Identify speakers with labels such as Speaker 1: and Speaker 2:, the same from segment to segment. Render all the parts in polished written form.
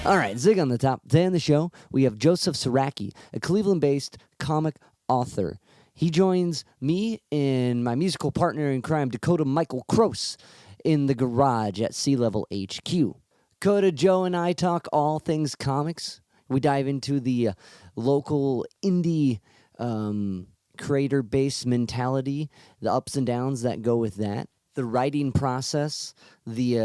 Speaker 1: All right, Zig on the top. Today on the show, we have Joseph Sieracki, a Cleveland-based comic author. He joins me and my musical partner in crime, Dakota Michael Kroos, in the garage at Sea Level HQ. Dakota, Joe, and I talk all things comics. We dive into the local indie creator-based mentality, the ups and downs that go with that, the writing process, the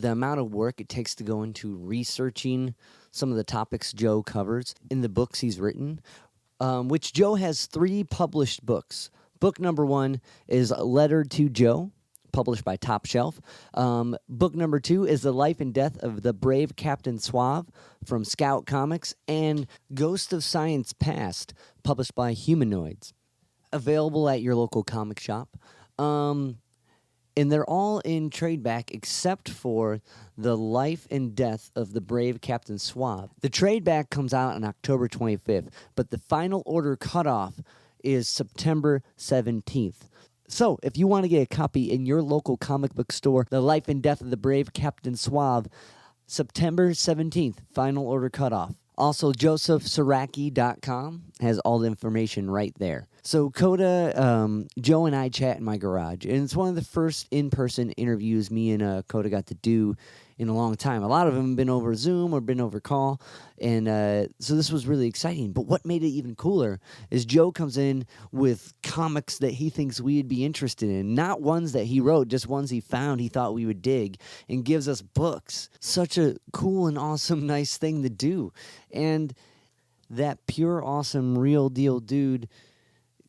Speaker 1: amount of work it takes to go into researching some of the topics Joe covers in the books he's written, which Joe has 3 published books. Book number 1 is Letter to Joe, published by Top Shelf. Book number 2 is The Life and Death of the Brave Captain SUAVE from Scout Comics, and Ghost of Science Past, published by Humanoids. Available at your local comic shop. And they're all in tradeback except for The Life and Death of the Brave Captain SUAVE. The tradeback comes out on October 25th, but the final order cutoff is September 17th. So, if you want to get a copy in your local comic book store, The Life and Death of the Brave Captain SUAVE, September 17th, final order cutoff. Also, josephsieracki.com has all the information right there. So, Coda, Joe and I chat in my garage, and it's one of the first in-person interviews me and Coda got to do in a long time. A lot of them have been over Zoom or been over call, and so this was really exciting. But what made it even cooler is Joe comes in with comics that he thinks we'd be interested in, not ones that he wrote, just ones he found he thought we would dig, and gives us books. Such a cool and awesome, nice thing to do. And that pure, awesome, real deal dude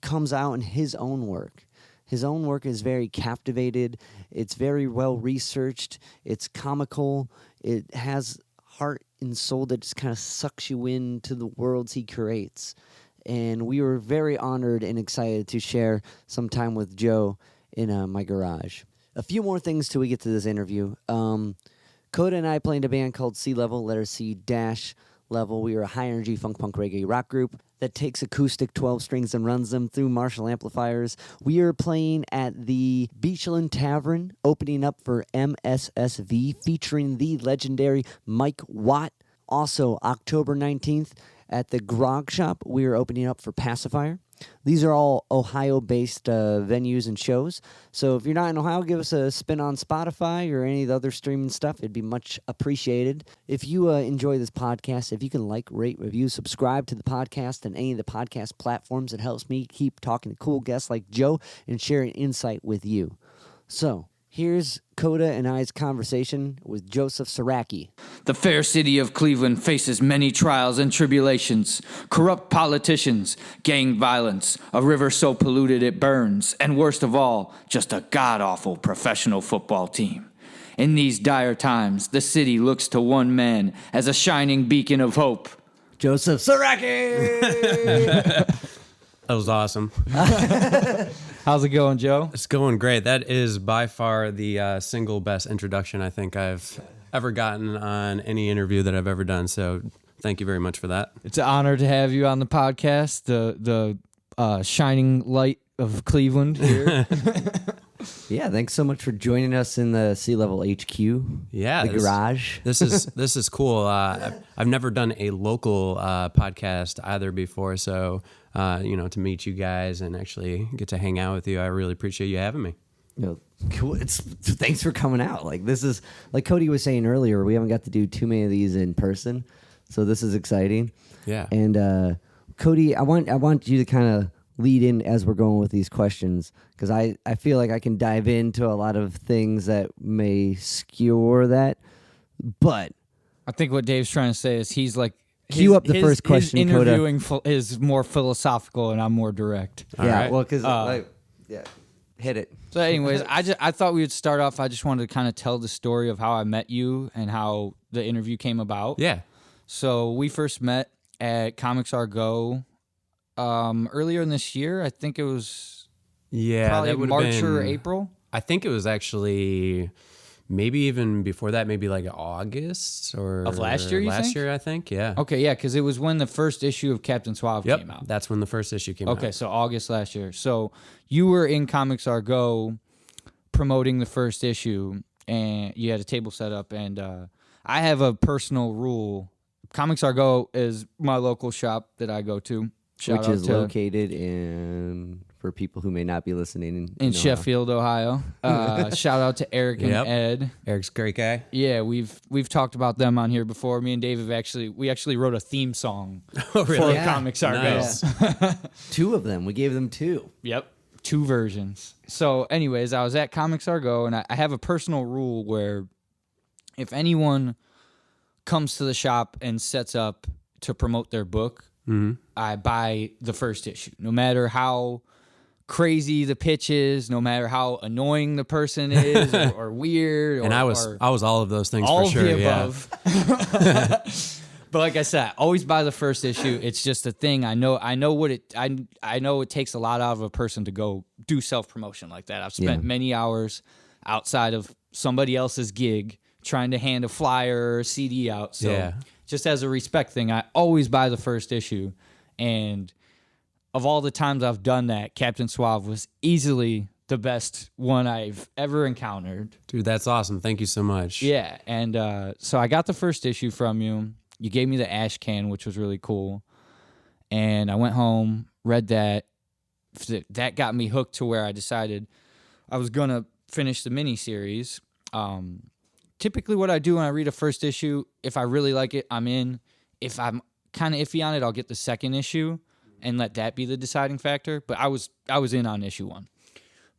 Speaker 1: comes out in his own work. His own work is very captivated. It's very well researched. It's comical. It has heart and soul that just kind of sucks you into the worlds he creates. And we were very honored and excited to share some time with Joe in my garage. A few more things till we get to this interview. Coda and I play in a band called Sea Level, letter C dash Level. We are a high-energy funk punk reggae rock group that takes acoustic 12 strings and runs them through Marshall amplifiers. We are playing at the Beachland Tavern, opening up for MSSV, featuring the legendary Mike Watt. Also, October 19th at the Grog Shop, we are opening up for Pacifier. These are all Ohio-based venues and shows. So if you're not in Ohio, give us a spin on Spotify or any of the other streaming stuff. It'd be much appreciated. If you enjoy this podcast, if you can like, rate, review, subscribe to the podcast and any of the podcast platforms, it helps me keep talking to cool guests like Joe and sharing insight with you. So here's Coda and I's conversation with Joseph Sieracki.
Speaker 2: The fair city of Cleveland faces many trials and tribulations, corrupt politicians, gang violence, a river so polluted it burns, and worst of all, just a god-awful professional football team. In these dire times, the city looks to one man as a shining beacon of hope.
Speaker 1: Joseph Sieracki!
Speaker 3: That was awesome.
Speaker 2: How's it going, Joe?
Speaker 3: It's going great. That is by far the single best introduction I think I've ever gotten on any interview that I've ever done. So thank you very much for that.
Speaker 4: It's an honor to have you on the podcast, the shining light of Cleveland here.
Speaker 1: Yeah, thanks so much for joining us in the Sea Level HQ.
Speaker 3: Yeah,
Speaker 1: the garage.
Speaker 3: This is cool. I've never done a local podcast either before, so to meet you guys and actually get to hang out with you, I really appreciate you having me.
Speaker 1: Cool. Thanks for coming out. Like, this is, like Cody was saying earlier, we haven't got to do too many of these in person, so this is exciting.
Speaker 3: Yeah.
Speaker 1: And Cody, I want you to kind of lead in as we're going with these questions, because I feel like I can dive into a lot of things that may skewer that, but
Speaker 4: I think what Dave's trying to say is he's like,
Speaker 1: cue up the first question,
Speaker 4: his interviewing is more philosophical and I'm more direct.
Speaker 1: Yeah,
Speaker 3: right.
Speaker 1: well, because hit it.
Speaker 4: So anyways, I thought we would start off, I just wanted to kind of tell the story of how I met you and how the interview came about.
Speaker 3: Yeah.
Speaker 4: So we first met at Comics Are Go earlier in this year. I think it was probably
Speaker 3: that
Speaker 4: March or April.
Speaker 3: I think it was actually maybe even before that, maybe like August or
Speaker 4: of last year.
Speaker 3: Last year, I think. Yeah.
Speaker 4: Okay, yeah, because it was when the first issue of Captain SUAVE came out.
Speaker 3: That's when the first issue came out.
Speaker 4: Okay, so August last year. So you were in Comics Are Go promoting the first issue, and you had a table set up. And I have a personal rule Comics R Go is my local shop that I go to. Shout
Speaker 1: Which
Speaker 4: out
Speaker 1: is
Speaker 4: to
Speaker 1: located in, for people who may not be listening,
Speaker 4: in
Speaker 1: Ohio.
Speaker 4: Sheffield, Ohio. Shout out to Eric and
Speaker 3: Yep.
Speaker 4: Ed.
Speaker 3: Eric's a great guy.
Speaker 4: Yeah, we've talked about them on here before. Me and Dave have actually wrote a theme song
Speaker 3: Oh, really?
Speaker 4: for
Speaker 1: Yeah.
Speaker 4: Comics R Go.
Speaker 3: Nice.
Speaker 1: Two of them. We gave them two.
Speaker 4: Yep. 2 versions. So anyways, I was at Comics R Go, and I have a personal rule where if anyone comes to the shop and sets up to promote their book, I buy the first issue. No matter how crazy the pitch is, no matter how annoying the person is or weird.
Speaker 3: And I was all of those things
Speaker 4: all
Speaker 3: for sure.
Speaker 4: of the above. But like I said, I always buy the first issue. It's just a thing. I know it takes a lot out of a person to go do self-promotion like that. I've spent many hours outside of somebody else's gig trying to hand a flyer or a CD out. So just as a respect thing, I always buy the first issue. And of all the times I've done that, Captain Suave was easily the best one I've ever encountered.
Speaker 3: Dude, that's awesome. Thank you so much.
Speaker 4: Yeah, and so I got the first issue from you. You gave me the ash can, which was really cool. And I went home, read that. That got me hooked to where I decided I was going to finish the miniseries. Typically what I do when I read a first issue, if I really like it, I'm in. If I'm kind of iffy on it, I'll get the second issue and let that be the deciding factor. But I was in on issue 1.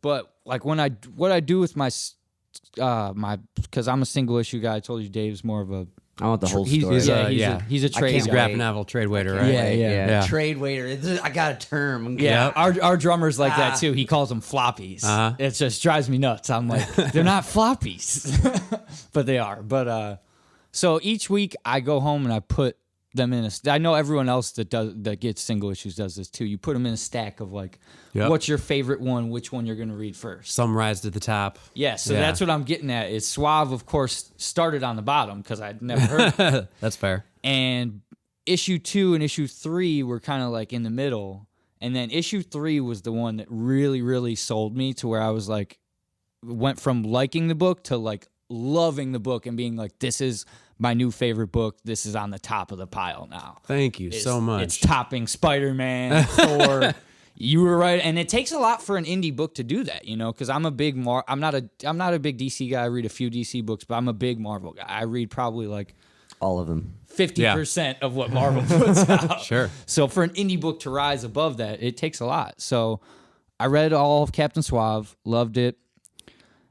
Speaker 4: But like what I do with my because I'm a single issue guy. I told you Dave's more of a
Speaker 1: I want the whole
Speaker 4: he's,
Speaker 1: story.
Speaker 4: he's a trade
Speaker 3: He's a
Speaker 4: guy.
Speaker 3: graphic novel trade waiter, right?
Speaker 4: Yeah.
Speaker 1: Trade waiter. I got a term.
Speaker 4: Yeah, our drummer's like that too. He calls them floppies. It just drives me nuts. I'm like, they're not floppies, but they are. But so each week I go home and I put them in a. I know everyone else that gets single issues does this too. You put them in a stack of like, what's your favorite one? Which one you're going to read first?
Speaker 3: Summarized at the top.
Speaker 4: Yeah, so that's what I'm getting at. Is Suave, of course, started on the bottom because I'd never heard of it.
Speaker 3: That's fair.
Speaker 4: And issue 2 and issue 3 were kind of like in the middle. And then issue 3 was the one that really, really sold me to where I was like, went from liking the book to like loving the book and being like, this is my new favorite book. This is on the top of the pile now.
Speaker 3: Thank you so much.
Speaker 4: It's topping Spider-Man, Thor. You were right, and it takes a lot for an indie book to do that, you know, because I'm a big I'm not a big DC guy. I read a few DC books, but I'm a big Marvel guy. I read probably like
Speaker 1: All of them.
Speaker 4: 50% of what Marvel puts out.
Speaker 3: Sure.
Speaker 4: So for an indie book to rise above that, it takes a lot. So I read all of Captain Suave, loved it,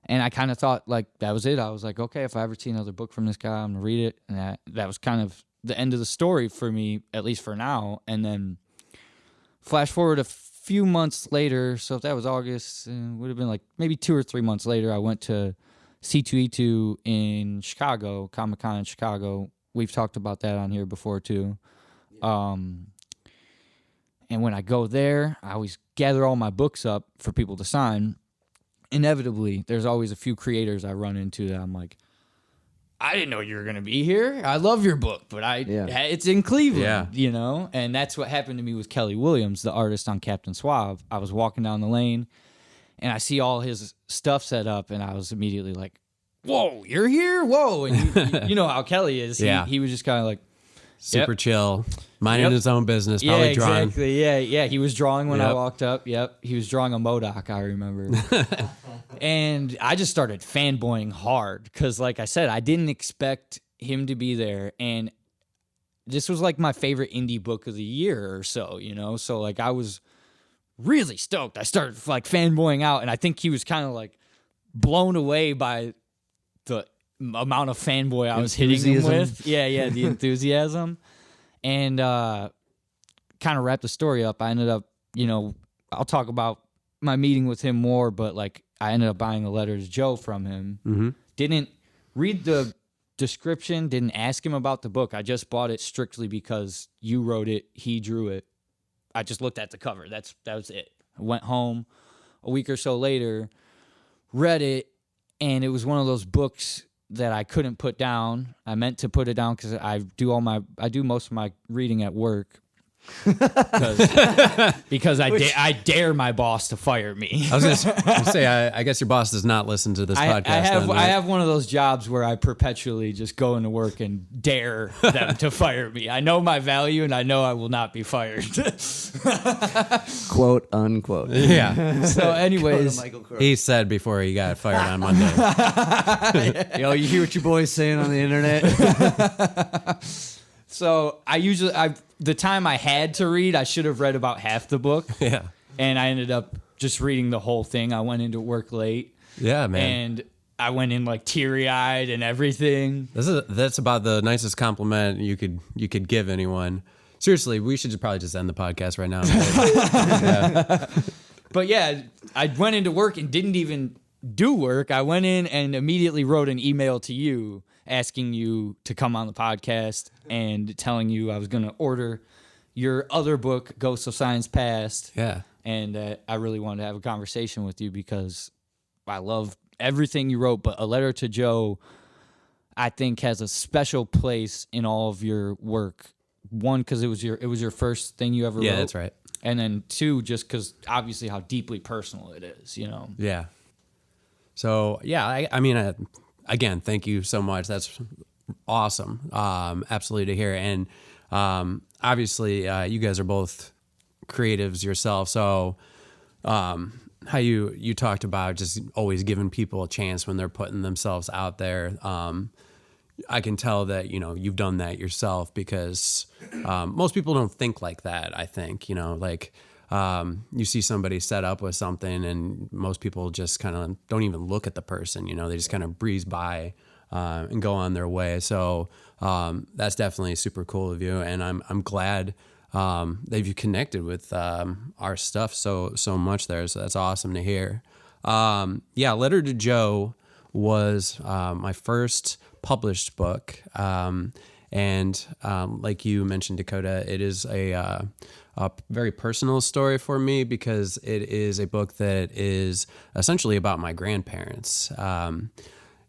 Speaker 4: and I kind of thought like that was it. I was like, okay, if I ever see another book from this guy, I'm gonna read it, and that was kind of the end of the story for me, at least for now. And then flash forward a few months later, so if that was August, it would have been like maybe 2 or 3 months later, I went to C2E2 in Chicago, Comic-Con in Chicago. We've talked about that on here before too. And when I go there, I always gather all my books up for people to sign. Inevitably, there's always a few creators I run into that I'm like, I didn't know you were going to be here. I love your book, but it's in Cleveland, you know? And that's what happened to me with Kelly Williams, the artist on Captain Suave. I was walking down the lane, and I see all his stuff set up, and I was immediately like, whoa, you're here? Whoa. And you know how Kelly is. He was just kind of like,
Speaker 3: super chill, minding his own business, probably drawing.
Speaker 4: Exactly. Yeah. He was drawing when I walked up. Yep. He was drawing a MODOK, I remember. And I just started fanboying hard because, like I said, I didn't expect him to be there. And this was like my favorite indie book of the year or so, you know? So, like, I was really stoked. I started, like, fanboying out. And I think he was kind of, like, blown away by the amount of fanboy I was hitting him with. Yeah, the enthusiasm. And kind of wrap the story up. I ended up, you know, I'll talk about my meeting with him more, but like I ended up buying a letter to Joe from him. Mm-hmm. Didn't read the description, didn't ask him about the book. I just bought it strictly because you wrote it, he drew it. I just looked at the cover. That was it. I went home a week or so later, read it, and it was one of those books that I couldn't put down. I meant to put it down because I do most of my reading at work, because I dare my boss to fire me.
Speaker 3: I was going to say, I guess your boss does not listen to this podcast.
Speaker 4: I have one of those jobs where I perpetually just go into work and dare them to fire me. I know my value, and I know I will not be fired.
Speaker 1: Quote unquote.
Speaker 3: Yeah.
Speaker 4: So, anyways,
Speaker 3: He said before he got fired on Monday.
Speaker 1: Yo, you hear what your boy's saying on the internet?
Speaker 4: so the time I had to read, I should have read about half the book.
Speaker 3: Yeah.
Speaker 4: And I ended up just reading the whole thing. I went into work late.
Speaker 3: Yeah, man.
Speaker 4: And I went in like teary-eyed and everything.
Speaker 3: That's about the nicest compliment you could give anyone. Seriously, we should probably just end the podcast right now.
Speaker 4: But yeah, I went into work and didn't even do work. I went in and immediately wrote an email to you asking you to come on the podcast and telling you I was going to order your other book, Ghosts of Science Past.
Speaker 3: Yeah.
Speaker 4: And I really wanted to have a conversation with you because I love everything you wrote, but A Letter to Joe, I think, has a special place in all of your work. One, because it was your first thing you ever wrote.
Speaker 3: Yeah, that's right.
Speaker 4: And then two, just because obviously how deeply personal it is, you know?
Speaker 3: Yeah. So, yeah, I mean, again, thank you so much. That's awesome. Absolutely to hear. And obviously, you guys are both creatives yourself. So how you talked about just always giving people a chance when they're putting themselves out there. I can tell that, you've done that yourself because most people don't think like that, I think, like you see somebody set up with something and most people just kind of don't even look at the person, they just kind of breeze by and go on their way. So that's definitely super cool of you. And I'm glad that you connected with our stuff so much there. So that's awesome to hear. Letter to Joe was my first published book. And like you mentioned, Dakota, it is a very personal story for me because it is a book that is essentially about my grandparents.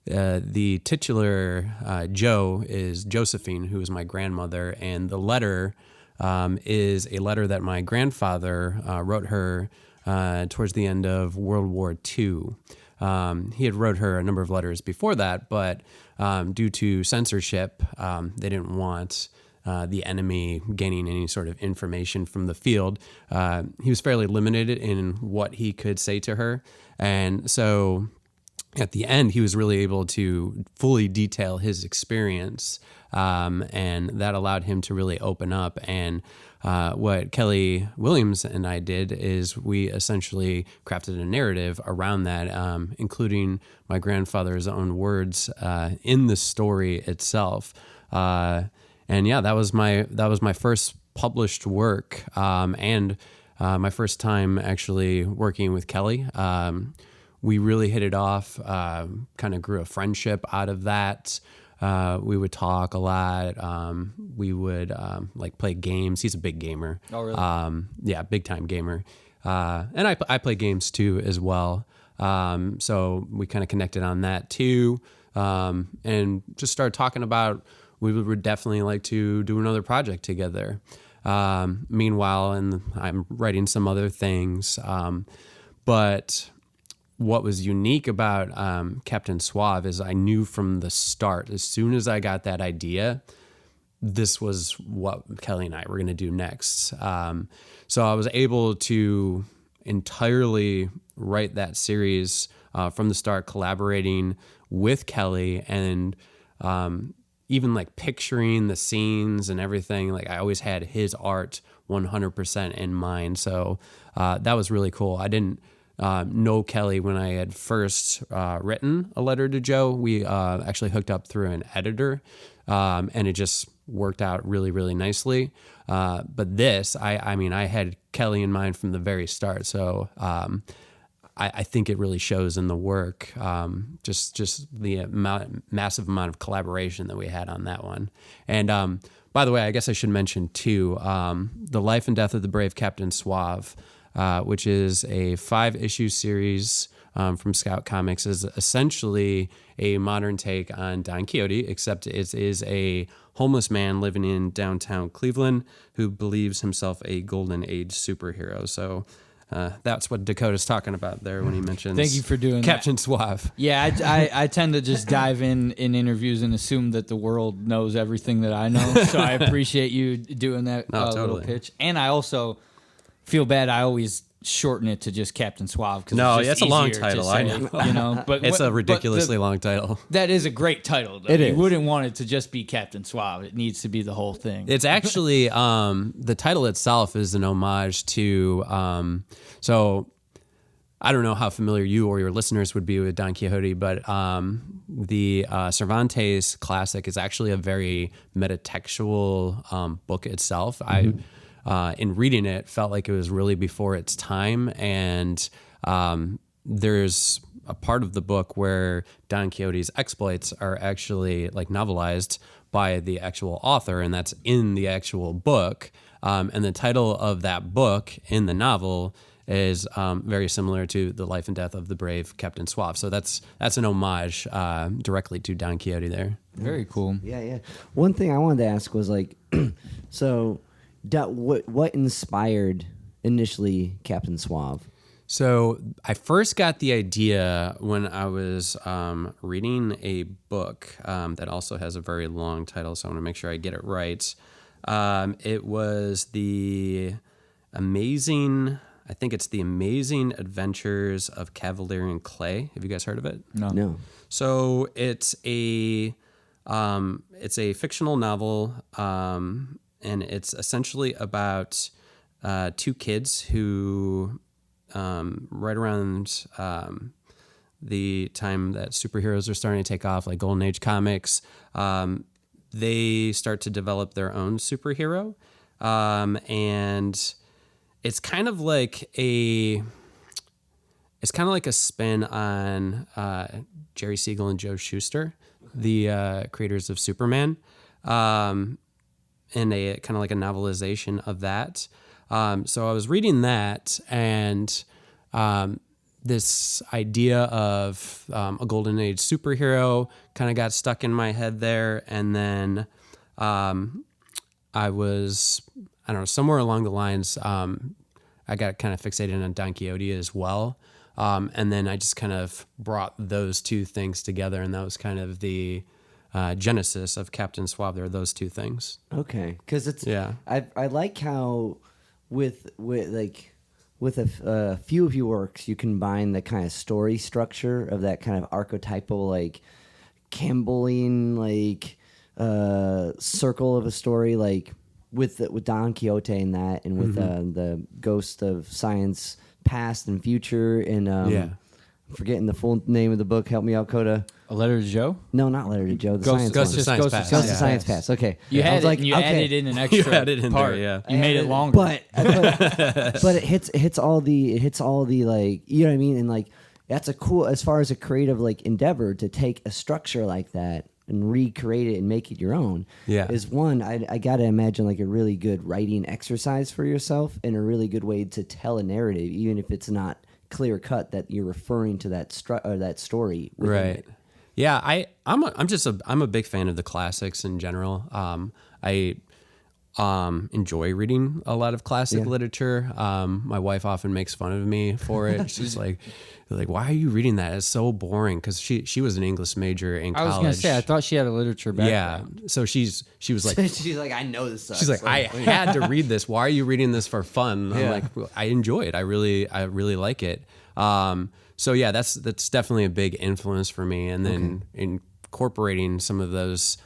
Speaker 3: The titular Joe is Josephine, who is my grandmother, and the letter is a letter that my grandfather wrote her towards the end of World War II. He had wrote her a number of letters before that, but due to censorship, they didn't want the enemy gaining any sort of information from the field. He was fairly limited in what he could say to her. And so at the end, he was really able to fully detail his experience, and that allowed him to really open up. And what Kelly Williams and I did is we essentially crafted a narrative around that, including my grandfather's own words in the story itself. And yeah, that was my first published work, and my first time actually working with Kelly. We really hit it off, kind of grew a friendship out of that. We would talk a lot. We would like play games. He's a big gamer.
Speaker 4: Oh, really?
Speaker 3: Yeah, big time gamer. And I play games too as well. So we kind of connected on that too, and just started talking about we would definitely like to do another project together. Meanwhile, and I'm writing some other things, but what was unique about Captain Suave is I knew from the start, as soon as I got that idea, this was what Kelly and I were going to do next. So I was able to entirely write that series from the start, collaborating with Kelly and even like picturing the scenes and everything. Like I always had his art 100% in mind. So that was really cool. I didn't know Kelly when I had first written A Letter to Joe. We actually hooked up through an editor, and it just worked out really, really nicely. But this, I mean, I had Kelly in mind from the very start. So I think it really shows in the work, just the massive amount of collaboration that we had on that one. And by the way, I guess I should mention too, The Life and Death of the Brave Captain Suave, which is a 5-issue series from Scout Comics, is essentially a modern take on Don Quixote, except it is a homeless man living in downtown Cleveland who believes himself a golden age superhero. So that's what Dakota's talking about there when he mentions.
Speaker 4: Thank you for doing
Speaker 3: Captain Suave.
Speaker 4: Yeah, I tend to just dive in interviews and assume that the world knows everything that I know. So I appreciate you doing that little
Speaker 3: totally.
Speaker 4: pitch. And I also feel bad. I always shorten it to just Captain Suave.
Speaker 3: No,
Speaker 4: it's just
Speaker 3: that's a long
Speaker 4: easier to
Speaker 3: title.
Speaker 4: say,
Speaker 3: I know.
Speaker 4: You know, but
Speaker 3: It's a
Speaker 4: but
Speaker 3: ridiculously long title.
Speaker 4: That is a great title, though.
Speaker 1: It
Speaker 4: You
Speaker 1: is.
Speaker 4: wouldn't want it to just be Captain Suave. It needs to be the whole thing.
Speaker 3: It's actually the title itself is an homage to. So I don't know how familiar you or your listeners would be with Don Quixote, but the Cervantes classic is actually a very metatextual book itself. In reading it, felt like it was really before its time, and there's a part of the book where Don Quixote's exploits are actually like novelized by the actual author, and that's in the actual book. And the title of that book in the novel is very similar to The Life and Death of the Brave Captain Suave. So that's an homage directly to Don Quixote there.
Speaker 4: Very cool.
Speaker 1: Yeah. One thing I wanted to ask was like, so what inspired initially Captain Suave?
Speaker 3: So I first got the idea when I was reading a book that also has a very long title, so I want to make sure I get it right. It was The Amazing Adventures of Cavalier and Clay. Have you guys heard of it?
Speaker 1: No.
Speaker 3: So it's a fictional novel, and it's essentially about two kids who, right around the time that superheroes are starting to take off, like Golden Age comics, they start to develop their own superhero, and it's kind of like a spin on Jerry Siegel and Joe Shuster, the creators of Superman, and a kind of like a novelization of that. So I was reading that, and this idea of a golden age superhero kind of got stuck in my head there, and then I was, I don't know, somewhere along the lines, I got kind of fixated on Don Quixote as well. And then I just kind of brought those two things together, and that was kind of the genesis of Captain Suave. There are those two things.
Speaker 1: Okay, because it's
Speaker 3: Yeah.
Speaker 1: I like how with a few of your works you combine the kind of story structure of that kind of archetypal like Campbellian like circle of a story, like with Don Quixote and that, and with the Ghost of Science Past and Future, and I'm forgetting the full name of the book. Help me out, Coda.
Speaker 4: A Letter to Joe?
Speaker 1: No, not Letter to Joe. The Science
Speaker 3: Ghost
Speaker 1: one.
Speaker 3: of Science Past.
Speaker 1: Ghost of
Speaker 3: Yeah.
Speaker 1: Science Past. Okay,
Speaker 4: You
Speaker 1: I
Speaker 4: had
Speaker 1: was
Speaker 4: it,
Speaker 1: like,
Speaker 4: and you
Speaker 1: okay.
Speaker 4: added in an extra
Speaker 3: You added in
Speaker 4: part.
Speaker 3: there, yeah.
Speaker 4: You made it longer.
Speaker 1: But it hits all the like, you know what I mean, and like that's a cool, as far as a creative like endeavor, to take a structure like that and recreate it and make it your own.
Speaker 3: Yeah.
Speaker 1: Is one, I gotta imagine like a really good writing exercise for yourself, and a really good way to tell a narrative, even if it's not clear cut that you're referring to that that story within
Speaker 3: Right.
Speaker 1: it.
Speaker 3: Yeah, I'm a big fan of the classics in general. I enjoy reading a lot of classic literature. My wife often makes fun of me for it. She's like, why are you reading that? It's so boring, because she was an English major in
Speaker 4: I
Speaker 3: college.
Speaker 4: was going to say, I thought she had a literature background.
Speaker 3: Yeah. So she was like,
Speaker 1: She's like, I know this sucks.
Speaker 3: she's like, I had to read this. Why are you reading this for fun? I'm like, well, I enjoy it. I really like it. So yeah, that's definitely a big influence for me. And then incorporating some of those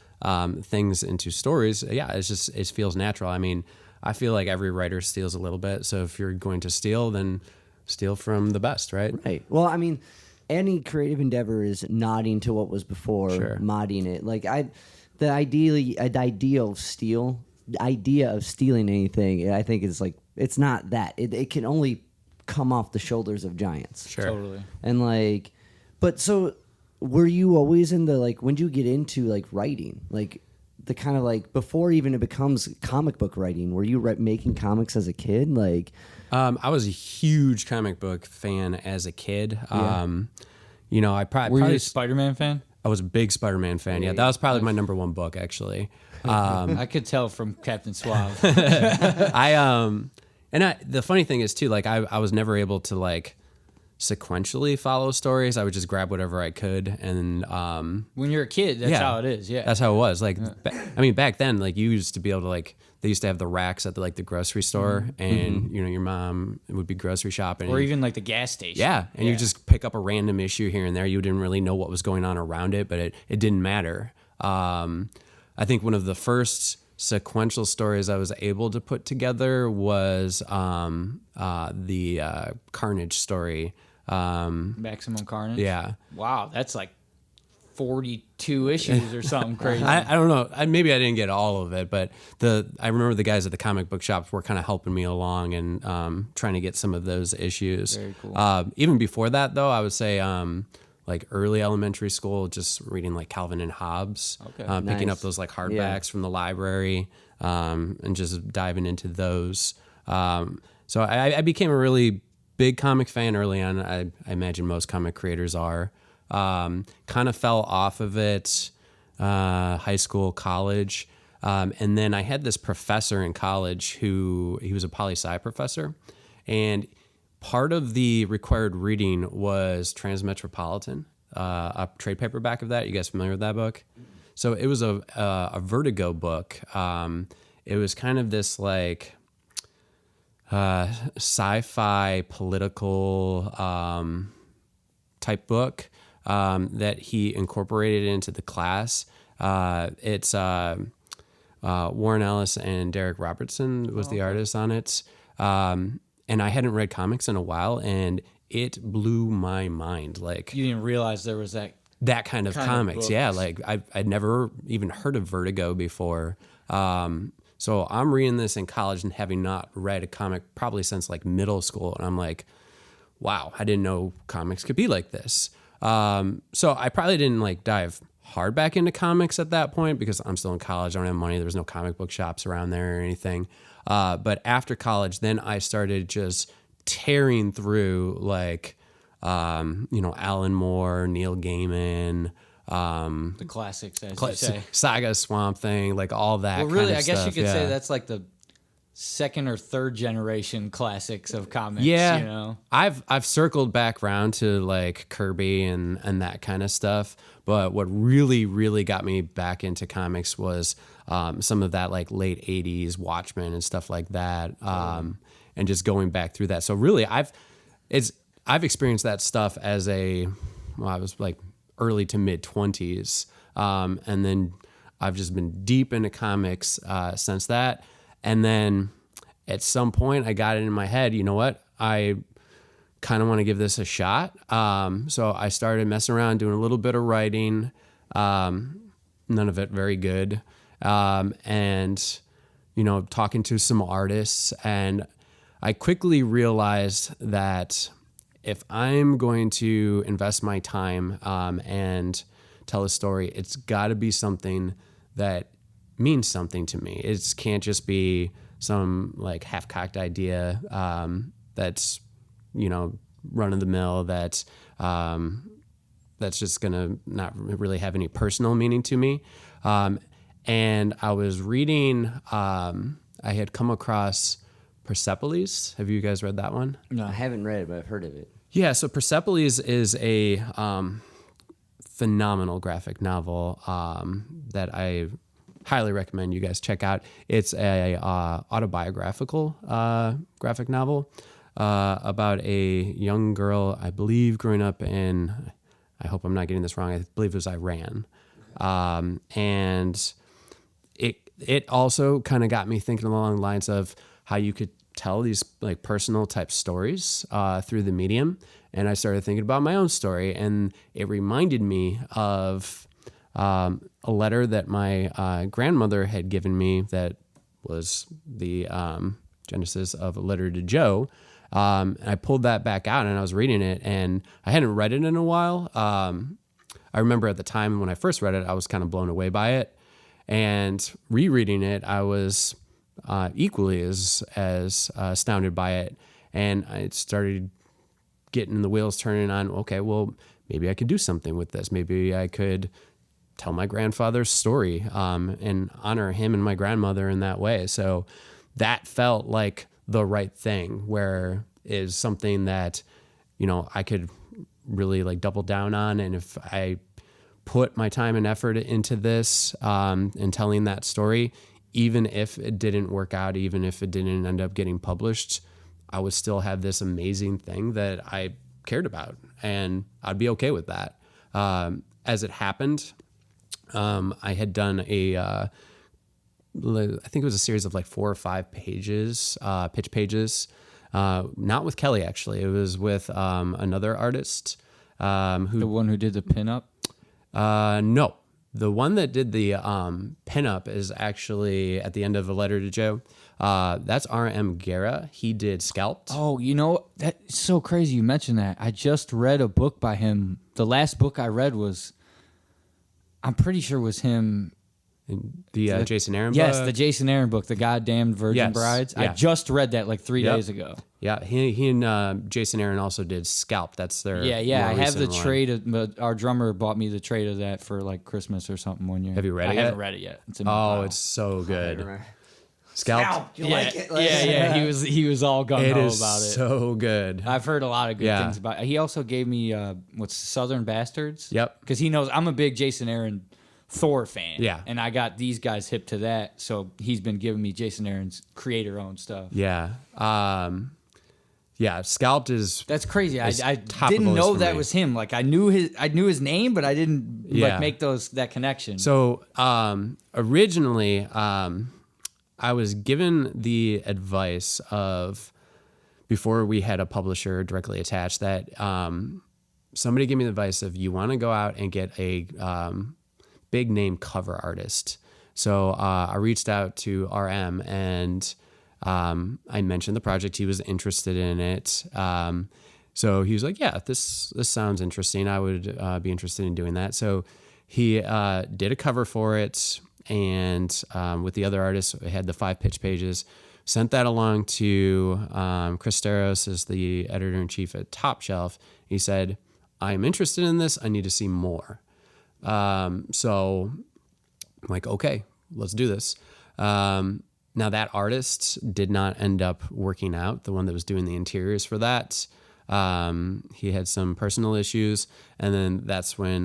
Speaker 3: things into stories, it feels natural. I mean, I feel like every writer steals a little bit. So if you're going to steal, then steal from the best, right?
Speaker 1: Right. Well, I mean, any creative endeavor is nodding to what was before,
Speaker 3: Sure.
Speaker 1: modding it. Like the idea of stealing anything, I think is like, it's not that. It can only come off the shoulders of giants.
Speaker 3: Sure.
Speaker 4: Totally.
Speaker 1: And like, but so were you always in the, like, when did you get into like writing? Like, the kind of like before even it becomes comic book writing? Were you making comics as a kid? Like,
Speaker 3: I was a huge comic book fan as a kid. You know, I
Speaker 4: Were you a Spider-Man fan?
Speaker 3: I was a big Spider-Man fan. Yeah, that was probably my number one book, actually.
Speaker 4: I could tell from Captain Suave.
Speaker 3: The funny thing is too, like I was never able to like sequentially follow stories. I would just grab whatever I could, and
Speaker 4: When you're a kid, that's how it is. Yeah,
Speaker 3: that's how it was. Like, I mean, back then, like you used to be able to like they used to have the racks at the grocery store, and you know your mom would be grocery shopping,
Speaker 4: or even like the gas station.
Speaker 3: yeah, and you just pick up a random issue here and there. You didn't really know what was going on around it, but it didn't matter. I think one of the first sequential stories I was able to put together was the Carnage story.
Speaker 4: Maximum Carnage.
Speaker 3: Yeah.
Speaker 4: Wow, that's like 42 issues or something crazy.
Speaker 3: I don't know. Maybe I didn't get all of it, but I remember the guys at the comic book shops were kind of helping me along and trying to get some of those issues.
Speaker 4: Very cool.
Speaker 3: Even before that, though, I would say like early elementary school, just reading like Calvin and Hobbes, picking up those like hardbacks from the library, and just diving into those. So I became a really big comic fan early on. I imagine most comic creators are. Kind of fell off of it, high school, college. And then I had this professor in college he was a poli-sci professor. And part of the required reading was Transmetropolitan, a trade paperback of that. You guys familiar with that book? So it was a Vertigo book. It was kind of this like sci-fi political type book that he incorporated into the class. It's Warren Ellis and Derek Robertson was the artist on it. And I hadn't read comics in a while, and it blew my mind. Like,
Speaker 4: You didn't realize there was that
Speaker 3: kind of
Speaker 4: kind of
Speaker 3: comics.
Speaker 4: books.
Speaker 3: Yeah, like I'd never even heard of Vertigo before. So I'm reading this in college and having not read a comic probably since like middle school, and I'm like, wow, I didn't know comics could be like this. So I probably didn't like dive hard back into comics at that point because I'm still in college. I don't have money. There was no comic book shops around there or anything. But after college, then I started just tearing through like, Alan Moore, Neil Gaiman,
Speaker 4: the classics, as you say.
Speaker 3: Saga, Swamp Thing, like all that.
Speaker 4: Well, really,
Speaker 3: kind of
Speaker 4: I guess
Speaker 3: stuff.
Speaker 4: you could say
Speaker 3: Yeah.
Speaker 4: that's like the second or third generation classics of comics.
Speaker 3: Yeah,
Speaker 4: You know?
Speaker 3: I've circled back around to like Kirby and that kind of stuff. But what really got me back into comics was some of that like late '80s Watchmen and stuff like that, and just going back through that. So really, I've experienced that stuff as I was like early to mid 20s, and then I've just been deep into comics since that. And then at some point, I got it in my head, you know what? I kind of want to give this a shot. So I started messing around, doing a little bit of writing, none of it very good. And, talking to some artists. And I quickly realized that if I'm going to invest my time and tell a story, it's got to be something that means something to me. It can't just be some like half-cocked idea that's run of the mill that's just gonna not really have any personal meaning to me. And I was reading. I had come across Persepolis. Have you guys read that one?
Speaker 1: I haven't read it, but I've heard of it.
Speaker 3: Yeah. So Persepolis is a phenomenal graphic novel that I highly recommend you guys check out. It's a autobiographical graphic novel about a young girl, I believe, growing up in, I hope I'm not getting this wrong, I believe it was Iran. And it also kind of got me thinking along the lines of how you could tell these like personal type stories through the medium. And I started thinking about my own story, and it reminded me of a letter that my grandmother had given me that was the genesis of A Letter to Joe. And I pulled that back out and I was reading it, and I hadn't read it in a while. I remember at the time when I first read it, I was kind of blown away by it. And rereading it, I was equally as astounded by it. And I started getting the wheels turning on, okay, well, maybe I could do something with this. Maybe I could tell my grandfather's story and honor him and my grandmother in that way. So that felt like the right thing, where is something that, you know, I could really like double down on. And if I put my time and effort into this and telling that story, even if it didn't work out, even if it didn't end up getting published, I would still have this amazing thing that I cared about, and I'd be okay with that. As it happened, I had done I think it was a series of like 4 or 5 pages, pitch pages, not with Kelly, actually. It was with another artist.
Speaker 4: The one who did the pinup?
Speaker 3: No, the one that did the pinup is actually at the end of A Letter to Joe. That's R.M. Guerra. He did Scalped.
Speaker 4: Oh, you know, that's so crazy you mentioned that. I just read a book by him. The last book I read was, I'm pretty sure was him.
Speaker 3: The Jason Aaron book?
Speaker 4: Yes, the Jason Aaron book, The Goddamned Virgin Brides.
Speaker 3: Yeah.
Speaker 4: I just read that like 3 days ago.
Speaker 3: Yeah, he and Jason Aaron also did Scalp. That's their
Speaker 4: Yeah.
Speaker 3: more
Speaker 4: I have the
Speaker 3: recent one.
Speaker 4: trade. Our drummer bought me the trade of that for like Christmas or something one year.
Speaker 3: Have you read it
Speaker 4: I
Speaker 3: yet?
Speaker 4: haven't read it yet. It's in my
Speaker 3: Oh,
Speaker 4: pile.
Speaker 3: it's so good. Scalp.
Speaker 1: You like it?
Speaker 4: Yeah. He was all gung
Speaker 3: It
Speaker 4: ho
Speaker 3: is
Speaker 4: about it.
Speaker 3: so good.
Speaker 4: I've heard a lot of good
Speaker 3: Yeah.
Speaker 4: things about it. He also gave me what's Southern Bastards.
Speaker 3: Yep.
Speaker 4: Because he knows I'm a big Jason Aaron Thor fan.
Speaker 3: Yeah.
Speaker 4: And I got these guys hip to that, so he's been giving me Jason Aaron's creator-owned stuff.
Speaker 3: Yeah. Yeah, Scalped is...
Speaker 4: That's crazy. I
Speaker 3: top of the
Speaker 4: didn't
Speaker 3: list
Speaker 4: know
Speaker 3: for
Speaker 4: that
Speaker 3: me.
Speaker 4: was him. Like I knew his name, but I didn't
Speaker 3: Yeah.
Speaker 4: make that connection.
Speaker 3: So originally, I was given the advice of, before we had a publisher directly attached, that somebody gave me the advice of, you want to go out and get a big name cover artist. So I reached out to RM and I mentioned the project. He was interested in it. So he was like, yeah, this sounds interesting. I would be interested in doing that. So he did a cover for it. And with the other artists, we had the 5 pitch pages, sent that along to Chris Steros, is the editor-in-chief at Top Shelf. He said, I'm interested in this. I need to see more. So I'm like, okay, let's do this. Now that artist did not end up working out, the one that was doing the interiors for that. He had some personal issues, and then that's when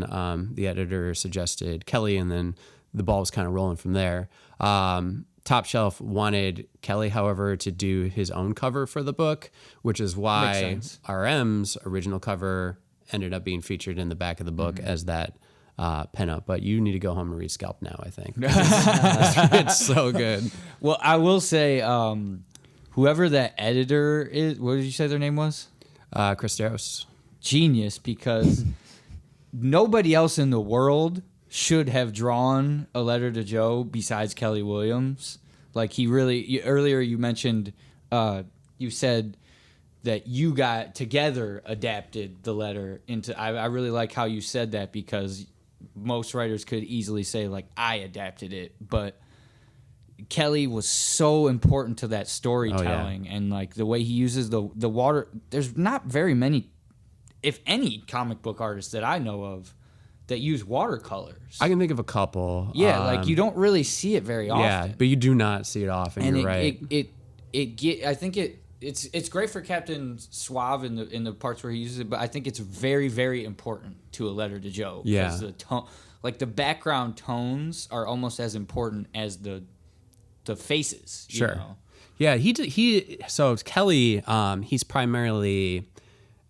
Speaker 3: the editor suggested Kelly, and then the ball was kind of rolling from there. Top Shelf wanted Kelly, however, to do his own cover for the book, which is why RM's original cover ended up being featured in the back of the book as that pinup. But you need to go home and read Scalp now, I think. It's so good.
Speaker 4: Well, I will say, whoever that editor is, what did you say their name was?
Speaker 3: Chris Steros.
Speaker 4: Genius, because nobody else in the world should have drawn A Letter to Joe besides Kelly Williams. Like earlier you mentioned, you said that you got together adapted the letter into, I really like how you said that, because most writers could easily say like, I adapted it, but Kelly was so important to that storytelling. And like the way he uses the water, there's not very many, if any, comic book artists that I know of that use watercolors.
Speaker 3: I can think of a couple.
Speaker 4: Yeah, like you don't really see it very often.
Speaker 3: Yeah, but you do not see it often.
Speaker 4: And
Speaker 3: you're right.
Speaker 4: I think it's great for Captain Suave in the parts where he uses it, but I think it's very, very important to A Letter to Joe.
Speaker 3: Yeah.
Speaker 4: Because the tone, like the background tones are almost as important as the faces. You
Speaker 3: Sure.
Speaker 4: know?
Speaker 3: Yeah, so Kelly, he's primarily,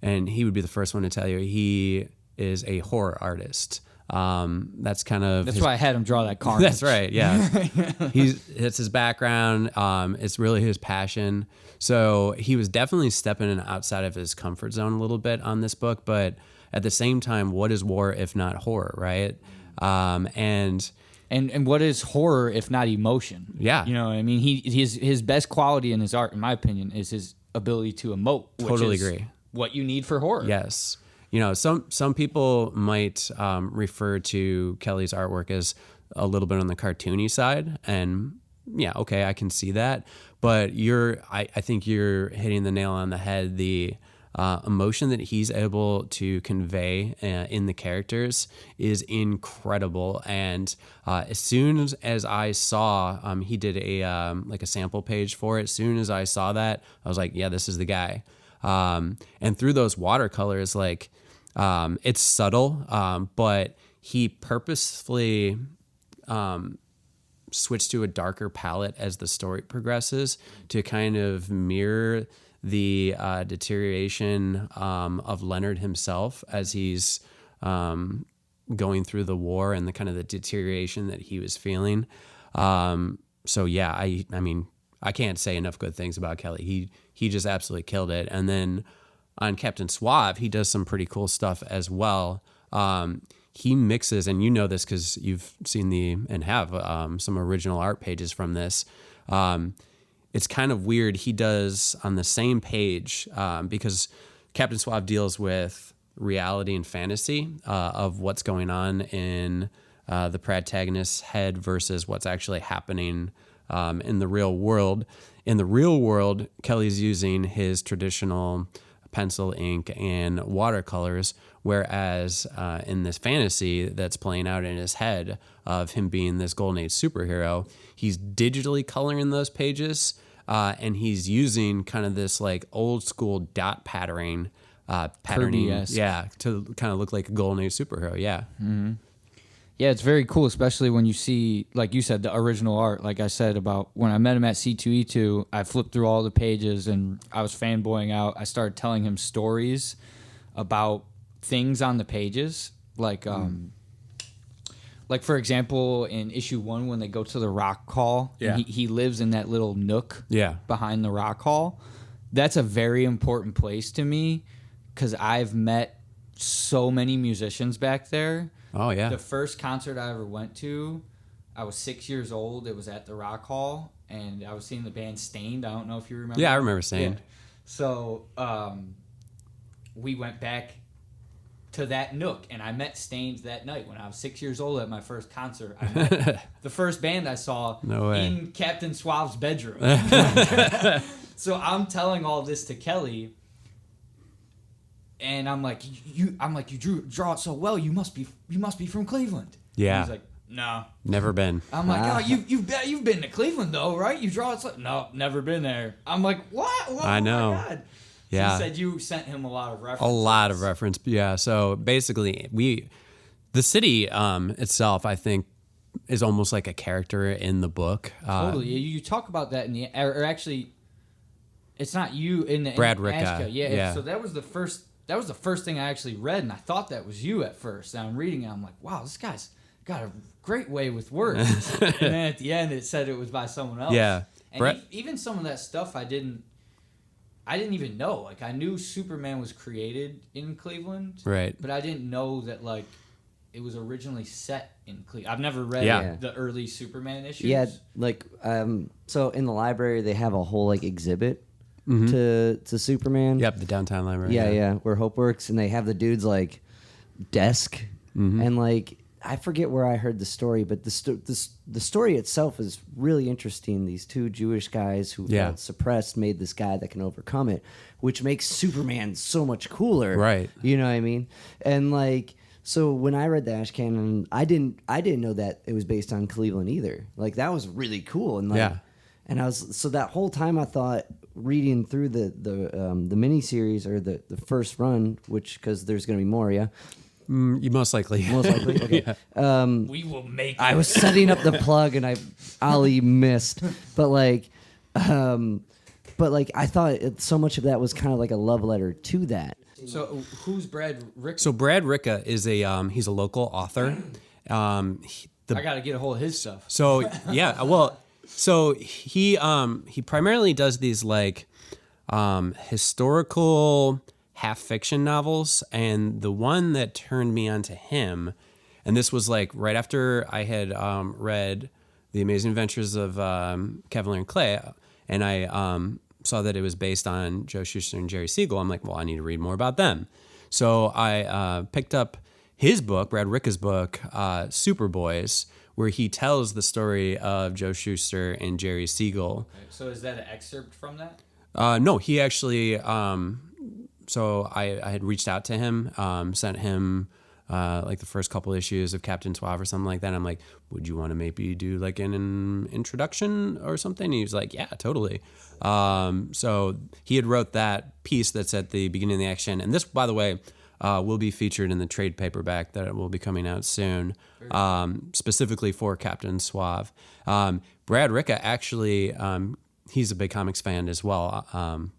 Speaker 3: and he would be the first one to tell you, he is a horror artist. That's kind of
Speaker 4: That's why I had him draw that carnage.
Speaker 3: That's right. Yeah, it's his background. It's really his passion. So he was definitely stepping outside of his comfort zone a little bit on this book, but at the same time, what is war if not horror, right? And
Speaker 4: what is horror if not emotion?
Speaker 3: Yeah.
Speaker 4: You know what I mean? His best quality in his art, in my opinion, is his ability to emote.
Speaker 3: Totally
Speaker 4: which is
Speaker 3: agree.
Speaker 4: What you need for horror.
Speaker 3: Yes. some people might refer to Kelly's artwork as a little bit on the cartoony side, and yeah, okay, I can see that. But I think you're hitting the nail on the head. The emotion that he's able to convey in the characters is incredible. And as soon as I saw, he did a like a sample page for it. As soon as I saw that, I was like, yeah, this is the guy. And through those watercolors, like it's subtle, but he purposefully switched to a darker palette as the story progresses to kind of mirror the deterioration of Leonard himself as he's going through the war and the kind of the deterioration that he was feeling. So yeah, I mean, I can't say enough good things about Kelly. He just absolutely killed it. And then on Captain Suave, he does some pretty cool stuff as well. He mixes, and you know this because you've seen and have some original art pages from this. It's kind of weird. He does on the same page because Captain Suave deals with reality and fantasy of what's going on in the protagonist's head versus what's actually happening in the real world. In the real world, Kelly's using his traditional pencil, ink, and watercolors, whereas in this fantasy that's playing out in his head of him being this Golden Age superhero, he's digitally coloring those pages, and he's using kind of this like old school dot patterning,
Speaker 4: Kirby-esque.
Speaker 3: yeah, to kind of look like a Golden Age superhero, yeah.
Speaker 4: Mm-hmm. Yeah, it's very cool, especially when you see, like you said, the original art. Like I said about when I met him at C2E2, I flipped through all the pages and I was fanboying out. I started telling him stories about things on the pages, like for example, in issue 1 when they go to the rock hall,
Speaker 3: Yeah.
Speaker 4: and he lives in that little nook
Speaker 3: Yeah.
Speaker 4: behind the rock hall. That's a very important place to me because I've met so many musicians back there.
Speaker 3: Oh, yeah.
Speaker 4: The first concert I ever went to, I was 6 years old. It was at the Rock Hall, and I was seeing the band Stained. I don't know if you remember.
Speaker 3: Yeah, I remember Stained.
Speaker 4: Yeah. So we went back to that nook, and I met Stained that night when I was 6 years old at my first concert. I met the first band I saw
Speaker 3: No way.
Speaker 4: in Captain Suave's bedroom. So I'm telling all this to Kelly. And I'm like, you draw it so well. You must be from Cleveland.
Speaker 3: Yeah.
Speaker 4: And he's like, no.
Speaker 3: Never been.
Speaker 4: I'm like, oh, you've been to Cleveland though, right? You draw it so no, never been there. I'm like, what?
Speaker 3: I know.
Speaker 4: Oh my God.
Speaker 3: Yeah.
Speaker 4: He said you sent him a lot of references.
Speaker 3: A lot of reference. Yeah. So basically, the city itself, I think, is almost like a character in the book.
Speaker 4: Totally. You talk about that in the, or actually, it's not you in the
Speaker 3: Brad
Speaker 4: in
Speaker 3: Ricka.
Speaker 4: Ashka. Yeah.
Speaker 3: Yeah.
Speaker 4: So that was the first thing I actually read, and I thought that was you at first. And I'm reading it, I'm like, wow, this guy's got a great way with words. And then at the end, it said it was by someone else.
Speaker 3: Yeah.
Speaker 4: And even some of that stuff I didn't even know. Like, I knew Superman was created in Cleveland.
Speaker 3: Right.
Speaker 4: But I didn't know that, like, it was originally set in Cleveland. I've never read the early Superman issues.
Speaker 1: Yeah, like so in the library they have a whole like exhibit to Superman.
Speaker 3: Yep, the downtown library.
Speaker 1: Yeah, where Hope works, and they have the dude's like desk, and like I forget where I heard the story, but the story itself is really interesting. These two Jewish guys who felt suppressed made this guy that can overcome it, which makes Superman so much cooler.
Speaker 3: Right.
Speaker 1: You know what I mean? And like, so when I read the Ash Canon, I didn't know that it was based on Cleveland either. Like, that was really cool. And like, and I was, so that whole time I thought, reading through the miniseries or the first run, which, because there's going to be more,
Speaker 3: You most likely.
Speaker 1: okay.
Speaker 4: We will make it.
Speaker 1: I was setting up the plug and Ollie missed, but like I thought so much of that was kind of like a love letter to that.
Speaker 4: So who's Brad Rick?
Speaker 3: So Brad Ricka is he's a local author.
Speaker 4: I got to get a hold of his stuff.
Speaker 3: So yeah, well, so he primarily does these like historical half fiction novels, and the one that turned me onto him, and this was like right after I had read The Amazing Adventures of Cavalier and Clay, and I saw that it was based on Joe Shuster and Jerry Siegel. I'm like, well, I need to read more about them. So I picked up his book, Brad Ricka's book, Superboys, where he tells the story of Joe Shuster and Jerry Siegel.
Speaker 4: So is that an excerpt from that?
Speaker 3: No, he actually. So I had reached out to him, sent him like the first couple issues of Captain Suave or something like that. I'm like, would you want to maybe do like an introduction or something? And he was like, yeah, totally. So he had wrote that piece that's at the beginning of the action. And this, by the way, will be featured in the trade paperback that will be coming out soon, specifically for Captain Suave. Brad Ricka actually, he's a big comics fan as well,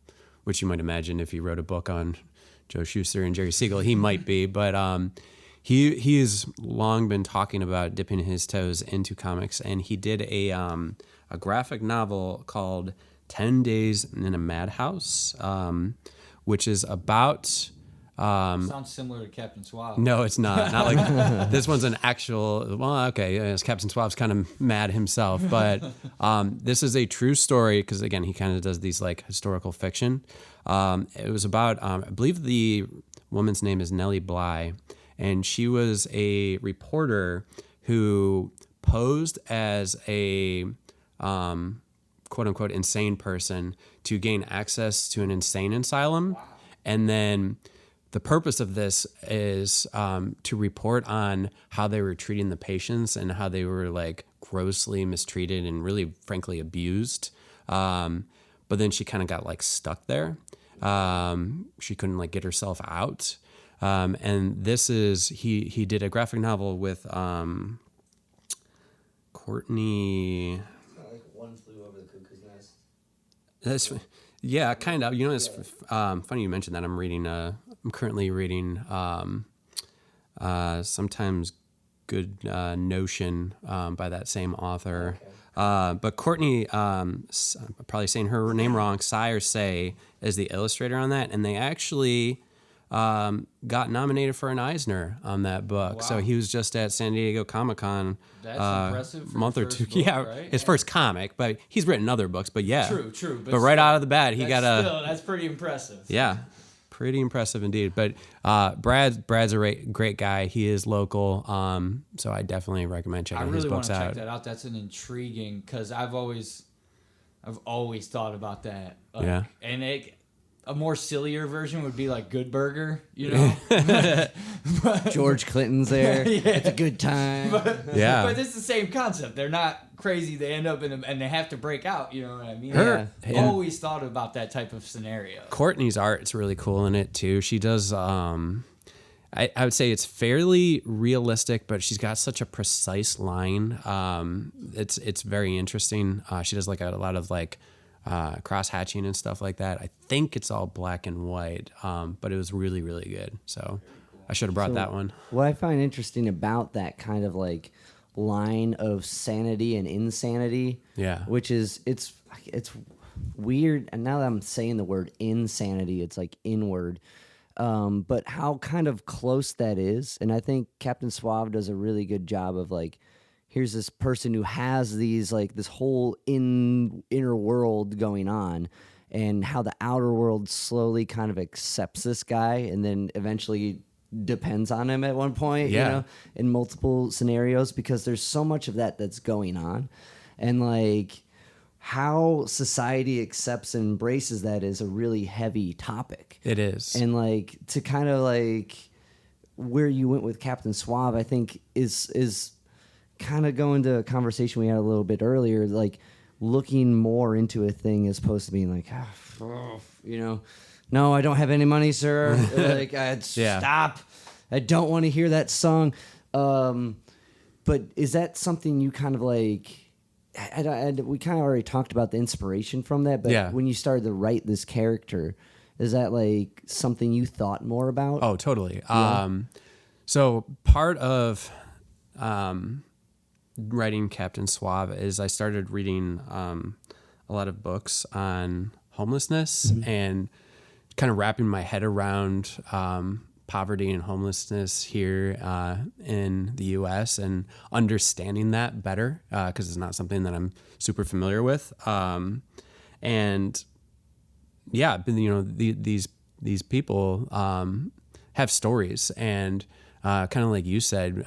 Speaker 3: which you might imagine if he wrote a book on Joe Shuster and Jerry Siegel, he might be. But he has long been talking about dipping his toes into comics, and he did a graphic novel called 10 Days in a Madhouse, which is about...
Speaker 4: Sounds similar to Captain Suave.
Speaker 3: No, it's not. Not like this one's an actual. Well, okay, yes, Captain Suave's kind of mad himself, but this is a true story because again, he kind of does these like historical fiction. It was about, I believe the woman's name is Nellie Bly, and she was a reporter who posed as a quote unquote insane person to gain access to an insane asylum, and then. The purpose of this is to report on how they were treating the patients and how they were like grossly mistreated and really, frankly, abused. But then she kind of got like stuck there. She couldn't like get herself out. And this is he did a graphic novel with Courtney.
Speaker 1: Like One Flew Over the Cuckoo's Nest.
Speaker 3: That's, yeah, kind of. You know, it's funny you mentioned that. I'm currently reading Sometimes Good Notion by that same author. Okay. But Courtney, I'm probably saying her name wrong, Say is the illustrator on that, and they actually got nominated for an Eisner on that book. Wow. So he was just at San Diego Comic-Con
Speaker 4: impressive for
Speaker 3: month or two.
Speaker 4: Book,
Speaker 3: yeah,
Speaker 4: right?
Speaker 3: His first comic, but he's written other books. But yeah,
Speaker 4: true.
Speaker 3: But right out of the bat, he got a.
Speaker 4: That's pretty impressive.
Speaker 3: Yeah. Pretty impressive indeed. But Brad's a great guy. He is local, so I definitely recommend checking his books out.
Speaker 4: I really want to check that out. That's an intriguing because I've always thought about that.
Speaker 3: Yeah,
Speaker 4: and a more sillier version would be like Good Burger, you know.
Speaker 1: George Clinton's there. Yeah. It's a good time.
Speaker 4: But it's the same concept. They're not crazy. They end up and they have to break out. You know what I mean? I've always thought about that type of scenario. Courtney's
Speaker 3: art is really cool in it too. She does. I would say it's fairly realistic, but she's got such a precise line. It's very interesting. She does like a lot of like. Cross hatching and stuff like that. I think it's all black and white, but it was really, really good. So I should have brought that one.
Speaker 1: What I find interesting about that kind of like line of sanity and insanity, which is it's weird. And now that I'm saying the word insanity, it's like inward. But how kind of close that is, and I think Captain Suave does a really good job of like. Here's this person who has these like this whole inner world going on, and how the outer world slowly kind of accepts this guy, and then eventually depends on him at one point. You know, in multiple scenarios, because there's so much of that's going on, and like how society accepts and embraces that is a really heavy topic.
Speaker 3: It is,
Speaker 1: and like to kind of like where you went with Captain Suave, I think is. Kind of go into a conversation we had a little bit earlier, like looking more into a thing as opposed to being like, you know, no, I don't have any money, sir. Like, stop. I don't want to hear that song. But is that something you kind of like? We kind of already talked about the inspiration from that, but when you started to write this character, is that like something you thought more about?
Speaker 3: Oh, totally. Yeah. So part of. Writing Captain Suave is I started reading a lot of books on homelessness and kind of wrapping my head around poverty and homelessness here in the U.S. and understanding that better because it's not something that I'm super familiar with. And yeah, you know, these people have stories, and kind of like you said,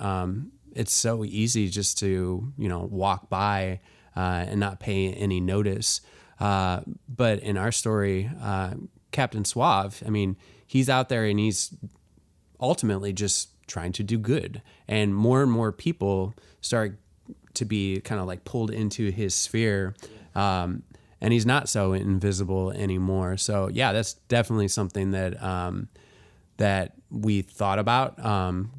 Speaker 3: it's so easy just to walk by and not pay any notice. But in our story, Captain Suave, I mean, he's out there and he's ultimately just trying to do good, and more people start to be kind of like pulled into his sphere, and he's not so invisible anymore. So yeah, that's definitely something that that we thought about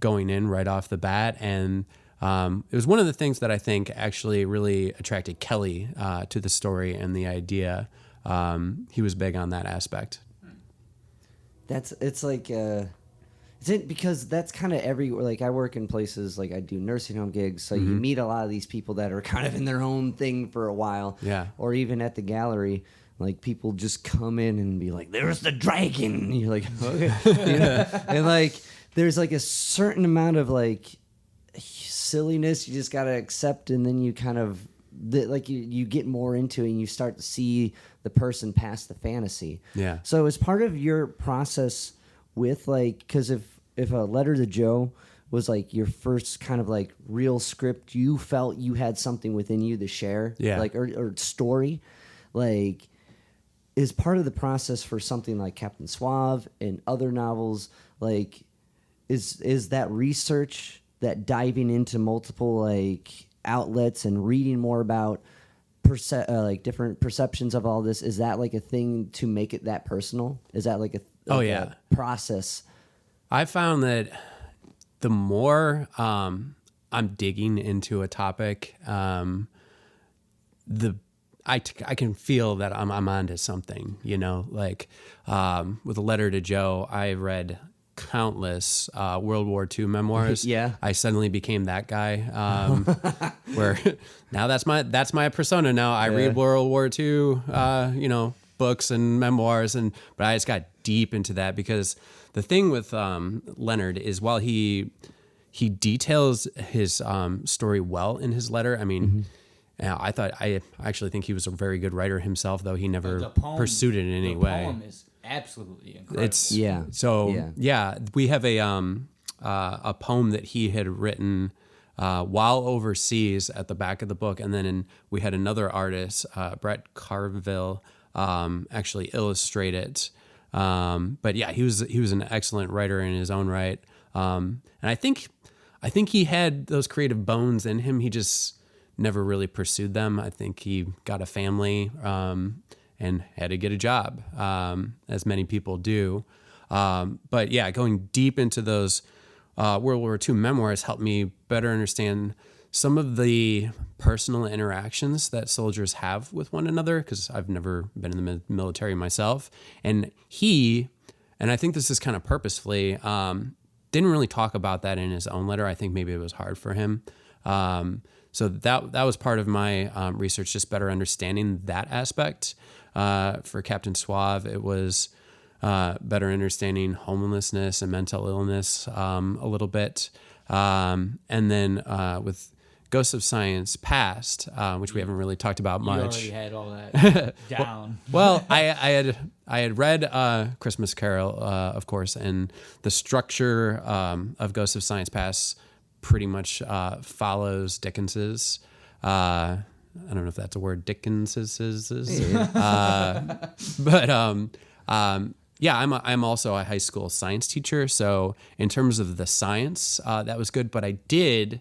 Speaker 3: going in right off the bat, and it was one of the things that I think actually really attracted Kelly to the story and the idea. He was big on that aspect.
Speaker 1: It's like is it because that's kind of everywhere. Like I work in places, like I do nursing home gigs, so you meet a lot of these people that are kind of in their own thing for a while.
Speaker 3: Yeah.
Speaker 1: Or even at the gallery, like people just come in and be like, "There's the dragon," and you're like, "Okay," and like there's like a certain amount of like silliness you just gotta accept, and then you kind of you get more into it and you start to see the person past the fantasy.
Speaker 3: Yeah.
Speaker 1: So as part of your process with because if a Letter to Joe was like your first kind of like real script, you felt you had something within you to share, or story, like is part of the process for something like Captain Suave and other novels, like is that research, that diving into multiple like outlets and reading more about different perceptions of all this, is that like a thing to make it that personal? Is that like a process?
Speaker 3: I found that the more I'm digging into a topic, I can feel that I'm onto something, like with A Letter to Joe, I read countless World War II memoirs.
Speaker 1: Yeah.
Speaker 3: I suddenly became that guy, where now that's my persona now. I read World War II, books and memoirs, but I just got deep into that because the thing with Leonard is while he details his story well in his letter. I mean, I actually think he was a very good writer himself, though he never pursued it in any way.
Speaker 4: The poem is absolutely incredible.
Speaker 3: We have a poem that he had written while overseas at the back of the book, and then we had another artist, Brett Carville, actually illustrate it. But yeah, he was an excellent writer in his own right, and I think he had those creative bones in him. He just never really pursued them. I think he got a family and had to get a job, as many people do. But yeah, going deep into those World War II memoirs helped me better understand some of the personal interactions that soldiers have with one another, because I've never been in the military myself. And I think this is kind of purposefully, didn't really talk about that in his own letter. I think maybe it was hard for him. So that was part of my research, just better understanding that aspect. For Captain Suave, it was better understanding homelessness and mental illness a little bit. And then with Ghosts of Science Past, which we haven't really talked about much.
Speaker 4: You already had all that down.
Speaker 3: Well, I had read Christmas Carol, of course, and the structure of Ghosts of Science Past pretty much follows Dickens's. I don't know if that's a word, Dickens's. Yeah, I'm also a high school science teacher, so in terms of the science, that was good. But I did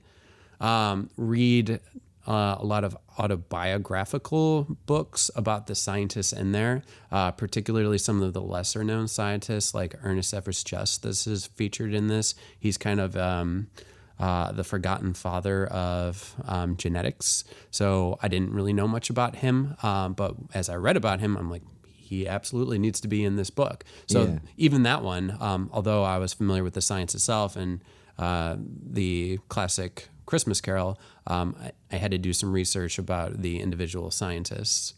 Speaker 3: read a lot of autobiographical books about the scientists in there, particularly some of the lesser known scientists like Ernest Everest Justice is featured in this. He's kind of the forgotten father of genetics. So I didn't really know much about him, but as I read about him, I'm like, he absolutely needs to be in this book. So even that one, although I was familiar with the science itself and the classic Christmas Carol, I had to do some research about the individual scientists.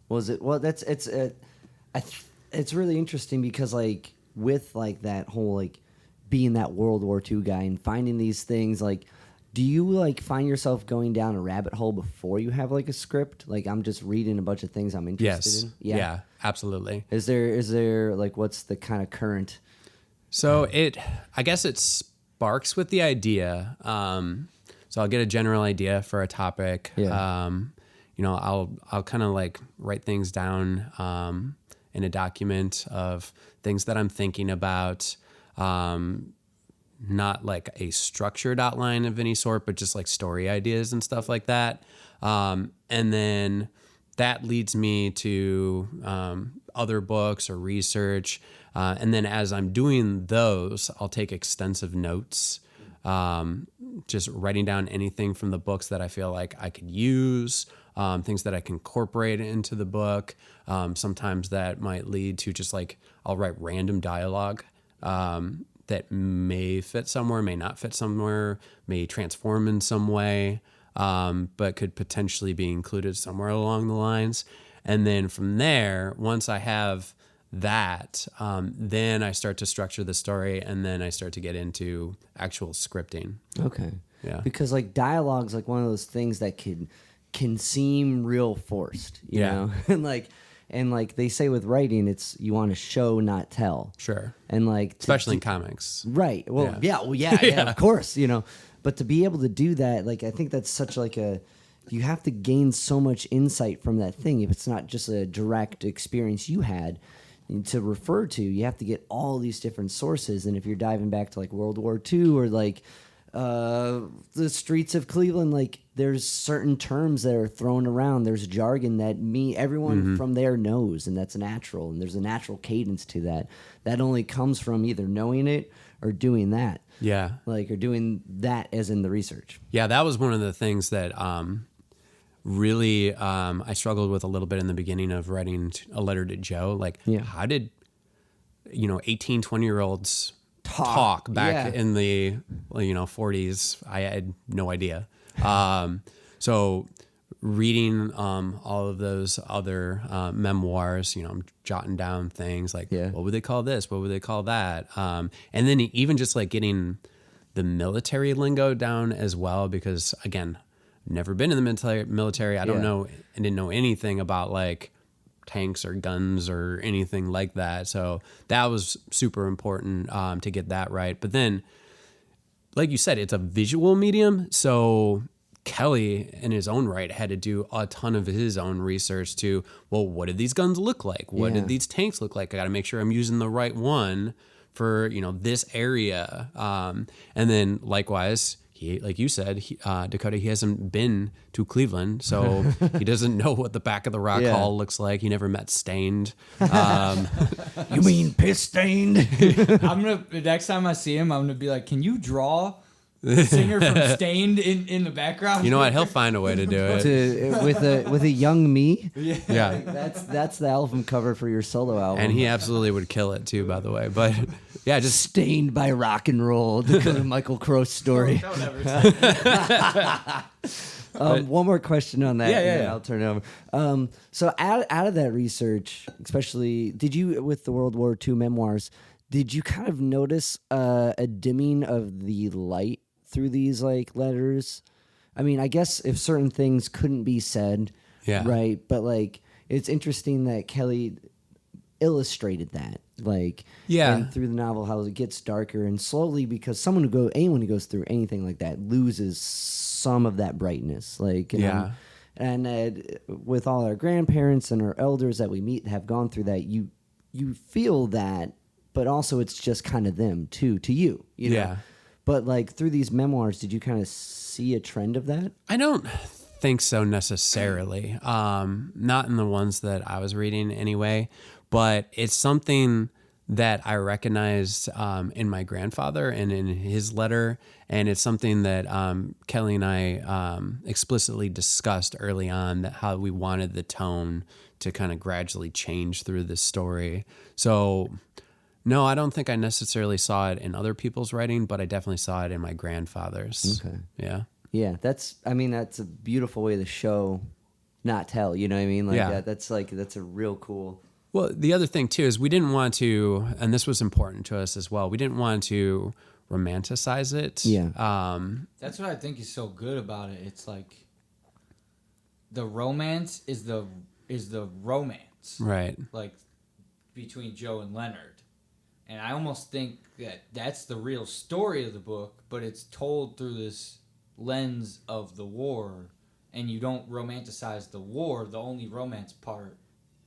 Speaker 1: Was it? Well, it's really interesting because like with like that whole like being that World War II guy and finding these things, like, do you like find yourself going down a rabbit hole before you have like a script? Like I'm just reading a bunch of things I'm interested in.
Speaker 3: Yeah, absolutely.
Speaker 1: Is there like what's the kind of current
Speaker 3: So I guess it sparks with the idea. So I'll get a general idea for a topic.
Speaker 1: Yeah.
Speaker 3: I'll kind of like write things down in a document of things that I'm thinking about. Not like a structured outline of any sort, but just like story ideas and stuff like that. And then that leads me to other books or research. And then as I'm doing those, I'll take extensive notes, just writing down anything from the books that I feel like I could use, things that I can incorporate into the book. Sometimes that might lead to just like I'll write random dialogue that may fit somewhere, may not fit somewhere, may transform in some way, but could potentially be included somewhere along the lines. And then from there, once I have that, then I start to structure the story, and then I start to get into actual scripting.
Speaker 1: Okay.
Speaker 3: Yeah.
Speaker 1: Because like dialogue's like one of those things that can seem real forced, you
Speaker 3: Yeah.
Speaker 1: know? And like they say with writing, it's you want to show, not tell.
Speaker 3: Sure.
Speaker 1: And like
Speaker 3: Especially in comics.
Speaker 1: right. Well,
Speaker 3: Yeah.
Speaker 1: yeah, of course, you know. But to be able to do that, like I think that's such like you have to gain so much insight from that thing if it's not just a direct experience you had to refer to. You have to get all these different sources, and if you're diving back to like World War II or like the streets of Cleveland, like there's certain terms that are thrown around. There's jargon that everyone from there knows, and that's natural. And there's a natural cadence to that. That only comes from either knowing it or doing that.
Speaker 3: Yeah.
Speaker 1: Like, or doing that as in the research.
Speaker 3: Yeah, that was one of the things that really I struggled with a little bit in the beginning of writing a letter to Joe. Like, how did 18, 20-year-olds talk back in the 40s? I had no idea. So reading all of those other memoirs, I'm jotting down things like, what would they call this? What would they call that? And then even just like getting the military lingo down as well, because again, never been in the military. I don't know. I didn't know anything about like tanks or guns or anything like that. So that was super important to get that right. But then, like you said, it's a visual medium. So Kelly, in his own right, had to do a ton of his own research to, well, what did these guns look like? What did these tanks look like? I got to make sure I'm using the right one for, this area. And then likewise, he, like you said, Dakota, he hasn't been to Cleveland, so he doesn't know what the back of the Rock Hall looks like. He never met Stained.
Speaker 1: You mean piss stained?
Speaker 4: The next time I see him, I'm gonna be like, "Can you draw the singer from Stained in the background?"
Speaker 3: You know what? He'll find a way to do it.
Speaker 1: with a young me.
Speaker 3: Yeah.
Speaker 1: That's the album cover for your solo album.
Speaker 3: And he absolutely would kill it too, by the way. But yeah, just
Speaker 1: Stained by rock and roll. The Michael Crow story.
Speaker 4: Don't ever say that.
Speaker 1: One more question on that.
Speaker 4: Yeah,
Speaker 1: and then
Speaker 4: yeah.
Speaker 1: I'll turn it over. So out of that research, especially, did you, with the World War II memoirs, did you kind of notice a dimming of the light through these like letters? I mean, I guess if certain things couldn't be said, right? But like, it's interesting that Kelly illustrated that, like, and through the novel, how it gets darker and slowly, because anyone who goes through anything like that loses some of that brightness, like, and with all our grandparents and our elders that we meet have gone through that, you feel that, but also it's just kind of them too, to you know? But like through these memoirs, did you kind of see a trend of that?
Speaker 3: I don't think so necessarily. Not in the ones that I was reading anyway, but it's something that I recognized in my grandfather and in his letter. And it's something that Kelly and I explicitly discussed early on, that how we wanted the tone to kind of gradually change through this story. So no, I don't think I necessarily saw it in other people's writing, but I definitely saw it in my grandfather's.
Speaker 1: Okay.
Speaker 3: Yeah.
Speaker 1: Yeah, that's a beautiful way to show, not tell, you know what I mean? Like that's a real cool.
Speaker 3: Well, the other thing too is we didn't want to, and this was important to us as well, we didn't want to romanticize it.
Speaker 1: Yeah.
Speaker 4: That's what I think is so good about it. It's like the romance is the romance,
Speaker 3: Right.
Speaker 4: like between Joe and Leonard, And I almost think that that's the real story of the book, but it's told through this lens of the war, and you don't romanticize the war. The only romance part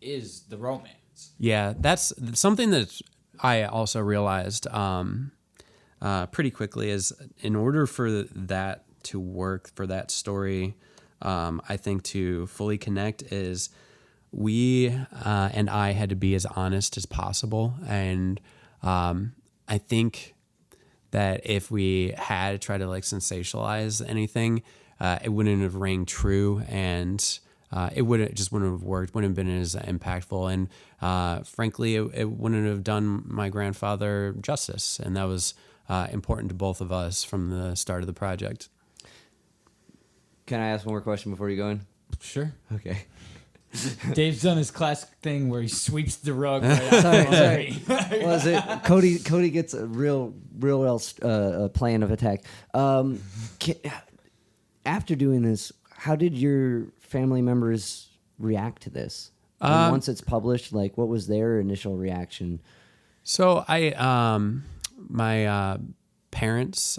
Speaker 4: is the romance.
Speaker 3: Yeah, that's something that I also realized pretty quickly is in order for that to work, for that story, I think to fully connect is we and I had to be as honest as possible. And I think that if we had tried to like sensationalize anything, it wouldn't have rang true, and it wouldn't have worked, wouldn't have been as impactful, and frankly, it wouldn't have done my grandfather justice, and that was important to both of us from the start of the project.
Speaker 1: Can I ask one more question before you go in?
Speaker 4: Sure.
Speaker 1: Okay.
Speaker 4: Dave's done his classic thing where he sweeps the rug right out.
Speaker 1: Sorry. Was it Cody gets a real plan of attack. After doing this, how did your family members react to this? And once it's published, like what was their initial reaction?
Speaker 3: So my parents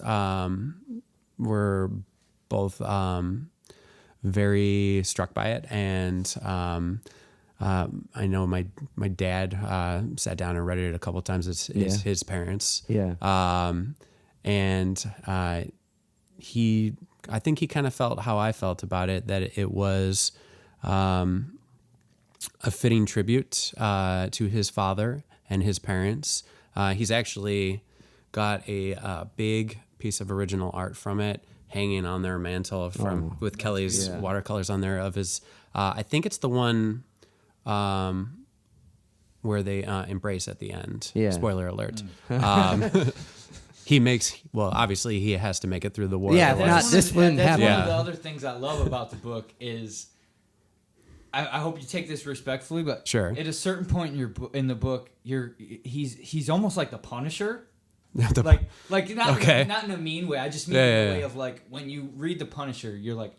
Speaker 3: were both very struck by it, and I know my dad sat down and read it a couple of times. It's his parents, and I think he kind of felt how I felt about it, that it was a fitting tribute to his father and his parents. He's actually got a big piece of original art from it hanging on their mantle with Kelly's watercolors on there of his. I think it's the one where they embrace at the end.
Speaker 1: Yeah.
Speaker 3: Spoiler alert. He makes, well, obviously he has to make it through the war.
Speaker 1: Yeah,
Speaker 3: otherwise-
Speaker 1: this wouldn't
Speaker 4: That's
Speaker 1: happen.
Speaker 4: one of the other things I love about the book is, I hope you take this respectfully, but
Speaker 3: Sure.
Speaker 4: at a certain point in the book, he's almost like the Punisher.
Speaker 3: The-
Speaker 4: Like not
Speaker 3: Okay.
Speaker 4: not in a mean way. I just mean in a way of like when you read the Punisher, you're like,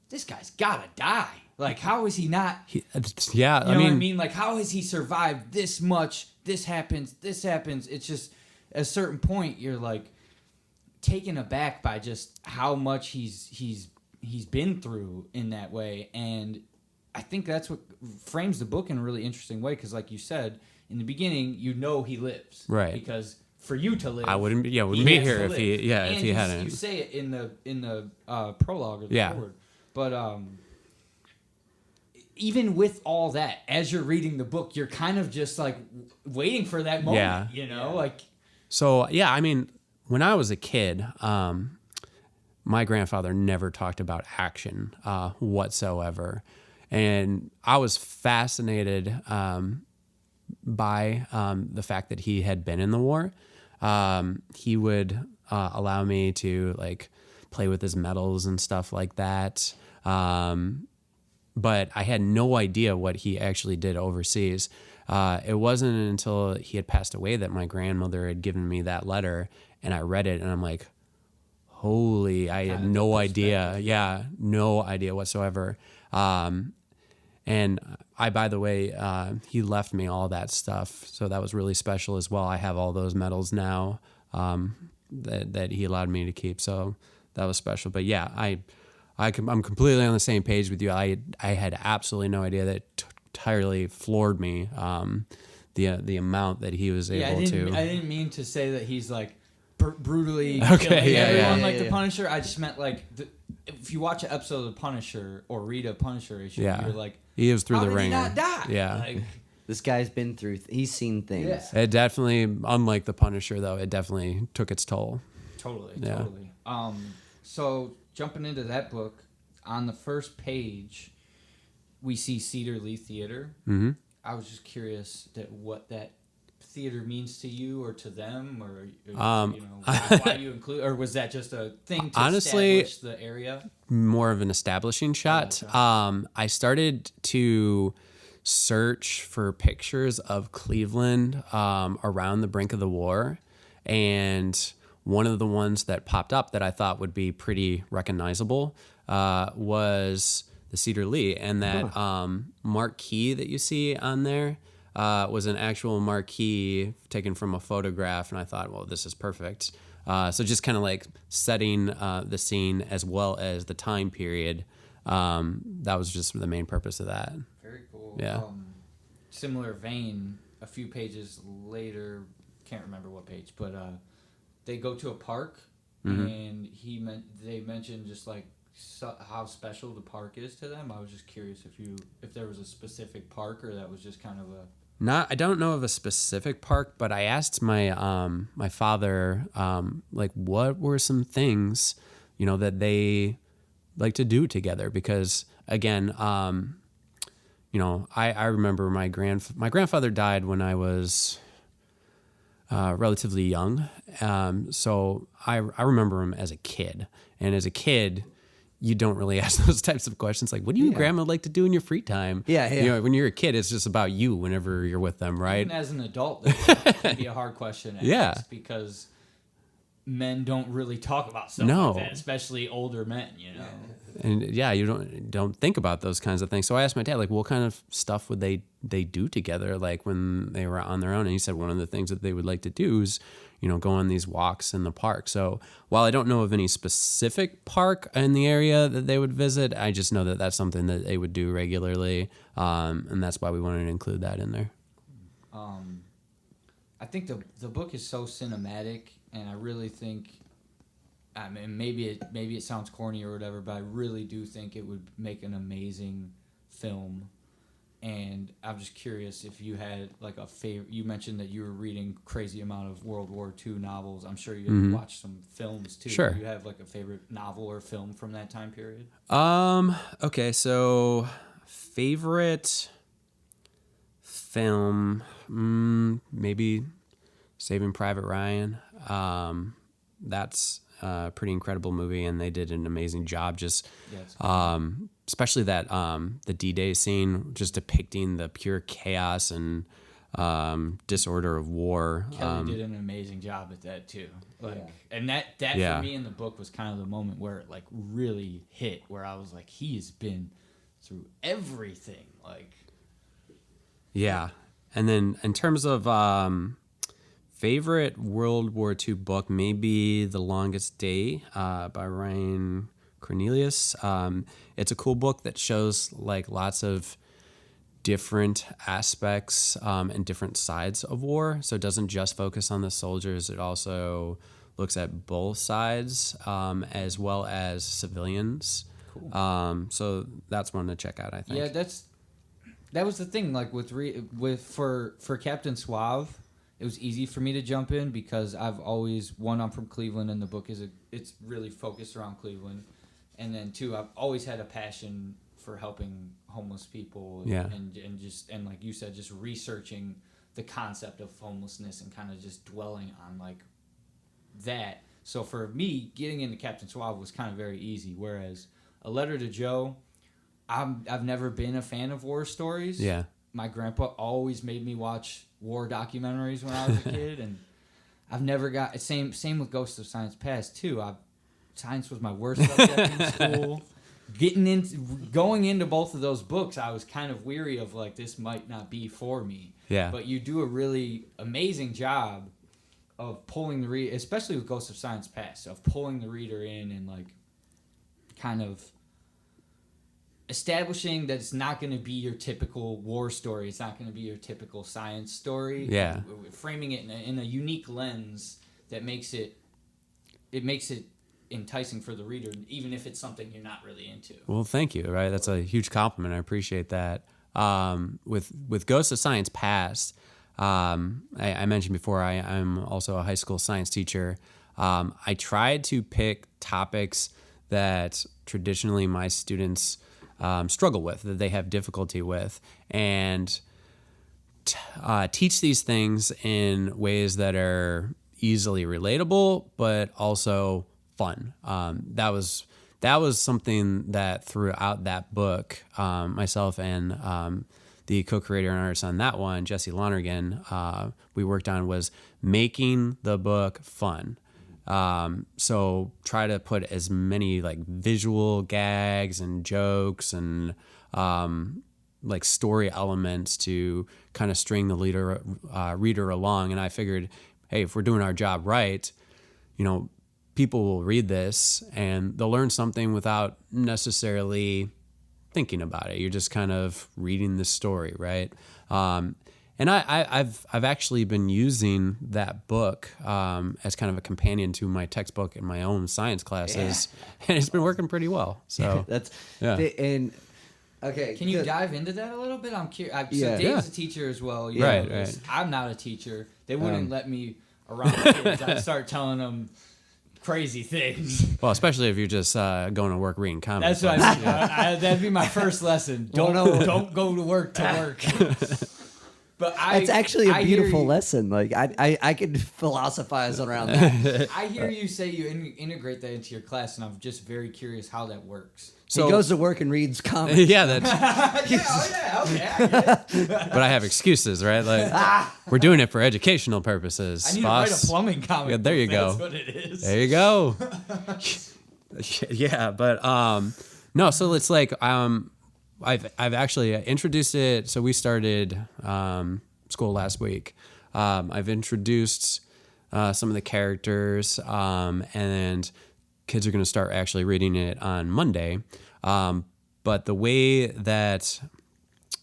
Speaker 4: this guy's gotta die. Like how is he not?
Speaker 3: yeah,
Speaker 4: You know
Speaker 3: I
Speaker 4: what I
Speaker 3: mean,
Speaker 4: mean? Like how has he survived this much? This happens. It's just at a certain point you're like taken aback by just how much he's been through in that way, and I think that's what frames the book in a really interesting way because, like you said in the beginning, you know he lives,
Speaker 3: Right.
Speaker 4: Because for you to live,
Speaker 3: I wouldn't be
Speaker 4: he
Speaker 3: be
Speaker 4: has
Speaker 3: here
Speaker 4: to
Speaker 3: if
Speaker 4: live.
Speaker 3: he
Speaker 4: And
Speaker 3: if he hadn't.
Speaker 4: You say it in the prologue or the foreword, but even with all that, as you're reading the book, you're kind of just like waiting for that moment.
Speaker 3: Yeah.
Speaker 4: You know, like
Speaker 3: So yeah, I mean, when I was a kid, my grandfather never talked about action whatsoever, and I was fascinated by the fact that he had been in the war. He would allow me to like play with his medals and stuff like that. But I had no idea what he actually did overseas. It wasn't until he had passed away that my grandmother had given me that letter, and I read it, and I'm like, holy, I had no idea. Yeah, no idea whatsoever. And by the way, he left me all that stuff, so that was really special as well. I have all those medals now that he allowed me to keep, so that was special. But yeah, I'm completely on the same page with you. I had absolutely no idea. That entirely floored me. The amount that he was able to.
Speaker 4: I didn't mean to say that he's like brutally
Speaker 3: Okay,
Speaker 4: killing
Speaker 3: yeah,
Speaker 4: everyone
Speaker 3: yeah.
Speaker 4: like the Punisher. I just meant like if you watch an episode of the Punisher or read a Punisher issue,
Speaker 3: Yeah.
Speaker 4: you're like,
Speaker 3: He was through
Speaker 4: how
Speaker 3: the
Speaker 4: did
Speaker 3: ringer.
Speaker 4: he not die?
Speaker 3: Yeah.
Speaker 4: Like,
Speaker 1: This guy's been through. He's seen things.
Speaker 4: Yeah.
Speaker 3: It definitely, unlike the Punisher, though, it definitely took its toll.
Speaker 4: Totally.
Speaker 3: Yeah.
Speaker 4: So jumping into that book, on the first page, we see Cedar Lee Theater.
Speaker 3: Mm-hmm.
Speaker 4: I was just curious what that theater means to you or to them, or why you include, or was that just a thing to
Speaker 3: Honestly,
Speaker 4: establish the area?
Speaker 3: More of an establishing shot. I started to search for pictures of Cleveland around the brink of the war, and one of the ones that popped up that I thought would be pretty recognizable was the Cedar Lee, and that marquee that you see on there. was an actual marquee taken from a photograph, and I thought, well, this is perfect. So just kind of like setting the scene as well as the time period. That was just the main purpose of that.
Speaker 4: Very cool.
Speaker 3: Yeah.
Speaker 4: Similar vein, a few pages later, can't remember what page, but they go to a park, and they mentioned just like how special the park is to them. I was just curious if there was a specific park, or that was just kind of a...
Speaker 3: I don't know of a specific park, but I asked my my father like what were some things, you know, that they like to do together, because again, you know, I remember my grandfather died when I was relatively young, so I remember him as a kid, and as a kid, you don't really ask those types of questions like, what do you and grandma like to do in your free time?
Speaker 1: Yeah.
Speaker 3: You know, when you're a kid, it's just about you whenever you're with them, right?
Speaker 4: Even as an adult, that can be a hard question to ask, because men don't really talk about stuff like that, especially older men, you know.
Speaker 3: And you don't think about those kinds of things. So I asked my dad, like, what kind of stuff would they do together, like when they were on their own? And he said one of the things that they would like to do is, you know, go on these walks in the park. So while I don't know of any specific park in the area that they would visit, I just know that that's something that they would do regularly, and that's why we wanted to include that in there.
Speaker 4: I think the book is so cinematic, and I really think, I mean, maybe it sounds corny or whatever, but I really do think it would make an amazing film. And I'm just curious if you had like a favorite. You mentioned that you were reading crazy amount of World War II novels. I'm sure you had watched some films too.
Speaker 3: Sure.
Speaker 4: Do you have like a favorite novel or film from that time period?
Speaker 3: Okay, so favorite film, maybe Saving Private Ryan. That's a pretty incredible movie, and they did an amazing job. Just, especially that the D-Day scene, just depicting the pure chaos and disorder of war.
Speaker 4: Kelly did an amazing job at that too. And that for me in the book was kind of the moment where it like really hit, where I was like, he has been through everything. Like,
Speaker 3: yeah, and then in terms of favorite World War II book, maybe The Longest Day by Ryan Cornelius. It's a cool book that shows like lots of different aspects and different sides of war. So it doesn't just focus on the soldiers. It also looks at both sides as well as civilians. Cool. So that's one to check out, I think.
Speaker 4: Yeah, that was the thing. Like for Captain Suave, it was easy for me to jump in because I've always, one, I'm from Cleveland, and the book it's really focused around Cleveland, and then two, I've always had a passion for helping homeless people, and like you said, just researching the concept of homelessness and kind of just dwelling on like that. So for me, getting into Captain Suave was kind of very easy. Whereas A Letter to Joe, I've never been a fan of war stories.
Speaker 3: Yeah.
Speaker 4: My grandpa always made me watch war documentaries when I was a kid, and I've never got same with Ghosts of Science Past too. Science was my worst subject in school. Going into both of those books, I was kind of weary of like, this might not be for me.
Speaker 3: Yeah.
Speaker 4: But you do a really amazing job of pulling the reader, especially with Ghosts of Science Past, of pulling the reader in and like kind of establishing that it's not going to be your typical war story. It's not going to be your typical science story.
Speaker 3: Yeah.
Speaker 4: Framing it in a unique lens that makes it enticing for the reader, even if it's something you're not really into.
Speaker 3: Well, thank you. Right, that's a huge compliment. I appreciate that. With Ghosts of Science Past, I mentioned before I'm also a high school science teacher. I tried to pick topics that traditionally my students struggle with, that they have difficulty with, and teach these things in ways that are easily relatable, but also fun. That was something that throughout that book, myself and the co-creator and artist on that one, Jesse Lonergan, we worked on was making the book fun. So try to put as many like visual gags and jokes and like story elements to kind of string the reader along. And I figured, hey, if we're doing our job right, people will read this and they'll learn something without necessarily thinking about it. You're just kind of reading the story, right? And I've actually been using that book as kind of a companion to my textbook in my own science classes, and it's been working pretty well. So
Speaker 1: Okay.
Speaker 4: Can you dive into that a little bit? I'm curious. So
Speaker 1: Yeah.
Speaker 4: Dave's a teacher as well.
Speaker 3: Right.
Speaker 4: I'm not a teacher. They wouldn't let me around the kids. I'd start telling them crazy things.
Speaker 3: Well, especially if you're just going to work reading comics.
Speaker 4: That's what I mean. That'd be my first lesson. Don't go to work to work. But
Speaker 1: It's actually a beautiful lesson. Like I could philosophize around that.
Speaker 4: I hear you say you integrate that into your class, and I'm just very curious how that works.
Speaker 1: So he goes to work and reads comics.
Speaker 3: Yeah, that's.
Speaker 4: Okay, I get it.
Speaker 3: But I have excuses, right? Like we're doing it for educational purposes.
Speaker 4: I need
Speaker 3: boss.
Speaker 4: to write a plumbing comic.
Speaker 3: Yeah, there you go.
Speaker 4: That's what it is.
Speaker 3: There you go. Yeah, but no. So it's like I've actually introduced it. So we started school last week. I've introduced some of the characters, and kids are going to start actually reading it on Monday. But the way that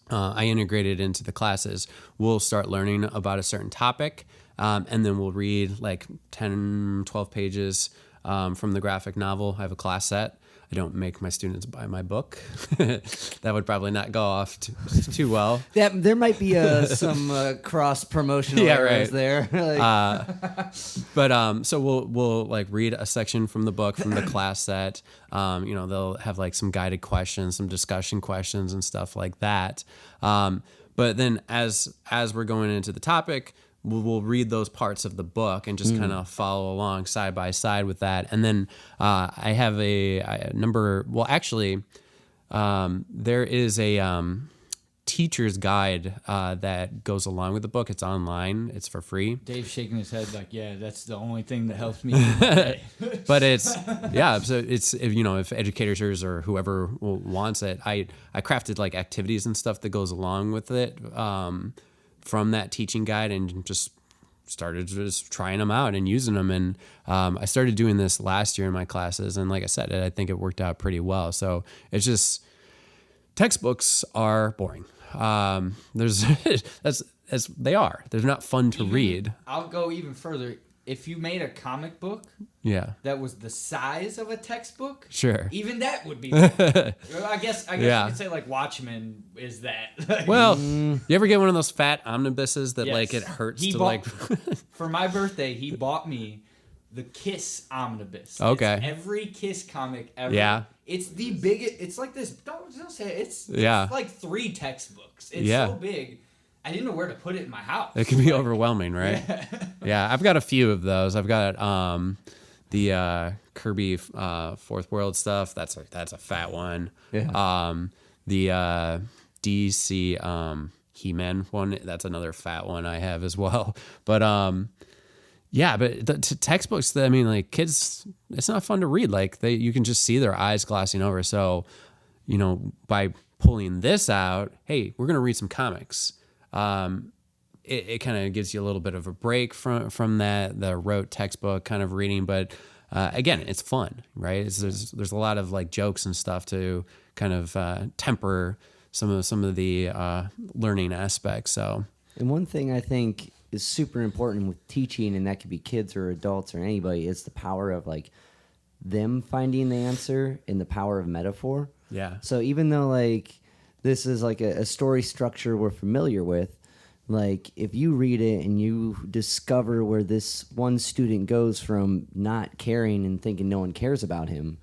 Speaker 3: I integrate it into the classes, we'll start learning about a certain topic, and then we'll read like 10, 12 pages from the graphic novel. I have a class set. I don't make my students buy my book. That would probably not go off too well.
Speaker 1: There might be some cross promotional errors there.
Speaker 3: But so we'll like read a section from the book from the class set. They'll have like some guided questions, some discussion questions, and stuff like that. But then as we're going into the topic, we'll read those parts of the book and just kind of follow along side by side with that. And then I have a number. Well, actually, there is a teacher's guide that goes along with the book. It's online. It's for free.
Speaker 4: Dave's shaking his head like, yeah, that's the only thing that helps me.
Speaker 3: But it's So it's if educators or whoever wants it, I crafted like activities and stuff that goes along with it. From that teaching guide, and just started just trying them out and using them. And I started doing this last year in my classes. And like I said, I think it worked out pretty well. So it's just textbooks are boring. They are. They're not fun to read.
Speaker 4: I'll go even further. If you made a comic book that was the size of a textbook,
Speaker 3: sure,
Speaker 4: even that would be fun. I guess you could say like Watchmen is that.
Speaker 3: Well, you ever get one of those fat omnibuses that like it hurts like
Speaker 4: For my birthday, he bought me the Kiss omnibus.
Speaker 3: Okay.
Speaker 4: It's every Kiss comic ever.
Speaker 3: Yeah.
Speaker 4: It's the biggest. It's like this. Don't say it. It's like 3 textbooks. It's so big. I didn't know where to put it in my house.
Speaker 3: It can be overwhelming, right? Yeah, I've got a few of those. I've got the Kirby Fourth World stuff. That's a fat one. Yeah. The DC He-Man one. That's another fat one I have as well. But but the textbooks. I mean, like kids, it's not fun to read. Like you can just see their eyes glossing over. So, by pulling this out, hey, we're gonna read some comics. It kind of gives you a little bit of a break from the rote textbook kind of reading, but again, it's fun, right? There's a lot of like jokes and stuff to kind of temper some of the learning aspects. So,
Speaker 1: and one thing I think is super important with teaching, and that could be kids or adults or anybody, is the power of like them finding the answer and the power of metaphor.
Speaker 3: Yeah.
Speaker 1: So even though like this is like a story structure we're familiar with, like if you read it and you discover where this one student goes from not caring and thinking no one cares about him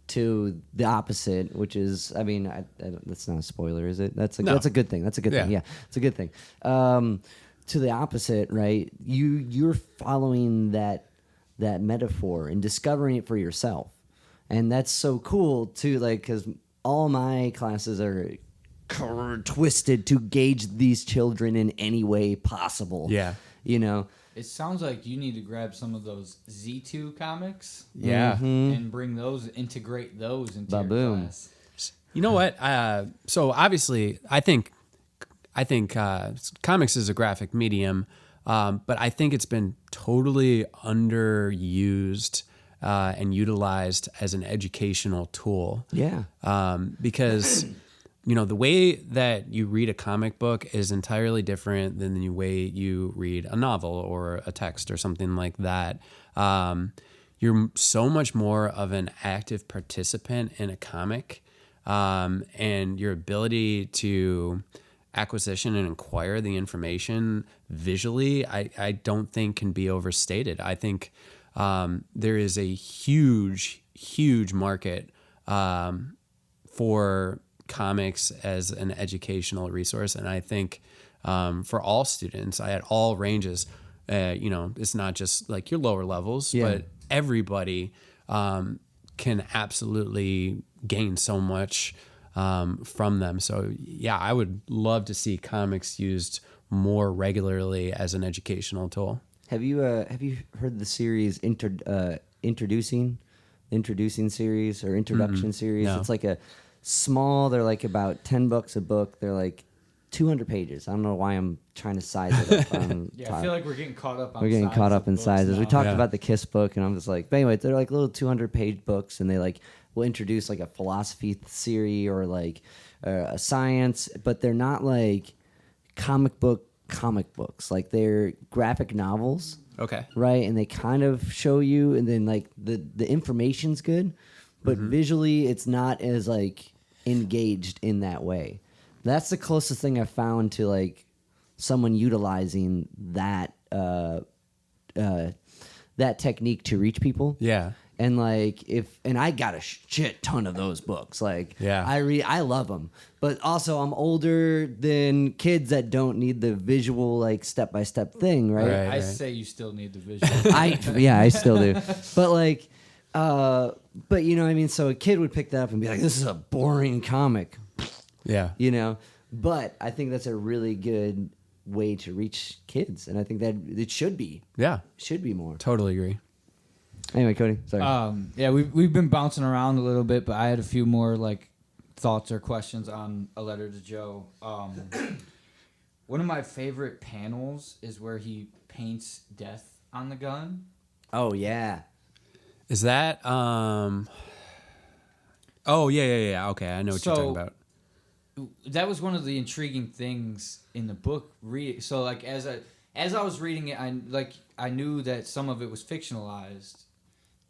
Speaker 1: to the opposite, which is, I mean, that's not a spoiler, is it? That's a good thing. That's a good thing. Yeah, it's a good thing. To the opposite, right? You're following that metaphor and discovering it for yourself, and that's so cool too. Like, because all my classes are twisted to gauge these children in any way possible.
Speaker 3: Yeah.
Speaker 4: It sounds like you need to grab some of those Z2 comics.
Speaker 3: Yeah.
Speaker 4: And integrate those into your class.
Speaker 3: You know what? So obviously, I think comics is a graphic medium, but I think it's been totally underused and utilized as an educational tool.
Speaker 1: Yeah.
Speaker 3: Because the way that you read a comic book is entirely different than the way you read a novel or a text or something like that. You're so much more of an active participant in a comic, and your ability to acquisition and acquire the information visually, I don't think can be overstated. I think there is a huge market for comics as an educational resource, and I think for all students at all ranges, it's not just like your lower levels, but everybody can absolutely gain so much from them. So yeah, I would love to see comics used more regularly as an educational tool.
Speaker 1: Have you heard the series introducing series or introduction series?
Speaker 3: No.
Speaker 1: It's like a small. They're like about $10 a book. They're like 200 pages. I don't know why I'm trying to size it up.
Speaker 4: I feel like we're getting caught up on
Speaker 1: We're getting caught up in sizes. We talked
Speaker 3: Yeah.
Speaker 1: about the Kiss book, and I'm just like, but anyway, they're like little 200-page books, and they like will introduce like a philosophy theory or like a science, but they're not like comic books. Like they're graphic novels,
Speaker 3: Okay.
Speaker 1: right? And they kind of show you, and then like the information's good, but visually it's not as like engaged in that way. That's the closest thing I've found to like someone utilizing that that technique to reach people.
Speaker 3: Yeah.
Speaker 1: And like and I got a shit ton of those books. Like
Speaker 3: Yeah.
Speaker 1: I love them, but also I'm older than kids that don't need the visual like step by step thing, right?
Speaker 3: Right.
Speaker 4: I say you still need the visual.
Speaker 1: I still do, but like, but you know what I mean. So a kid would pick that up and be like, "This is a boring comic,"
Speaker 3: Yeah.
Speaker 1: you know. But I think that's a really good way to reach kids, and I think that it should be more.
Speaker 3: Totally agree.
Speaker 1: Anyway, Cody, sorry.
Speaker 4: Yeah, we've been bouncing around a little bit, but I had a few more like thoughts or questions on A Letter to Joe. One of my favorite panels is where he paints death on the gun.
Speaker 1: Oh yeah.
Speaker 3: Is that Oh yeah. Okay, I know what you're talking about.
Speaker 4: That was one of the intriguing things in the book. So like as I was reading it, I knew that some of it was fictionalized.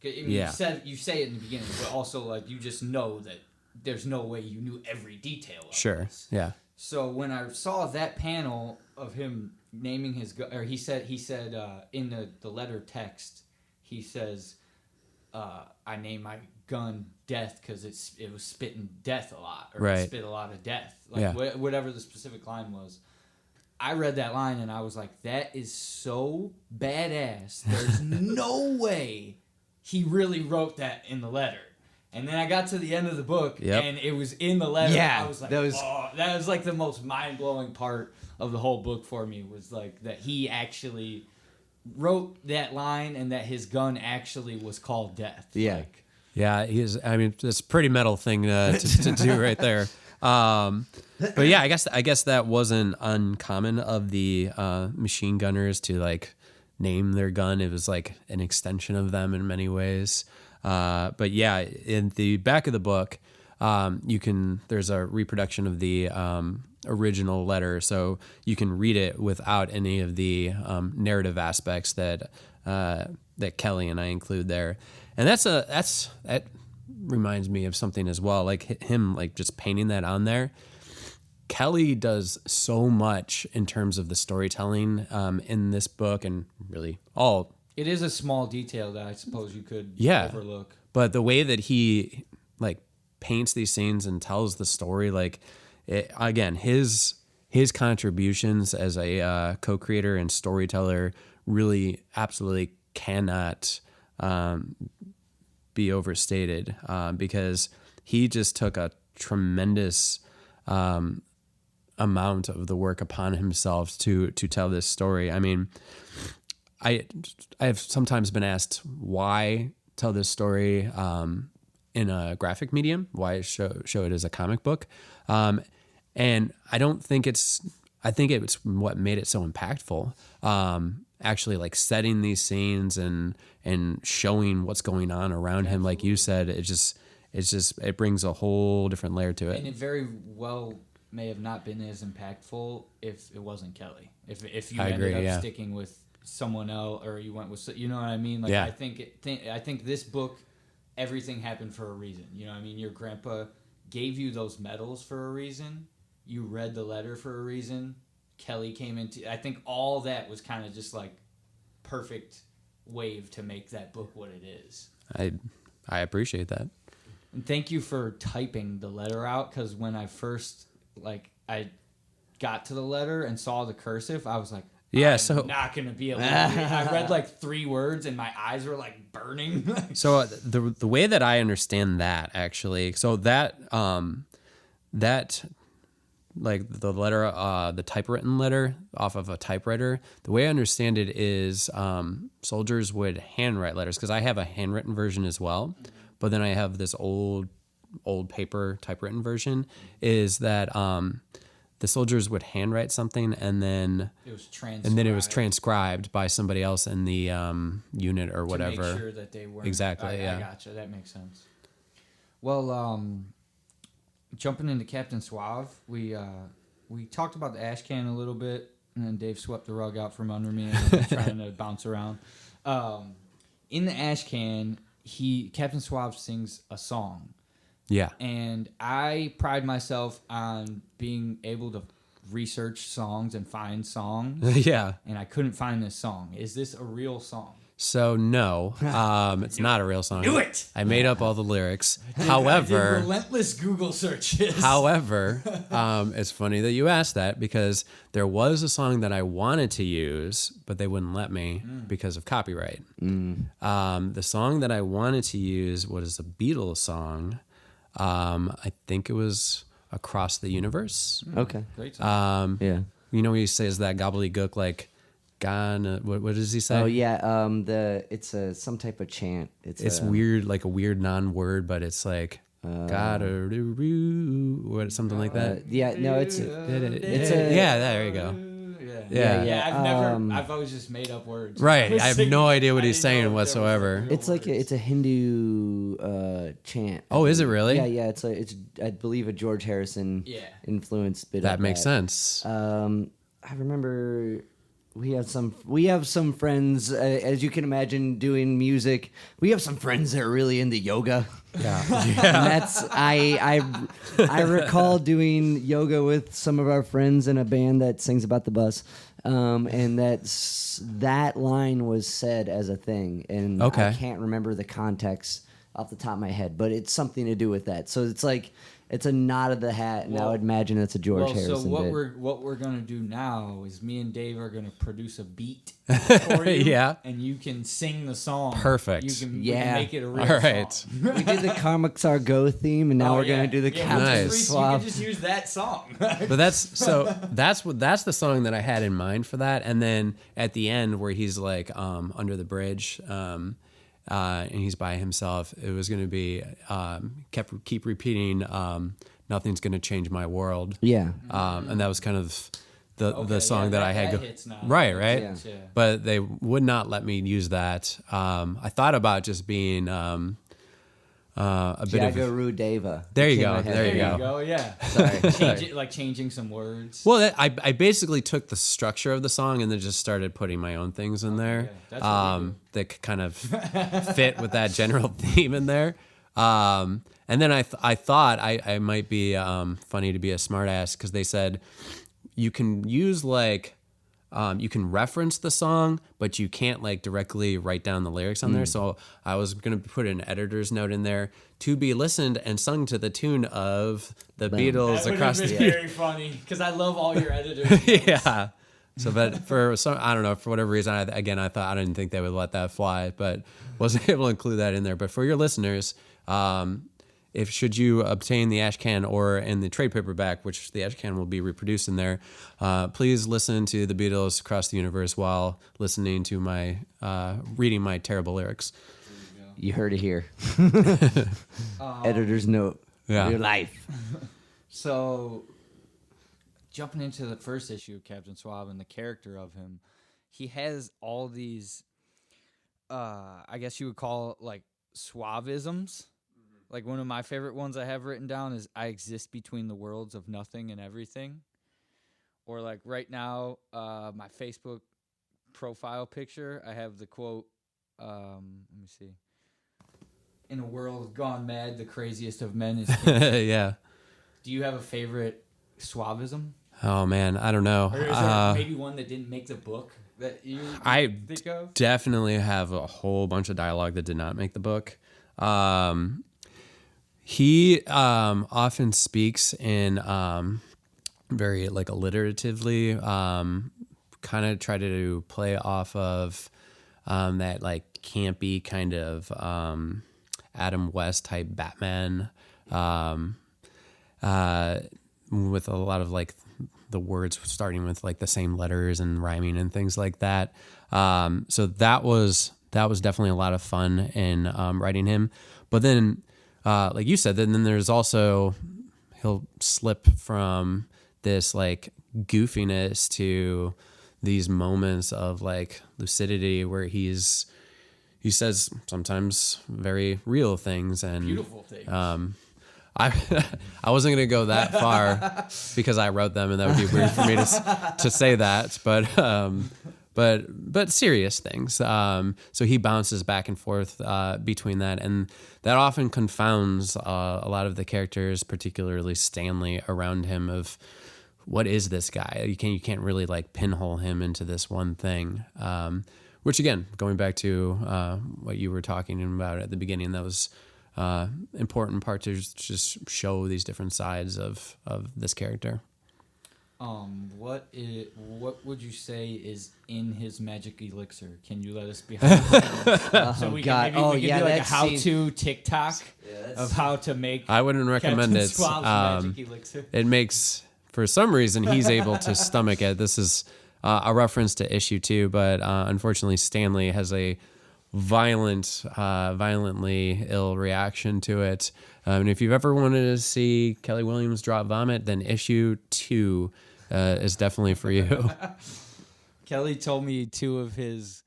Speaker 4: I mean,
Speaker 3: Yeah.
Speaker 4: you say it in the beginning, but also like you just know that there's no way you knew every detail of
Speaker 3: Sure.
Speaker 4: this.
Speaker 3: Yeah.
Speaker 4: So when I saw that panel of him naming his gun, or he said in the letter text, he says, "I named my gun Death because it was spitting death a lot, or
Speaker 3: Right.
Speaker 4: it spit a lot of death, like
Speaker 3: Yeah.
Speaker 4: whatever the specific line was." I read that line and I was like, "That is so badass. There's no way he really wrote that in the letter." And then I got to the end of the book,
Speaker 3: Yep.
Speaker 4: and it was in the letter.
Speaker 1: Yeah,
Speaker 4: I was like,
Speaker 1: that was
Speaker 4: like the most mind-blowing part of the whole book for me, was like that he actually wrote that line and that his gun actually was called Death.
Speaker 1: Yeah.
Speaker 4: Like,
Speaker 3: Yeah, it's a pretty metal thing to do right there. But yeah, I guess that wasn't uncommon of the machine gunners to like name their gun. It was like an extension of them in many ways. But yeah, in the back of the book, there's a reproduction of the original letter, so you can read it without any of the narrative aspects that Kelly and I include there. And that reminds me of something as well, like him like just painting that on there. Kelly does so much in terms of the storytelling in this book, and really all.
Speaker 4: it is a small detail that I suppose you could overlook.
Speaker 3: But the way that he like paints these scenes and tells the story, like again, his contributions as a co-creator and storyteller really absolutely cannot be overstated, because he just took a tremendous amount of the work upon himself to tell this story. I mean, I have sometimes been asked why tell this story. in a graphic medium, why show it as a comic book. And I think it's what made it so impactful. Actually like setting these scenes and showing what's going on around him. Like you said, it brings a whole different layer to it.
Speaker 4: And it very well may have not been as impactful if it wasn't Kelly. If you ended up sticking with someone else, or you went with, you know what I mean? Like,
Speaker 3: yeah.
Speaker 4: I think this book, everything happened for a reason. You know what I mean? Your grandpa gave you those medals for a reason. You read the letter for a reason. Kelly came into, I think all that was kind of just like perfect wave to make that book what it is.
Speaker 3: I appreciate that.
Speaker 4: And thank you for typing the letter out, because when I first, I got to the letter and saw the cursive, I was like,
Speaker 3: yeah,
Speaker 4: I'm not going to be able to read. I read like 3 words and my eyes were like burning.
Speaker 3: So the way that I understand that, actually, so that like the letter, the typewritten letter off of a typewriter, the way I understand it is soldiers would handwrite letters, because I have a handwritten version as well, but then I have this old paper typewritten version, is that the soldiers would handwrite something and then it was transcribed by somebody else in the unit or whatever.
Speaker 4: To make sure that they weren't.
Speaker 3: Exactly, yeah.
Speaker 4: I gotcha. That makes sense. Well, jumping into Captain Suave, we talked about the ash can a little bit, and then Dave swept the rug out from under me and I'm trying to bounce around. In the ash can, Captain Suave sings a song.
Speaker 3: Yeah.
Speaker 4: And I pride myself on being able to research songs and find songs.
Speaker 3: Yeah.
Speaker 4: And I couldn't find this song. Is this a real song?
Speaker 3: So no, it's not a real song.
Speaker 4: Do it!
Speaker 3: I made up all the lyrics. However,
Speaker 4: I did relentless Google searches.
Speaker 3: However, it's funny that you asked that, because there was a song that I wanted to use, but they wouldn't let me because of copyright. The song that I wanted to use was a Beatles song. I think it was Across the Universe.
Speaker 1: Okay.
Speaker 4: Great song.
Speaker 1: Yeah.
Speaker 3: You know, he says that gobbledygook, like, gone. What does he say?
Speaker 1: Oh yeah. It's some type of chant.
Speaker 3: It's weird, like a weird non-word, but it's like gotta do something like that.
Speaker 1: Yeah. No, it's
Speaker 3: yeah. There you go.
Speaker 4: Yeah. I've always just made up words.
Speaker 3: Right. I have no idea what he's saying whatsoever.
Speaker 1: It's like it's a Hindu chant.
Speaker 3: Oh, is it really?
Speaker 1: Yeah. It's I believe a George Harrison influenced bit.
Speaker 3: That
Speaker 1: of
Speaker 3: makes sense.
Speaker 1: I remember we have some friends, as you can imagine, doing music. We have some friends that are really into yoga.
Speaker 3: Yeah.
Speaker 1: And that's I recall doing yoga with some of our friends in a band that sings about the bus, and that line was said as a thing, and
Speaker 3: okay.
Speaker 1: I can't remember the context off the top of my head, but it's something to do with that. So it's like it's a nod of the hat, and I would imagine it's a George Harrison.
Speaker 4: So what
Speaker 1: bit.
Speaker 4: we're gonna do now is me and Dave are gonna produce a beat for you,
Speaker 3: Yeah.
Speaker 4: and you can sing the song.
Speaker 3: Perfect.
Speaker 4: We can
Speaker 1: Yeah.
Speaker 4: make it a real
Speaker 3: All right.
Speaker 4: song.
Speaker 1: We did the Comics Are Go theme, and now we're gonna do the Captain
Speaker 3: Nice.
Speaker 4: You
Speaker 1: Suave.
Speaker 4: can just use that song.
Speaker 3: But that's the song that I had in mind for that. And then at the end where he's like under the bridge, and he's by himself, it was going to be keep repeating, nothing's going to change my world.
Speaker 1: Yeah.
Speaker 3: And that was kind of the song that I had.
Speaker 4: That hits now.
Speaker 3: Right.
Speaker 1: Yeah.
Speaker 3: But they would not let me use that. I thought about just being a bit of
Speaker 1: Jagaru Deva.
Speaker 3: There you
Speaker 1: Came
Speaker 3: go.
Speaker 1: ahead.
Speaker 3: There you
Speaker 4: There you
Speaker 3: go.
Speaker 4: go. Yeah.
Speaker 1: Sorry.
Speaker 4: Changing some words.
Speaker 3: Well, I basically took the structure of the song and then just started putting my own things in there,
Speaker 4: That's what we do.
Speaker 3: that kind of fit with that general theme in there. And then I thought I might be funny to be a smartass, because they said you can use you can reference the song, but you can't directly write down the lyrics on there. So I was going to put an editor's note in there, to be listened and sung to the tune of the Beatles
Speaker 4: That
Speaker 3: across
Speaker 4: would have
Speaker 3: the
Speaker 4: been very funny, because I love all your editors.
Speaker 3: Yeah. So, but for some, I don't know, for whatever reason, I didn't think they would let that fly, but wasn't able to include that in there. But for your listeners, should you obtain the ash can or in the trade paperback, which the ash can will be reproduced in there, please listen to the Beatles Across the Universe while listening to my reading my terrible lyrics.
Speaker 1: You heard it here. Editor's note.
Speaker 3: Yeah.
Speaker 1: Your life.
Speaker 4: So, jumping into the first issue of Captain Suave and the character of him, he has all these, I guess you would call it like suavisms. Like one of my favorite ones I have written down is I exist between the worlds of nothing and everything. Or like right now, my Facebook profile picture, I have the quote, let me see. In a world gone mad, the craziest of men is king.
Speaker 3: Yeah.
Speaker 4: Do you have a favorite suavism?
Speaker 3: Oh man, I don't know.
Speaker 4: Or is there maybe one that didn't make the book that you
Speaker 3: I
Speaker 4: think of?
Speaker 3: definitely have a whole bunch of dialogue that did not make the book. He often speaks in very like alliteratively, kind of try to play off of that like campy kind of Adam West type Batman, with a lot of like the words starting with like the same letters and rhyming and things like that. So that was definitely a lot of fun in writing him. But then, like you said, then there's also, he'll slip from this like goofiness to these moments of like lucidity where he says sometimes very real things and
Speaker 4: Beautiful things.
Speaker 3: I wasn't gonna go that far because I wrote them and that would be weird for me to say that, but serious things. So he bounces back and forth between that, and that often confounds a lot of the characters, particularly Stanley, around him. Of what is this guy? You can't really like pinhole him into this one thing. Which again, going back to what you were talking about at the beginning, that was important part to just show these different sides of this character.
Speaker 4: What would you say is in his magic elixir? Can you let us behind the scenes? So we
Speaker 1: God.
Speaker 4: can do like a
Speaker 1: that
Speaker 4: how-to
Speaker 1: scene-
Speaker 4: TikTok of how to make
Speaker 3: I wouldn't recommend
Speaker 4: Captain
Speaker 3: it.
Speaker 4: Suave's magic elixir.
Speaker 3: It makes, for some reason, he's able to stomach it. This is a reference to issue 2, but unfortunately, Stanley has a violently ill reaction to it. And if you've ever wanted to see Kelly Williams drop vomit, then issue 2 is definitely for you.
Speaker 4: Kelly told me two of his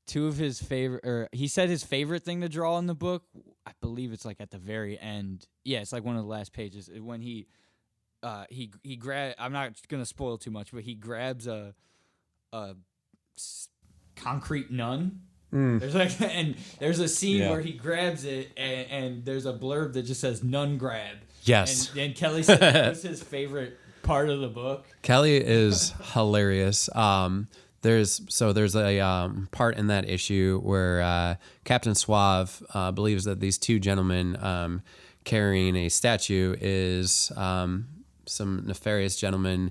Speaker 4: favorite, or he said his favorite thing to draw in the book. I believe it's like at the very end. Yeah, it's like one of the last pages when he grab. I'm not gonna spoil too much, but he grabs a concrete nun. There's like, and there's a scene where he grabs it, and there's a blurb that just says "nun grab."
Speaker 3: Yes.
Speaker 4: And Kelly said that was his favorite part of the book.
Speaker 3: Kelly is hilarious. There's a part in that issue where Captain Suave believes that these two gentlemen carrying a statue is some nefarious gentleman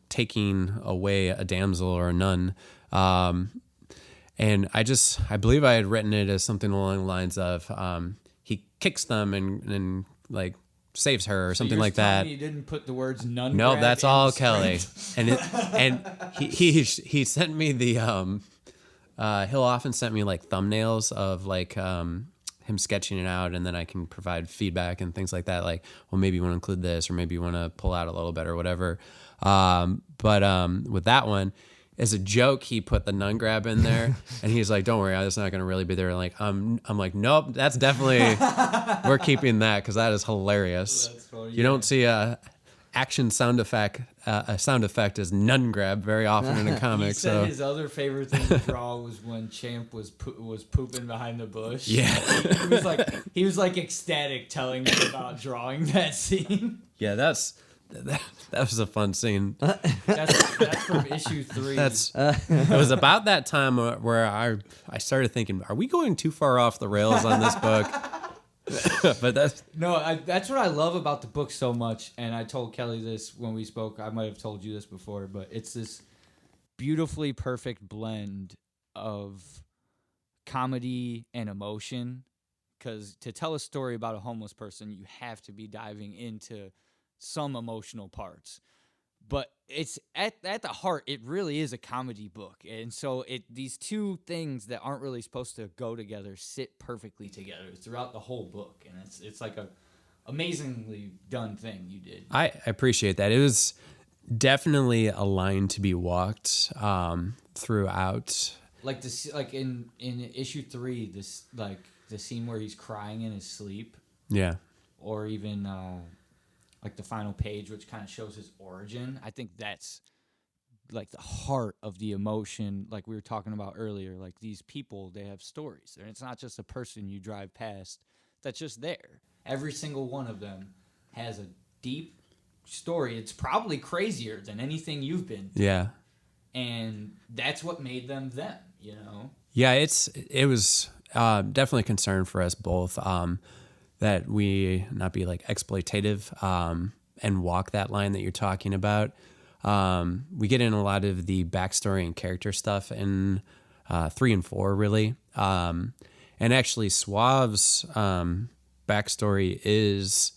Speaker 3: taking away a damsel or a nun. And I believe I had written it as something along the lines of he kicks them and like saves her or something like that.
Speaker 4: You didn't put the words "nun."
Speaker 3: No,
Speaker 4: grab
Speaker 3: that's
Speaker 4: in
Speaker 3: all
Speaker 4: the
Speaker 3: Kelly.
Speaker 4: script.
Speaker 3: And he sent me the he'll often send me like thumbnails of like him sketching it out, and then I can provide feedback and things like that. Like, well, maybe you want to include this, or maybe you want to pull out a little bit or whatever. But with that one, as a joke, he put the nun grab in there, and he's like, "Don't worry, it's not going to really be there." Like, I'm like, "Nope, that's definitely we're keeping that because that is hilarious."
Speaker 4: That's funny,
Speaker 3: you don't see a action sound effect. A sound effect is nun grab very often in a comic.
Speaker 4: He said
Speaker 3: So
Speaker 4: his other favorite thing to draw was when Champ was pooping behind the bush.
Speaker 3: Yeah.
Speaker 4: he was like ecstatic telling me about drawing that scene.
Speaker 3: yeah, that was a fun scene.
Speaker 4: That's from issue 3.
Speaker 3: It was about that time where I started thinking, are we going too far off the rails on this book? But that's
Speaker 4: that's what I love about the book so much. And I told Kelly this when we spoke. I might have told you this before, but it's this beautifully perfect blend of comedy and emotion. Because to tell a story about a homeless person, you have to be diving into some emotional parts. but it's at the heart, it really is a comedy book. And so these two things that aren't really supposed to go together sit perfectly together throughout the whole book. And it's like a amazingly done thing you did.
Speaker 3: I appreciate that. It was definitely a line to be walked throughout.
Speaker 4: Like this, like in issue 3, this like the scene where he's crying in his sleep,
Speaker 3: Yeah.
Speaker 4: or even like the final page, which kind of shows his origin. I think that's like the heart of the emotion, like we were talking about earlier. Like these people, they have stories, and it's not just a person you drive past that's just there. Every single one of them has a deep story. It's probably crazier than anything you've been through.
Speaker 3: Yeah.
Speaker 4: And that's what made them them, you know?
Speaker 3: Yeah, it was definitely a concern for us both that we not be like exploitative and walk that line that you're talking about. We get in a lot of the backstory and character stuff in 3 and 4, really. And actually, SUAVE's backstory is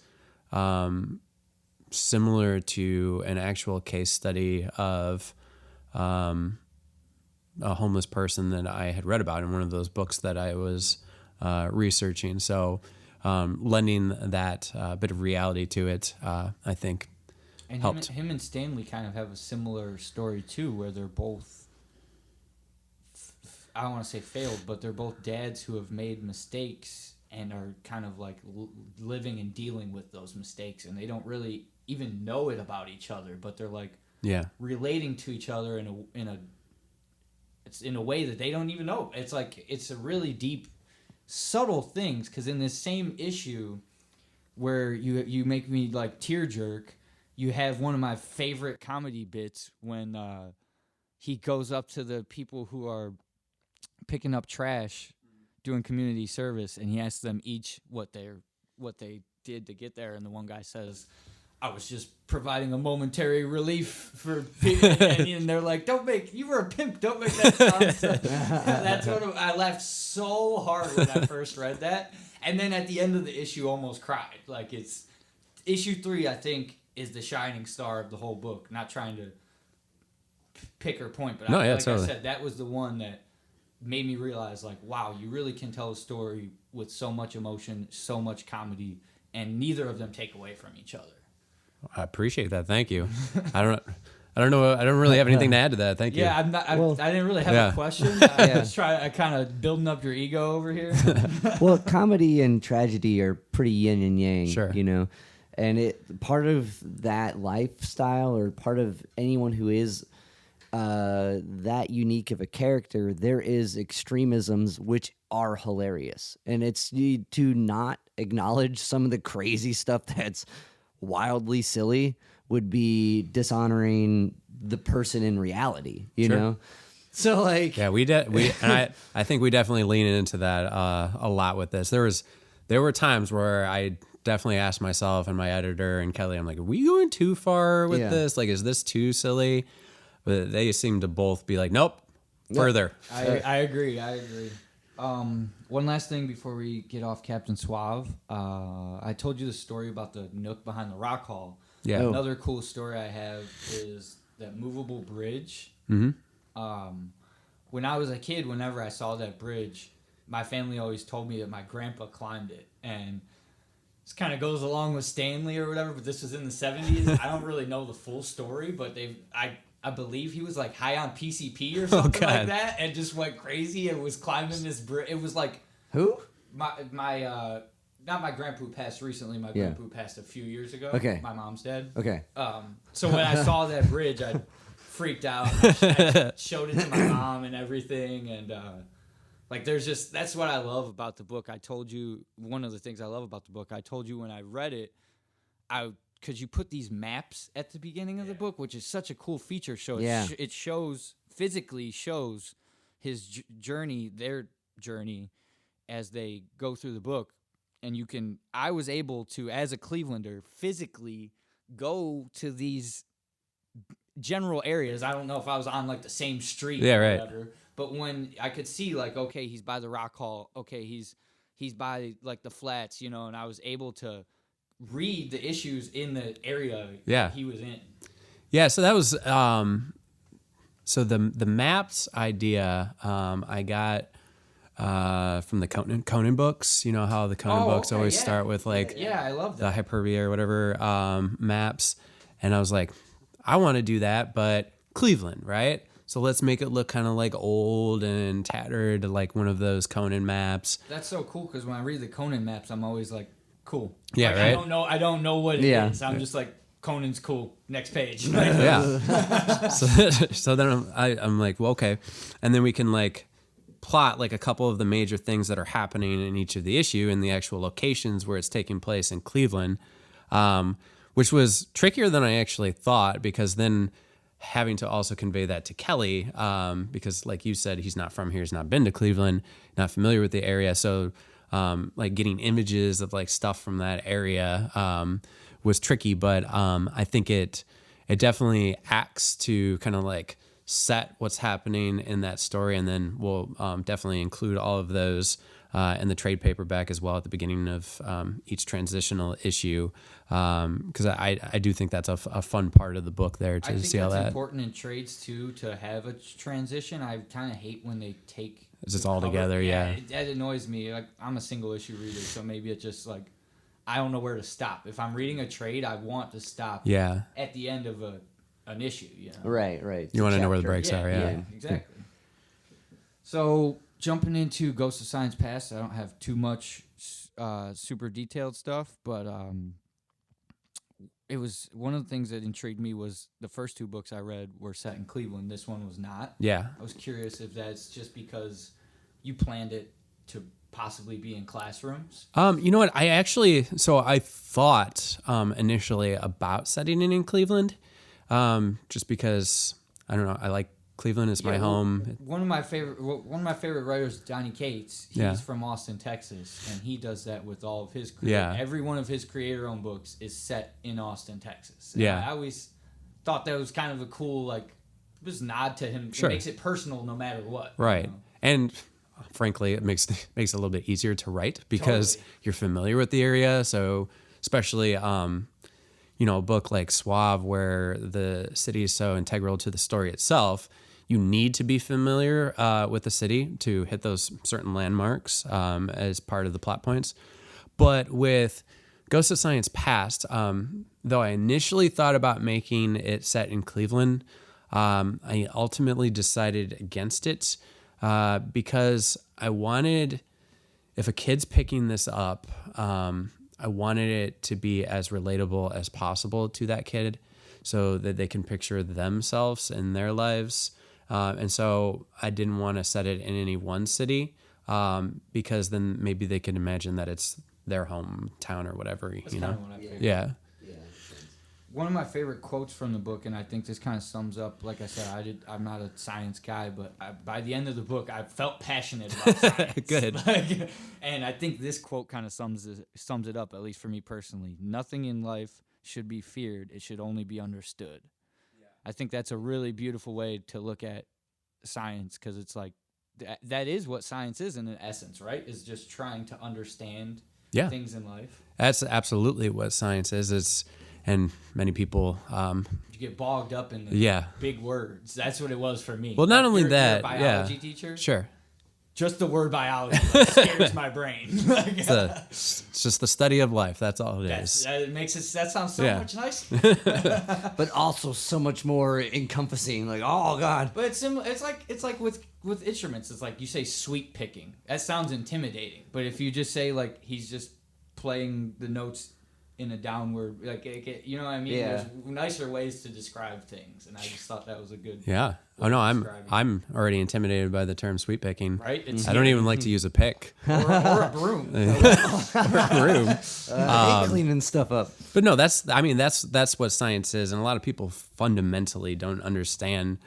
Speaker 3: similar to an actual case study of a homeless person that I had read about in one of those books that I was researching. So lending that bit of reality to it, I think,
Speaker 4: And
Speaker 3: helped.
Speaker 4: him and Stanley kind of have a similar story too, where they're both, I don't want to say failed, but they're both dads who have made mistakes and are kind of like living and dealing with those mistakes, and they don't really even know it about each other, but they're like
Speaker 3: Yeah.
Speaker 4: relating to each other in a way that they don't even know. It's like it's a really deep, subtle things, because in this same issue where you make me like tear jerk, you have one of my favorite comedy bits when he goes up to the people who are picking up trash, doing community service, and he asks them each what they did to get there, and the one guy says, "I was just providing a momentary relief for people," and they're like, "You were a pimp, don't make that sound." That's what I laughed so hard when I first read that, and then at the end of the issue, almost cried. Like it's issue 3, I think, is the shining star of the whole book. Not trying to pick her point, but
Speaker 3: No, yeah,
Speaker 4: like
Speaker 3: totally.
Speaker 4: I said, that was the one that made me realize, like, wow, you really can tell a story with so much emotion, so much comedy, and neither of them take away from each other.
Speaker 3: I appreciate that. Thank you. I don't know. I don't really have anything to add to that. Thank you.
Speaker 4: Yeah, I didn't really have
Speaker 3: Yeah.
Speaker 4: a question. I kind of building up your ego over here.
Speaker 1: Well, comedy and tragedy are pretty yin and yang,
Speaker 3: Sure.
Speaker 1: you know, and part of that lifestyle, or part of anyone who is that unique of a character, there is extremisms which are hilarious, and it's to not acknowledge some of the crazy stuff that's wildly silly would be dishonoring the person in reality, you
Speaker 3: Sure.
Speaker 1: know. So like,
Speaker 3: Yeah, and I think we definitely lean into that a lot with this. There were times where I definitely asked myself and my editor and Kelly, I'm like, are we going too far with
Speaker 1: Yeah.
Speaker 3: this? Like, is this too silly? But they seem to both be like, nope, further.
Speaker 4: I agree. One last thing before we get off Captain Suave. I told you the story about the nook behind the rock hall.
Speaker 3: Yeah.
Speaker 1: Oh.
Speaker 4: Another cool story I have is that movable bridge.
Speaker 3: Mm-hmm.
Speaker 4: When I was a kid, whenever I saw that bridge, my family always told me that my grandpa climbed it. And this kind of goes along with Stanley or whatever, but this was in the 70s. I don't really know the full story, but I believe he was like high on PCP or something like
Speaker 3: God.
Speaker 4: that, and just went crazy and was climbing this bridge. It was like
Speaker 1: who?
Speaker 4: my not my grandpa passed recently. My
Speaker 1: Yeah.
Speaker 4: grandpa passed a few years ago.
Speaker 1: Okay.
Speaker 4: My mom's dead.
Speaker 1: Okay.
Speaker 4: So when I saw that bridge, I freaked out. I showed it to my mom and everything, and like that's what I love about the book. I told you one of the things I love about the book. I told you when I read it, because you put these maps at the beginning of the book, which is such a cool feature. So it physically shows his journey, their journey, as they go through the book. And I was able to, as a Clevelander, physically go to these general areas. I don't know if I was on like the same street
Speaker 3: Yeah,
Speaker 4: or
Speaker 3: right.
Speaker 4: whatever, but when I could see like, okay, he's by the rock hall. Okay, he's by like the flats, you know, and I was able to read the issues in the area
Speaker 3: Yeah.
Speaker 4: he was in.
Speaker 3: Yeah, so that was so the maps idea I got from the Conan books. You know how the Conan books always start with like
Speaker 4: I love
Speaker 3: the Hyperborea or whatever maps, and I was like, I want to do that, but Cleveland, right? So let's make it look kind of like old and tattered, like one of those Conan maps.
Speaker 4: That's so cool because when I read the Conan maps, I'm always like, cool.
Speaker 3: Yeah,
Speaker 4: like,
Speaker 3: right?
Speaker 4: I don't know what it is. I'm just like, Conan's cool. Next page.
Speaker 3: Yeah. So then I'm like, well, okay, and then we can like plot like a couple of the major things that are happening in each of the issue and the actual locations where it's taking place in Cleveland, which was trickier than I actually thought, because then having to also convey that to Kelly, because like you said, he's not from here, he's not been to Cleveland, not familiar with the area. So like getting images of like stuff from that area was tricky, but I think it definitely acts to kind of like set what's happening in that story, and then we'll definitely include all of those in the trade paperback as well at the beginning of each transitional issue, because I do think that's a fun part of the book there to see all that.
Speaker 4: I think that's important in trades too, to have a transition. I kind of hate when they take
Speaker 3: It's just all together, yeah.
Speaker 4: That annoys me. Like, I'm a single issue reader, so maybe it's just like I don't know where to stop. If I'm reading a trade, I want to stop at the end of an issue. You know?
Speaker 1: Right.
Speaker 3: You want to know where the breaks are, yeah.
Speaker 4: Exactly. So jumping into Ghost of Science Past, I don't have too much super detailed stuff, but it was one of the things that intrigued me was the first two books I read were set in Cleveland. This one was not.
Speaker 3: Yeah.
Speaker 4: I was curious if that's just because you planned it to possibly be in classrooms.
Speaker 3: You know what? I thought initially about setting it in Cleveland, just because I don't know. I like Cleveland is my home.
Speaker 4: One of my favorite writers, Donny Cates. He's from Austin, Texas, and he does that with all of his. Every one of his creator-owned books is set in Austin, Texas. And I always thought that was kind of a cool just nod to him.
Speaker 3: Sure.
Speaker 4: It makes it personal no matter what.
Speaker 3: Right,
Speaker 4: You know?
Speaker 3: and frankly, it makes it a little bit easier to write because you're familiar with the area. So especially, a book like SUAVE, where the city is so integral to the story itself, you need to be familiar with the city to hit those certain landmarks as part of the plot points. But with Ghost of Science Past, though I initially thought about making it set in Cleveland, I ultimately decided against it. Because I wanted, if a kid's picking this up, I wanted it to be as relatable as possible to that kid so that they can picture themselves in their lives. And so I didn't want to set it in any one city because then maybe they can imagine that it's their hometown or whatever.
Speaker 4: That's kind of what I figured.
Speaker 3: Yeah.
Speaker 4: One of my favorite quotes from the book, and I think this kind of sums up, like I said, I'm not a science guy, but by the end of the book, I felt passionate about science.
Speaker 3: Good.
Speaker 4: And I think this quote kind of sums it up, at least for me personally. Nothing in life should be feared. It should only be understood. Yeah. I think that's a really beautiful way to look at science, because it's like, that is what science is in essence, right? Is just trying to understand things in life.
Speaker 3: That's absolutely what science is. And many people
Speaker 4: you get bogged up in the big words. That's what it was for me.
Speaker 3: Well, not only that,
Speaker 4: you're a biology teacher.
Speaker 3: Sure.
Speaker 4: Just the word biology scares my brain.
Speaker 3: It's just the study of life. That's all it is.
Speaker 4: That sounds so much nicer.
Speaker 1: But also so much more encompassing. Like, oh God.
Speaker 4: But it's like with instruments. It's like you say sweep picking. That sounds intimidating. But if you just say like he's just playing the notes in a downward, you know what I mean?
Speaker 1: Yeah.
Speaker 4: There's nicer ways to describe things, and I just thought that was a good.
Speaker 3: Yeah. Oh no, I'm already intimidated by the term sweep picking.
Speaker 4: Right.
Speaker 3: I don't even like to use a pick
Speaker 4: or a broom.
Speaker 1: I hate cleaning stuff up.
Speaker 3: But no, that's what science is, and a lot of people fundamentally don't understand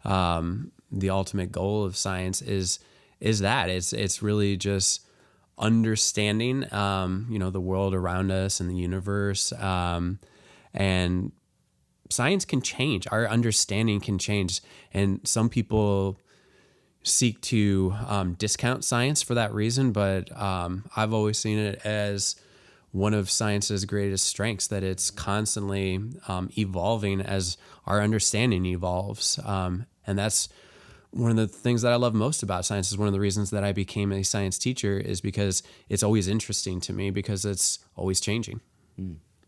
Speaker 3: the ultimate goal of science is that it's really just understanding the world around us and the universe, and science can change, our understanding can change, and some people seek to discount science for that reason, but I've always seen it as one of science's greatest strengths, that it's constantly evolving as our understanding evolves. And that's one of the things that I love most about science. Is one of the reasons that I became a science teacher, is because it's always interesting to me, because it's always changing.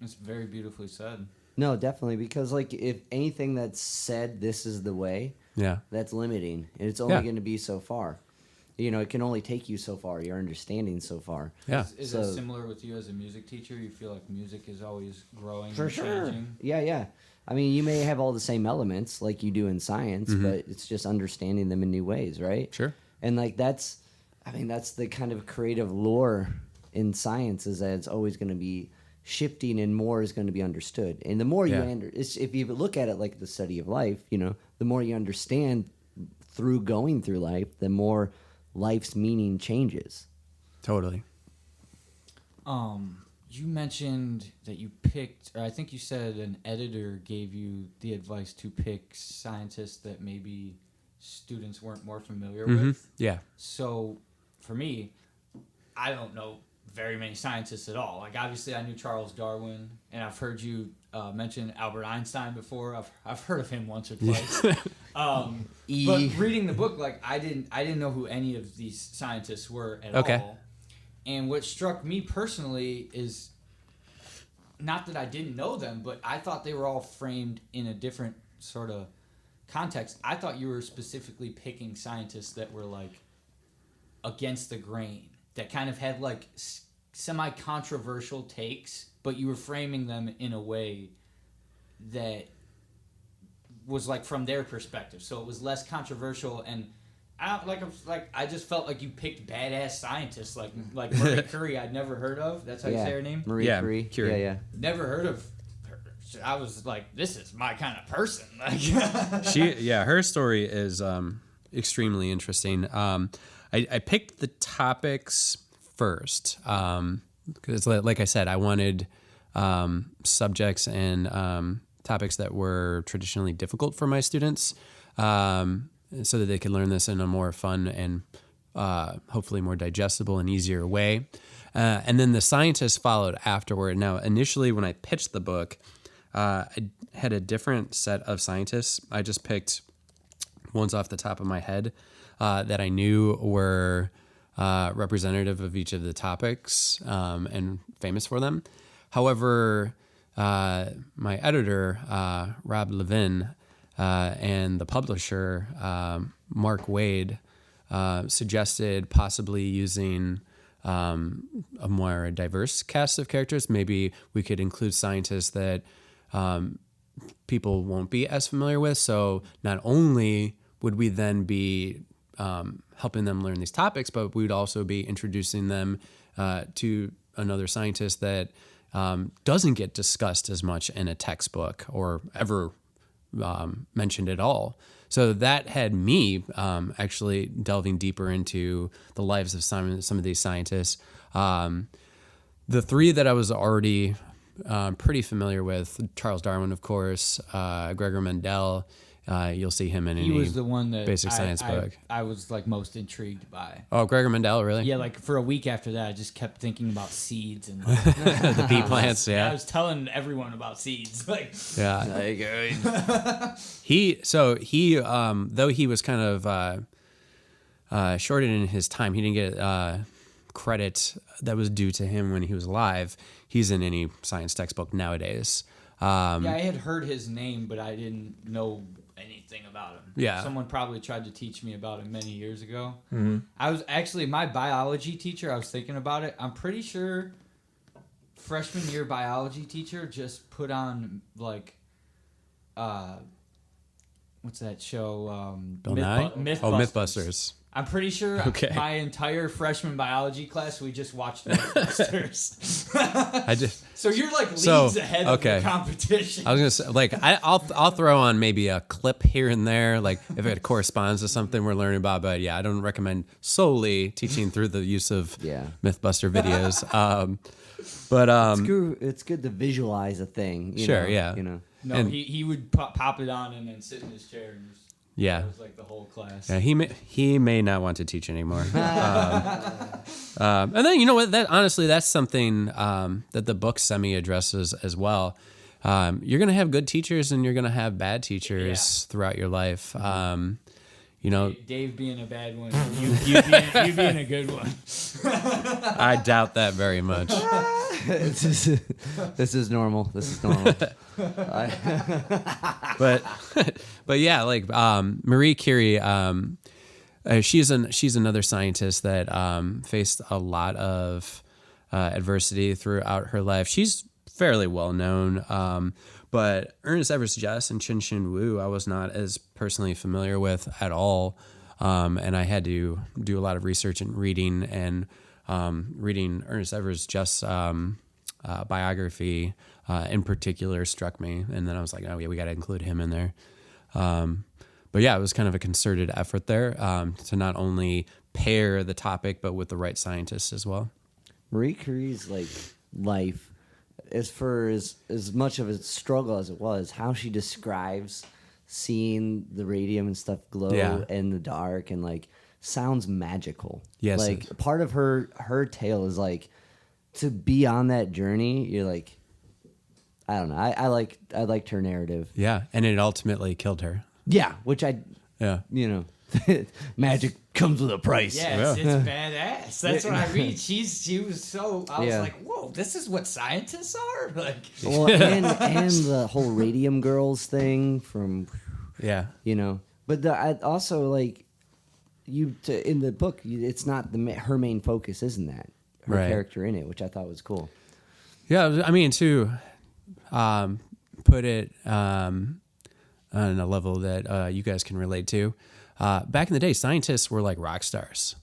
Speaker 4: It's very beautifully said.
Speaker 1: No, definitely, because like if anything that's said, this is the way,
Speaker 3: Yeah.
Speaker 1: that's limiting, and it's only
Speaker 3: Yeah.
Speaker 1: going to be so far. You know, it can only take you so far. Your understanding so far.
Speaker 3: Yeah.
Speaker 4: Is
Speaker 1: So-
Speaker 4: it similar with you as a music teacher? You feel like music is always growing
Speaker 1: For
Speaker 4: and
Speaker 1: sure.
Speaker 4: changing?
Speaker 1: Yeah, yeah. I mean, you may have all the same elements like you do in science, but it's just understanding them in new ways, right?
Speaker 3: Sure.
Speaker 1: And like that's the kind of creative lore in science, is that it's always going to be shifting, and more is going to be understood. And the more
Speaker 3: Yeah.
Speaker 1: if you look at it like the study of life, you know, the more you understand through going through life, the more life's meaning changes.
Speaker 3: Totally.
Speaker 4: You mentioned that you picked, or I think you said an editor gave you the advice to pick scientists that maybe students weren't more familiar with.
Speaker 3: Yeah.
Speaker 4: So for me, I don't know very many scientists at all. Like obviously I knew Charles Darwin, and I've heard you mention Albert Einstein before. I've heard of him once or twice. But reading the book, like I didn't know who any of these scientists were at
Speaker 3: Okay.
Speaker 4: all. And what struck me personally is not that I didn't know them, but I thought they were all framed in a different sort of context. I thought you were specifically picking scientists that were like against the grain, that kind of had like semi-controversial takes, but you were framing them in a way that was like from their perspective, so it was less controversial. And I just felt like you picked badass scientists like Marie Curie. I'd never heard of. That's how you say her name.
Speaker 1: Marie
Speaker 3: Yeah,
Speaker 1: Curie.
Speaker 3: Curie.
Speaker 1: Yeah, yeah.
Speaker 4: Never heard of her. I was like, this is my kind of person. Like,
Speaker 3: Her story is extremely interesting. I picked the topics first because, like I said, I wanted subjects and topics that were traditionally difficult for my students, so that they could learn this in a more fun and hopefully more digestible and easier way. And then the scientists followed afterward. Now, initially, when I pitched the book, I had a different set of scientists. I just picked ones off the top of my head that I knew were representative of each of the topics and famous for them. However, my editor, Rob Levin, and the publisher, Mark Wade, suggested possibly using a more diverse cast of characters. Maybe we could include scientists that people won't be as familiar with. So not only would we then be helping them learn these topics, but we would also be introducing them to another scientist that doesn't get discussed as much in a textbook or ever mentioned at all. So that had me actually delving deeper into the lives of some of these scientists. The three that I was already pretty familiar with: Charles Darwin, of course, Gregor Mendel. You'll see him in
Speaker 4: he
Speaker 3: any
Speaker 4: was the one that
Speaker 3: basic science book.
Speaker 4: I was like most intrigued by.
Speaker 3: Oh, Gregor Mendel, really?
Speaker 4: Yeah, like for a week after that, I just kept thinking about seeds and
Speaker 3: The pea plants,
Speaker 4: I
Speaker 3: yeah.
Speaker 4: was telling everyone about seeds. Like,
Speaker 3: Yeah. He though he was kind of shorted in his time, he didn't get credit that was due to him when he was alive. He's in any science textbook nowadays.
Speaker 4: yeah, I had heard his name, but I didn't know anything about him.
Speaker 3: Yeah.
Speaker 4: Someone probably tried to teach me about him many years ago.
Speaker 3: Mm-hmm.
Speaker 4: I was actually, my biology teacher, I was thinking about it. I'm pretty sure freshman year biology teacher just put on like, what's that show?
Speaker 3: Bill Nye?
Speaker 4: Mythbusters.
Speaker 3: Oh, Mythbusters.
Speaker 4: I'm pretty sure
Speaker 3: Okay.
Speaker 4: my entire freshman biology class, we just watched Mythbusters.
Speaker 3: I just
Speaker 4: So you're like leagues
Speaker 3: So,
Speaker 4: ahead
Speaker 3: okay.
Speaker 4: of the competition.
Speaker 3: I was gonna say, like, I'll throw on maybe a clip here and there, like if it corresponds to something we're learning about. But yeah, I don't recommend solely teaching through the use of Mythbuster videos.
Speaker 1: It's good to visualize a thing. You
Speaker 3: Sure,
Speaker 1: know,
Speaker 3: yeah.
Speaker 1: You know.
Speaker 4: No,
Speaker 3: And-
Speaker 4: he would pop it on and then sit in his chair and just
Speaker 3: Yeah.
Speaker 4: It was like the whole class.
Speaker 3: Yeah, he may not want to teach anymore. And then, you know what? That honestly, that's something that the book semi addresses as well. You're going to have good teachers and you're going to have bad teachers throughout your life. You know,
Speaker 4: Dave being a bad one, you being a good one.
Speaker 3: I doubt that very much.
Speaker 1: This is normal. This is normal.
Speaker 3: But yeah, like Marie Curie, she's another scientist that faced a lot of adversity throughout her life. She's fairly well known, but Ernest Everest Jess and Chin Wu, I was not as personally familiar with at all, and I had to do a lot of research and reading, and reading Ernest Everest Jess' biography in particular struck me, and then I was like, oh yeah, we got to include him in there. But yeah, it was kind of a concerted effort there to not only pair the topic, but with the right scientists as well.
Speaker 1: Marie Curie's like life, as much of a struggle as it was, how she describes seeing the radium and stuff glow in the dark and like sounds magical.
Speaker 3: Yes,
Speaker 1: like part of her tale is like to be on that journey. You're like, I don't know. I liked her narrative.
Speaker 3: Yeah, and it ultimately killed her.
Speaker 1: Yeah, which magic comes with a price.
Speaker 4: Yeah, it's badass. That's what I read. She was so. I was like, whoa, this is what scientists are. Like,
Speaker 1: well, and the whole radium girls thing from, But I also like in the book. It's not her main focus, isn't that her character in it, which I thought was cool.
Speaker 3: Yeah, I mean to put it on a level that you guys can relate to. Back in the day, scientists were like rock stars.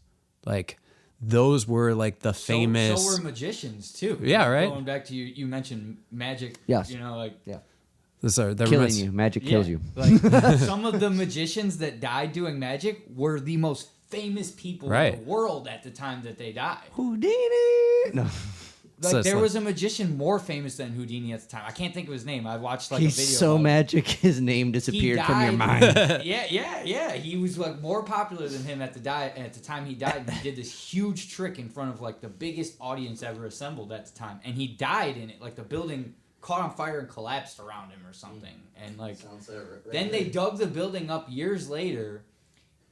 Speaker 3: Like those were like the famous.
Speaker 4: So were magicians too.
Speaker 3: Yeah, right.
Speaker 4: Going back to you mentioned magic.
Speaker 1: Yes.
Speaker 4: You know, like
Speaker 1: Killing you, magic kills you.
Speaker 4: Like some of the magicians that died doing magic were the most famous people in the world at the time that they died.
Speaker 1: Houdini. No.
Speaker 4: Like there was a magician more famous than Houdini at the time. I can't think of his name. I watched like a video.
Speaker 1: He's so magic, his name disappeared from your mind.
Speaker 4: Yeah. He was like more popular than him at the time he died. And he did this huge trick in front of like the biggest audience ever assembled at the time, and he died in it. Like the building caught on fire and collapsed around him or something. And like then they dug the building up years later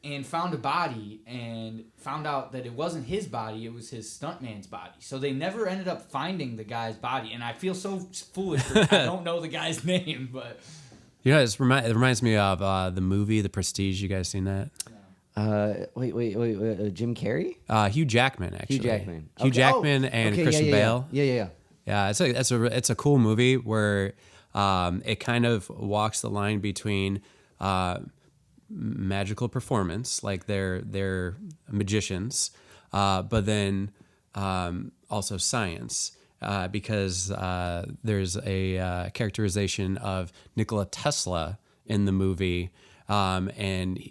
Speaker 4: and found a body and found out that it wasn't his body, it was his stuntman's body. So they never ended up finding the guy's body. And I feel so foolish because I don't know the guy's name, but...
Speaker 3: it reminds me of the movie The Prestige. You guys seen that?
Speaker 1: Wait, Jim Carrey?
Speaker 3: Hugh Jackman, actually.
Speaker 1: Hugh Jackman
Speaker 3: and Christian Bale.
Speaker 1: Yeah.
Speaker 3: Yeah, it's a cool movie where it kind of walks the line between... magical performance, like they're magicians, but then also science, because there's a characterization of Nikola Tesla in the movie, and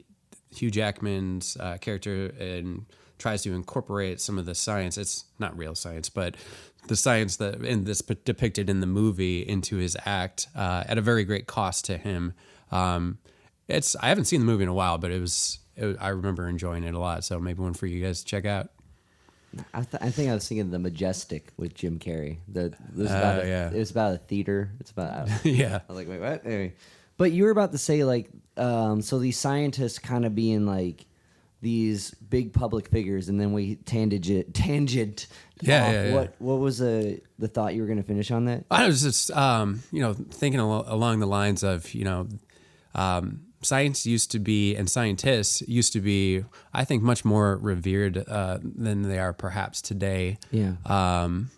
Speaker 3: Hugh Jackman's character tries to incorporate some of the science. It's not real science, but the science that depicted in the movie into his act at a very great cost to him. I haven't seen the movie in a while, but I remember enjoying it a lot. So maybe one for you guys to check out.
Speaker 1: I think I was thinking The Majestic with Jim Carrey. It was about a theater. It's about
Speaker 3: yeah.
Speaker 1: I was like, wait, what? Anyway, but you were about to say like, so these scientists kind of being like these big public figures, and then we tangent.
Speaker 3: Yeah.
Speaker 1: What was the thought you were going to finish on that?
Speaker 3: I was just thinking along the lines of science used to be, and scientists used to be, I think, much more revered than they are perhaps today.
Speaker 1: Yeah.
Speaker 3: And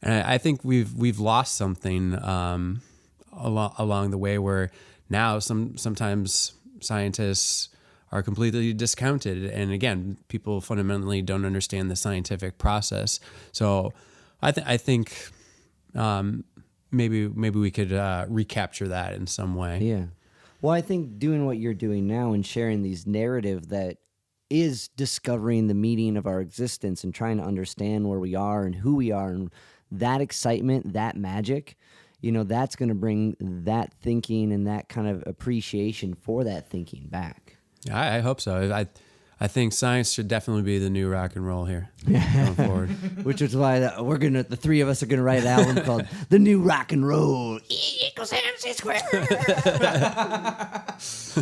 Speaker 3: I think we've lost something along the way, where now sometimes scientists are completely discounted, and again, people fundamentally don't understand the scientific process. So I think maybe we could recapture that in some way.
Speaker 1: Yeah. Well, I think doing what you're doing now and sharing these narrative that is discovering the meaning of our existence and trying to understand where we are and who we are, and that excitement, that magic, that's going to bring that thinking and that kind of appreciation for that thinking back.
Speaker 3: I hope so. I think science should definitely be the new rock and roll here going forward.
Speaker 1: Which is why the three of us are gonna write an album called "The New Rock and Roll." E equals MC squared.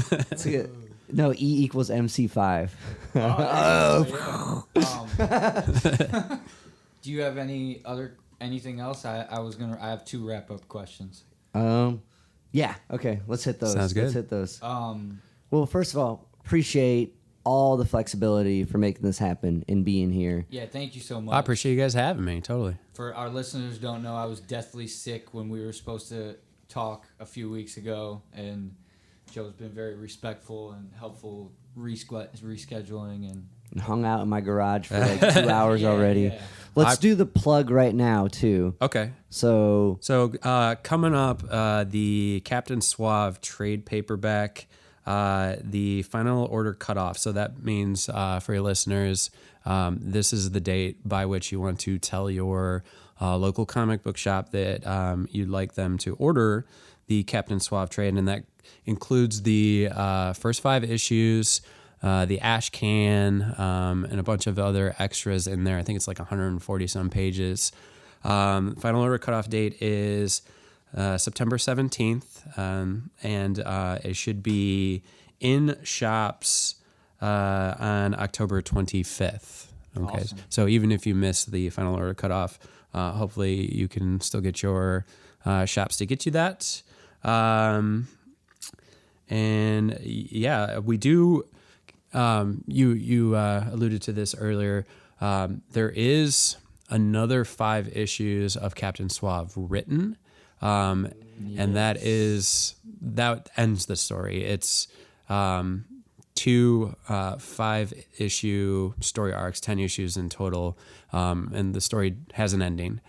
Speaker 1: That's good. No, E equals MC5.
Speaker 4: Do you have anything else? I have 2 wrap up questions.
Speaker 1: Yeah. Okay. Let's hit those.
Speaker 3: Sounds good.
Speaker 1: Let's hit those. Well, first of all, appreciate all the flexibility for making this happen and being here.
Speaker 4: Yeah, thank you so much.
Speaker 3: I appreciate you guys having me. Totally.
Speaker 4: For our listeners who don't know, I was deathly sick when we were supposed to talk a few weeks ago, and Joe's been very respectful and helpful rescheduling and
Speaker 1: Hung out in my garage for like 2 hours already.
Speaker 4: Yeah.
Speaker 1: Let's do the plug right now too.
Speaker 3: Okay.
Speaker 1: So
Speaker 3: Coming up, the Captain Suave trade paperback, the final order cutoff. So that means for your listeners, this is the date by which you want to tell your local comic book shop that you'd like them to order the Captain Suave trade, and that includes the first 5 issues, the ash can, and a bunch of other extras in there. I think it's like 140 some pages. Final order cutoff date is September 17th, and it should be in shops on October 25th. Okay,
Speaker 4: Awesome.
Speaker 3: So even if you miss the final order cutoff, hopefully you can still get your shops to get you that. And yeah, we do. You alluded to this earlier. There is another 5 issues of Captain Suave written. And that ends the story. It's 2 5-issue story arcs, 10 issues in total, and the story has an ending.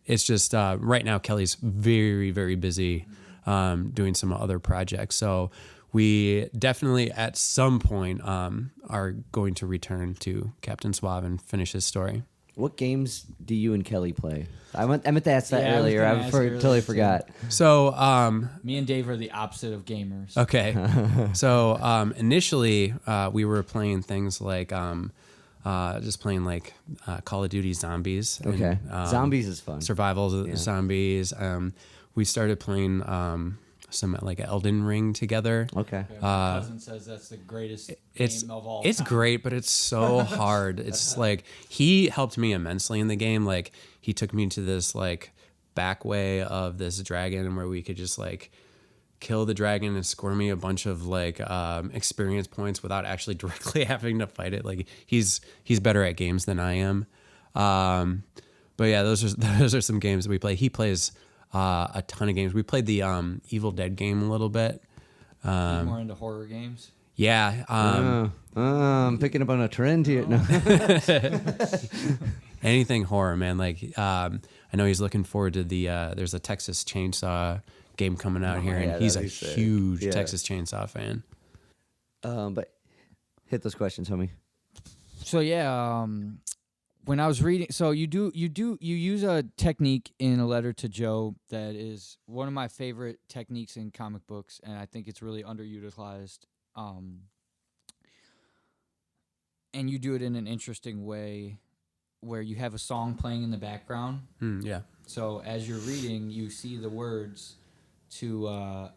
Speaker 3: It's just right now Kelly's very, very busy doing some other projects. So we definitely at some point are going to return to Captain Suave and finish his story.
Speaker 1: what games do you and Kelly play? I meant to ask that
Speaker 4: Yeah, I was
Speaker 1: earlier.
Speaker 4: gonna ask earlier,
Speaker 1: Totally
Speaker 4: too.
Speaker 1: forgot.
Speaker 3: So
Speaker 4: Me and Dave are the opposite of gamers.
Speaker 3: okay. So initially we were playing things like just playing like Call of Duty Zombies.
Speaker 1: Okay. Zombies is fun.
Speaker 3: Survival Zombies. We started playing some like Elden Ring together.
Speaker 1: Okay.
Speaker 4: Yeah, my cousin says that's the greatest game of all
Speaker 3: It's
Speaker 4: time.
Speaker 3: great, but it's so hard. It's like he helped me immensely in the game. Like he took me to this like back way of this dragon where we could just like kill the dragon and score me a bunch of like experience points without actually directly having to fight it. Like he's better at games than I am. But yeah, those are some games that we play. He plays a ton of games. We played the Evil Dead game a little bit.
Speaker 4: More into horror games.
Speaker 3: Yeah.
Speaker 1: I'm picking up on a trend here. No.
Speaker 3: Anything horror, man. Like I know he's looking forward to the there's a Texas Chainsaw game coming out here,
Speaker 1: yeah,
Speaker 3: and he's a
Speaker 1: that'd be sick.
Speaker 3: huge
Speaker 1: Yeah.
Speaker 3: Texas Chainsaw fan.
Speaker 1: But hit those questions, homie.
Speaker 4: So yeah, when I was reading, so you use a technique in a letter to Joe that is one of my favorite techniques in comic books, and I think it's really underutilized. And you do it in an interesting way, where you have a song playing in the background.
Speaker 3: Yeah.
Speaker 4: So as you're reading, you see the words to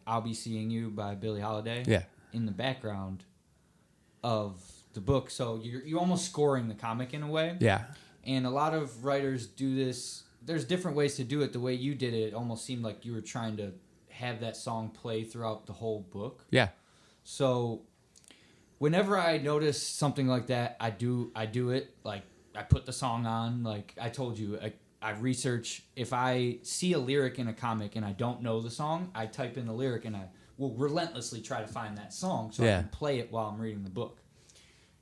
Speaker 4: "I'll Be Seeing You" by Billie Holiday.
Speaker 3: Yeah.
Speaker 4: In the background of the book, so you're almost scoring the comic in a way.
Speaker 3: Yeah.
Speaker 4: And a lot of writers do this. There's different ways to do it. The way you did it almost seemed like you were trying to have that song play throughout the whole book.
Speaker 3: Yeah.
Speaker 4: So whenever I notice something like that, I do it. Like I put the song on. Like I told you, I research. If I see a lyric in a comic and I don't know the song, I type in the lyric and I will relentlessly try to find that song so I can play it while I'm reading the book.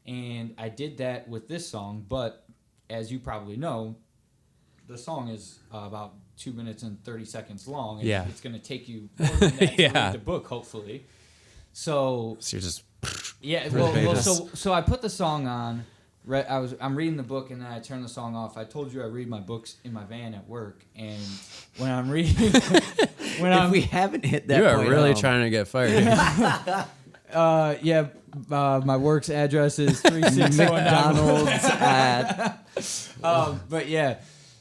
Speaker 4: And I did that with this song, but as you probably know, the song is about 2 minutes and 30 seconds long. And
Speaker 3: Yeah.
Speaker 4: it's going to take you more than that to
Speaker 3: Yeah.
Speaker 4: read the book, hopefully. So
Speaker 3: So you're just
Speaker 4: yeah,
Speaker 3: the pages.
Speaker 4: so I put the song on, I'm reading the book and then I turn the song off. I told you I read my books in my van at work, and when I'm reading,
Speaker 1: If we haven't hit that,
Speaker 3: You are
Speaker 1: point
Speaker 3: really
Speaker 1: home,
Speaker 3: trying to get fired.
Speaker 4: my work's address is 3619.
Speaker 1: McDonald's at
Speaker 4: But yeah,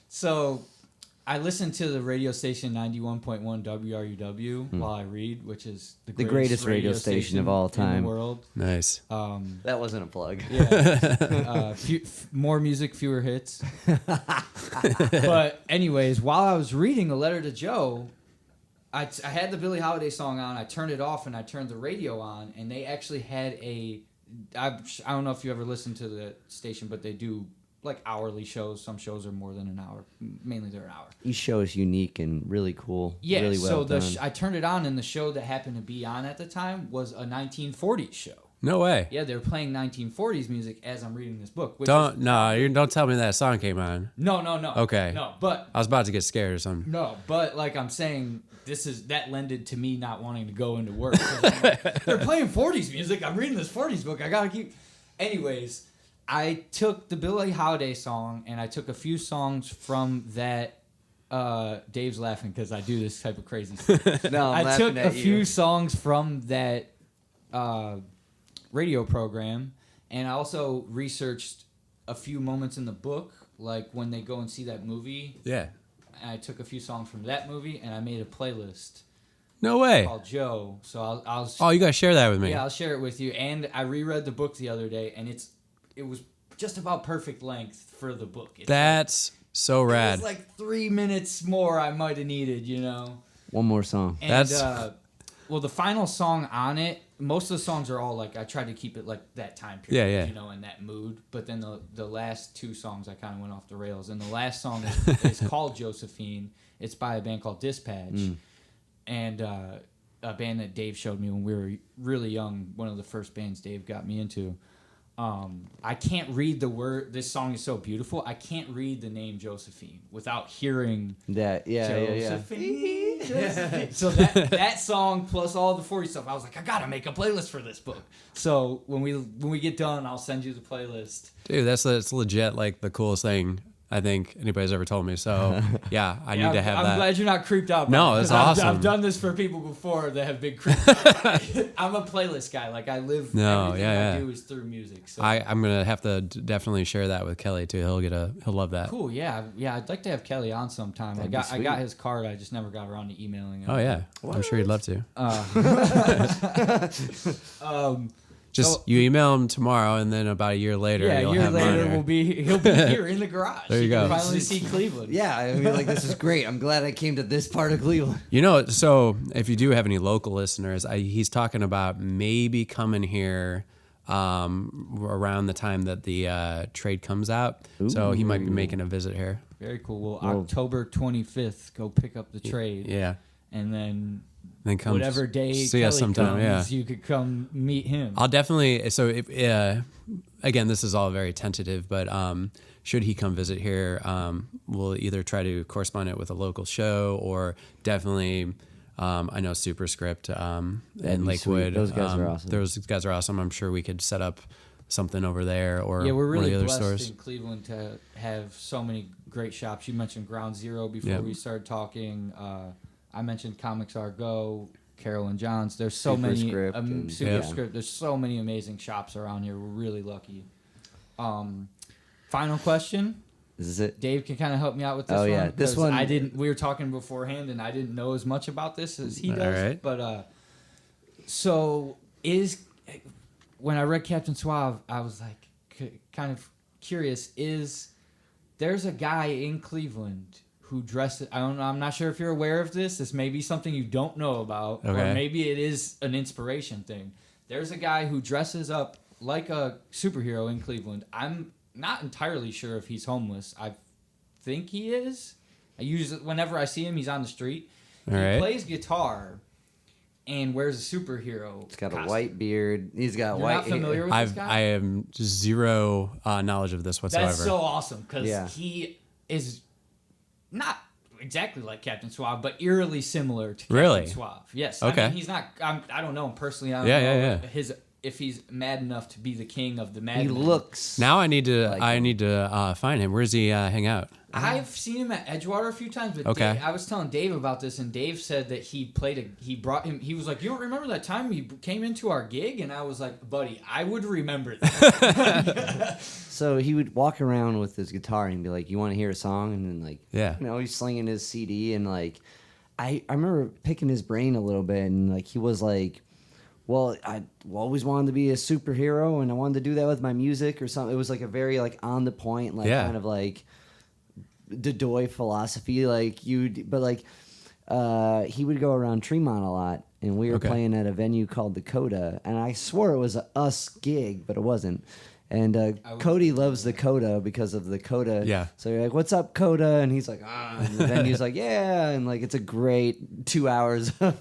Speaker 4: so I listen to the radio station 91.1 WRUW while I read, which is
Speaker 1: the greatest radio station of all
Speaker 4: in
Speaker 1: time.
Speaker 4: the world.
Speaker 3: Nice.
Speaker 1: That wasn't a plug.
Speaker 4: Yeah. More music, fewer hits. But anyways, while I was reading A Letter to Joe, I had the Billie Holiday song on. I turned it off and I turned the radio on, and they actually had I don't know if you ever listened to the station, but they do like hourly shows. Some shows are more than an hour. Mainly they're an hour.
Speaker 1: Each show is unique and really cool.
Speaker 4: Yeah,
Speaker 1: really well
Speaker 4: so
Speaker 1: done.
Speaker 4: I turned it on, and the show that happened to be on at the time was a 1940s show.
Speaker 3: No way.
Speaker 4: Yeah, they were playing 1940s music as I'm reading this book.
Speaker 3: Don't tell me that song came on.
Speaker 4: No.
Speaker 3: Okay.
Speaker 4: No, but
Speaker 3: I was about to get scared or something.
Speaker 4: no, but like I'm saying, that lended to me not wanting to go into work. 'Cause I'm like, they're playing 40s music. I'm reading this 40s book. I gotta keep. Anyways, I took the Billie Holiday song and I took a few songs from that. Dave's laughing because I do this type of crazy stuff.
Speaker 1: No, I'm
Speaker 4: I took
Speaker 1: laughing
Speaker 4: a
Speaker 1: at you.
Speaker 4: few songs from that radio program, and I also researched a few moments in the book, like when they go and see that movie.
Speaker 3: Yeah.
Speaker 4: And I took a few songs from that movie, and I made a playlist
Speaker 3: No way.
Speaker 4: called Joe. So I'll
Speaker 3: Oh, you gotta share that with me.
Speaker 4: yeah, I'll share it with you. And I reread the book the other day, and it was just about perfect length for the book.
Speaker 3: That's so
Speaker 4: it
Speaker 3: rad.
Speaker 4: was like 3 minutes more I might have needed, you know.
Speaker 1: One more song.
Speaker 4: And,
Speaker 3: That's-
Speaker 4: well, the final song on it, most of the songs are all like, I tried to keep it like that time period,
Speaker 3: Yeah.
Speaker 4: you know, in that mood. But then the last two songs, I kind of went off the rails. And the last song is called Josephine. It's by a band called Dispatch. And a band that Dave showed me when we were really young, one of the first bands Dave got me into. I can't read the word. This song is so beautiful. I can't read the name Josephine without hearing
Speaker 1: Yeah.
Speaker 4: Josephine. Josephine. So that song plus all the 40 stuff, I was like, I gotta make a playlist for this book. So when we get done, I'll send you the playlist.
Speaker 3: Dude, that's legit like the coolest thing I think anybody's ever told me. So yeah, I need to have
Speaker 4: I'm
Speaker 3: that.
Speaker 4: glad you're not creeped out. by
Speaker 3: No,
Speaker 4: it,
Speaker 3: that's
Speaker 4: 'cause
Speaker 3: awesome.
Speaker 4: I've done this for people before that have been creeped out. I'm a playlist guy. Like I live.
Speaker 3: No,
Speaker 4: everything
Speaker 3: yeah.
Speaker 4: I do is through music. So.
Speaker 3: I'm gonna have to definitely share that with Kelly too. He'll love that.
Speaker 4: Cool, yeah. I'd like to have Kelly on sometime.
Speaker 1: That'd
Speaker 4: I
Speaker 1: be
Speaker 4: got
Speaker 1: sweet.
Speaker 4: his card. I just never got around to emailing him.
Speaker 3: Oh yeah, I'm sure he'd love to. Just
Speaker 4: so-
Speaker 3: you email him tomorrow, and then about a year later,
Speaker 4: Yeah, a
Speaker 3: you'll
Speaker 4: year
Speaker 3: have him on
Speaker 4: later
Speaker 3: here.
Speaker 4: he'll be here in the garage.
Speaker 3: There you
Speaker 4: He
Speaker 3: go.
Speaker 4: can finally see Cleveland.
Speaker 1: Yeah, I mean, like, this is great. I'm glad I came to this part of Cleveland.
Speaker 3: You know, so if you do have any local listeners, he's talking about maybe coming here around the time that the trade comes out. So he might be making a visit here.
Speaker 4: Very cool. Well, October 25th, go pick up the trade.
Speaker 3: Yeah.
Speaker 4: And then
Speaker 3: Then come
Speaker 4: whatever day
Speaker 3: see
Speaker 4: Kelly
Speaker 3: us sometime.
Speaker 4: comes,
Speaker 3: Yeah.
Speaker 4: you could come meet him.
Speaker 3: I'll definitely. So if again, this is all very tentative, but should he come visit here, we'll either try to correspond it with a local show or definitely. I know Superscript in
Speaker 1: be
Speaker 3: Lakewood.
Speaker 1: sweet. Those guys are awesome.
Speaker 3: Those guys are awesome. I'm sure we could set up something over there or
Speaker 4: Yeah, we're
Speaker 3: one of
Speaker 4: really
Speaker 3: the other
Speaker 4: blessed
Speaker 3: stores.
Speaker 4: in Cleveland to have so many great shops. You mentioned Ground Zero before
Speaker 3: Yep.
Speaker 4: we started talking. I mentioned Comics R Go, Carol and John's. There's so many
Speaker 1: Superscript and-
Speaker 4: Superscript. There's so many amazing shops around here. We're really lucky. Final question.
Speaker 1: Is this it?
Speaker 4: Dave can kind of help me out with this
Speaker 1: Oh,
Speaker 4: one.
Speaker 1: yeah. This
Speaker 4: 'cause
Speaker 1: one-
Speaker 4: I didn't. We were talking beforehand, and I didn't know as much about this as he does.
Speaker 3: All right.
Speaker 4: But so when I read Captain Suave, I was like kind of curious. There's a guy in Cleveland who dresses? I don't know. I'm not sure if you're aware of this. This may be something you don't know about,
Speaker 3: Okay.
Speaker 4: or maybe it is an inspiration thing. There's a guy who dresses up like a superhero in Cleveland. I'm not entirely sure if he's homeless. I think he is. Whenever I see him, he's on the street.
Speaker 3: All
Speaker 4: He
Speaker 3: right.
Speaker 4: plays guitar and wears a superhero.
Speaker 1: He's got a
Speaker 4: costume.
Speaker 1: white beard. He's got
Speaker 4: You're
Speaker 1: white.
Speaker 4: not familiar with this guy?
Speaker 3: I am zero knowledge of this whatsoever.
Speaker 4: That's so awesome because
Speaker 1: Yeah.
Speaker 4: he is not exactly like Captain Suave, but eerily similar to Captain
Speaker 3: Really?
Speaker 4: Suave. Yes.
Speaker 3: Okay.
Speaker 4: I mean, he's not. I don't know him personally. I don't
Speaker 3: Yeah,
Speaker 4: know
Speaker 3: yeah, yeah.
Speaker 4: his if he's mad enough to be the king of the
Speaker 1: He
Speaker 4: madmen.
Speaker 1: looks.
Speaker 3: Now I need to
Speaker 1: Like
Speaker 3: find him. Where does he hang out?
Speaker 4: I've seen him at Edgewater a few times, but
Speaker 3: Okay.
Speaker 4: Dave, I was telling Dave about this, and Dave said that he brought him. He was like, "You don't remember that time he came into our gig?" And I was like, "Buddy, I would remember that."
Speaker 1: So he would walk around with his guitar and be like, "You want to hear a song?" And then like,
Speaker 3: Yeah.
Speaker 1: he's slinging his CD and like, I remember picking his brain a little bit and like he was like, "Well, I always wanted to be a superhero and I wanted to do that with my music or something." It was like a very like on the point, like
Speaker 3: Yeah.
Speaker 1: kind of like Dodoy philosophy, like but like he would go around Tremont a lot, and we were
Speaker 3: Okay.
Speaker 1: playing at a venue called the Coda, and I swore it was a us gig, but it wasn't. And Cody loves the Coda because of the Coda.
Speaker 3: Yeah.
Speaker 1: So you're like, "What's up, Coda?" And he's like, "Ah." And the venue's like, "Yeah." And like, it's a great 2 hours.
Speaker 4: Yeah.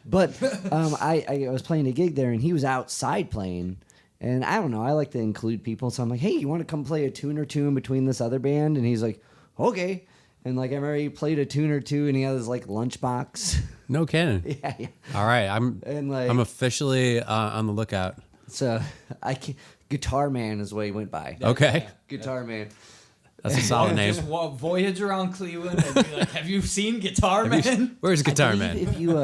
Speaker 1: But I was playing a gig there, and he was outside playing. And I don't know, I like to include people. So I'm like, "Hey, you want to come play a tune or two in between this other band?" And he's like, "Okay." And like, I remember he played a tune or two, and he had his like lunchbox.
Speaker 3: No kidding.
Speaker 1: Yeah.
Speaker 3: All right, I'm officially on the lookout.
Speaker 1: So Guitar Man is what he went by.
Speaker 3: Okay,
Speaker 1: Guitar Man.
Speaker 3: that's a solid name.
Speaker 4: Just voyage around Cleveland and be like, "Have you seen Guitar Man?"
Speaker 3: Where's Guitar
Speaker 1: I believe
Speaker 3: Man?
Speaker 1: If you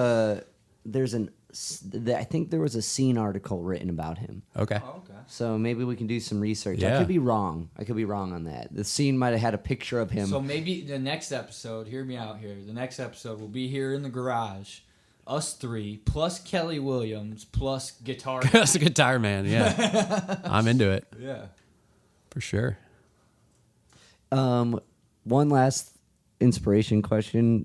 Speaker 1: I think there was a scene article written about him.
Speaker 3: Okay.
Speaker 4: Oh, okay.
Speaker 1: So maybe we can do some research.
Speaker 3: Yeah.
Speaker 1: I could be wrong. on that. The scene might have had a picture of him.
Speaker 4: So maybe the next episode, hear me out here. The next episode will be here in the garage. Us three, plus Kelly Williams, plus Guitar Man.
Speaker 3: That's a Guitar Man. Yeah, I'm into it
Speaker 4: Yeah.
Speaker 3: for sure.
Speaker 1: One last inspiration question: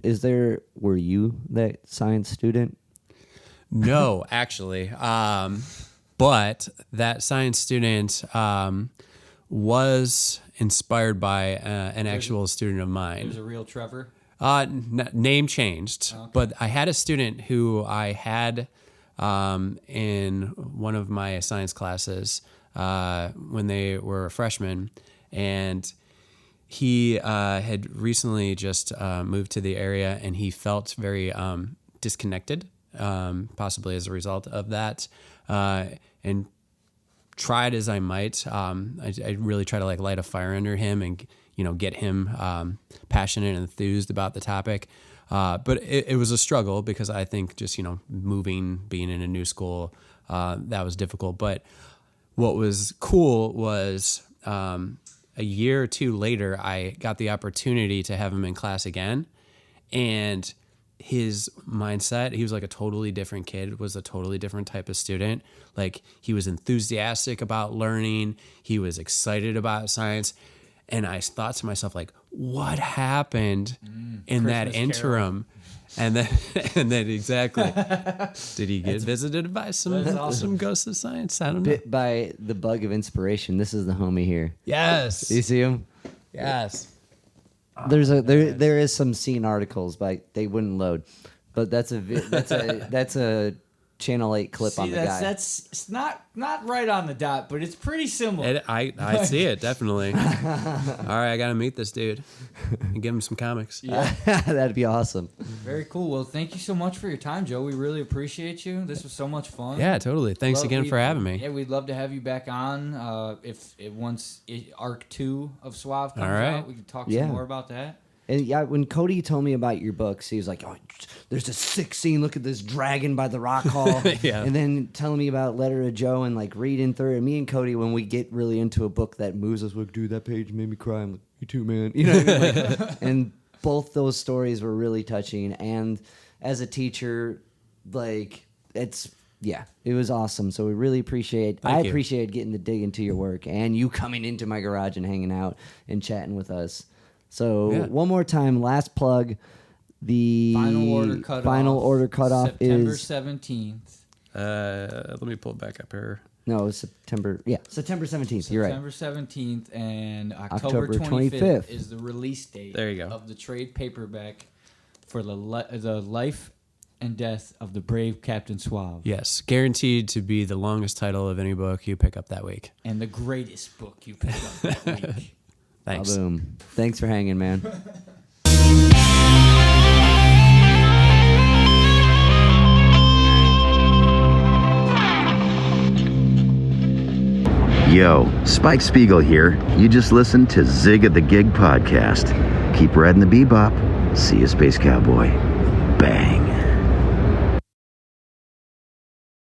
Speaker 1: were you that science student?
Speaker 3: No, actually. But that science student was inspired by an actual student of mine.
Speaker 4: There's a real Trevor.
Speaker 3: Name changed, but I had a student who I had in one of my science classes when they were freshmen, and he had recently just moved to the area, and he felt very disconnected, possibly as a result of that, and tried as I might, I really try to like light a fire under him and get him passionate and enthused about the topic. But it was a struggle because I think just moving, being in a new school, that was difficult. But what was cool was a year or two later, I got the opportunity to have him in class again, and his mindset, he was like a totally different kid, was a totally different type of student. Like, he was enthusiastic about learning. He was excited about science. And I thought to myself, like, what happened in that
Speaker 4: Christmas
Speaker 3: interim? And then exactly, did he get visited by some ghosts of science? I don't know.
Speaker 1: Bit by the bug of inspiration. This is the homie here.
Speaker 3: Yes.
Speaker 1: You see him?
Speaker 3: Yes.
Speaker 1: There is some scene articles, but they wouldn't load. But that's a Channel 8 clip on the guy.
Speaker 4: That's not right on the dot, but it's pretty similar.
Speaker 3: I see it, definitely. All right, I got to meet this dude and give him some comics.
Speaker 4: Yeah.
Speaker 1: That'd be awesome.
Speaker 4: Very cool. Well, thank you so much for your time, Joe. We really appreciate you. This was so much fun.
Speaker 3: Yeah, totally. Thanks again for having me.
Speaker 4: Yeah, we'd love to have you back on. If once Arc 2 of SUAVE comes
Speaker 3: All right.
Speaker 4: out, we can talk
Speaker 1: Yeah.
Speaker 4: some more about that.
Speaker 1: And yeah, when Cody told me about your books, he was like, "Oh, there's a sick scene. Look at this dragon by the rock hall."
Speaker 3: Yeah.
Speaker 1: And then telling me about Letter of Joe and like reading through it. And me and Cody, when we get really into a book that moves us, like, "Dude, that page made me cry." I'm like, "You too, man." You know what I mean? Like, and both those stories were really touching. And as a teacher, like, it was awesome. So we really appreciate.
Speaker 3: Thank you.
Speaker 1: appreciated getting to dig into your work and you coming into my garage and hanging out and chatting with us. So
Speaker 3: Yeah.
Speaker 1: one more time, last plug. The
Speaker 4: Final order cutoff September
Speaker 1: is
Speaker 4: 17th.
Speaker 3: Let me pull it back up here.
Speaker 1: no, it's September. Yeah, September 17th. You're right.
Speaker 4: September 17th and
Speaker 1: October
Speaker 4: October 25th
Speaker 1: 25th.
Speaker 4: is the release date.
Speaker 3: There you go.
Speaker 4: Of the trade paperback for the life and death of the brave Captain SUAVE.
Speaker 3: Yes, guaranteed to be the longest title of any book you pick up that week.
Speaker 4: And the greatest book you pick up that week.
Speaker 3: Thanks.
Speaker 1: Boom. Thanks for hanging, man.
Speaker 5: Yo, Spike Spiegel here. You just listened to Zig of the Gig podcast. Keep riding the bebop. See you, Space Cowboy. Bang.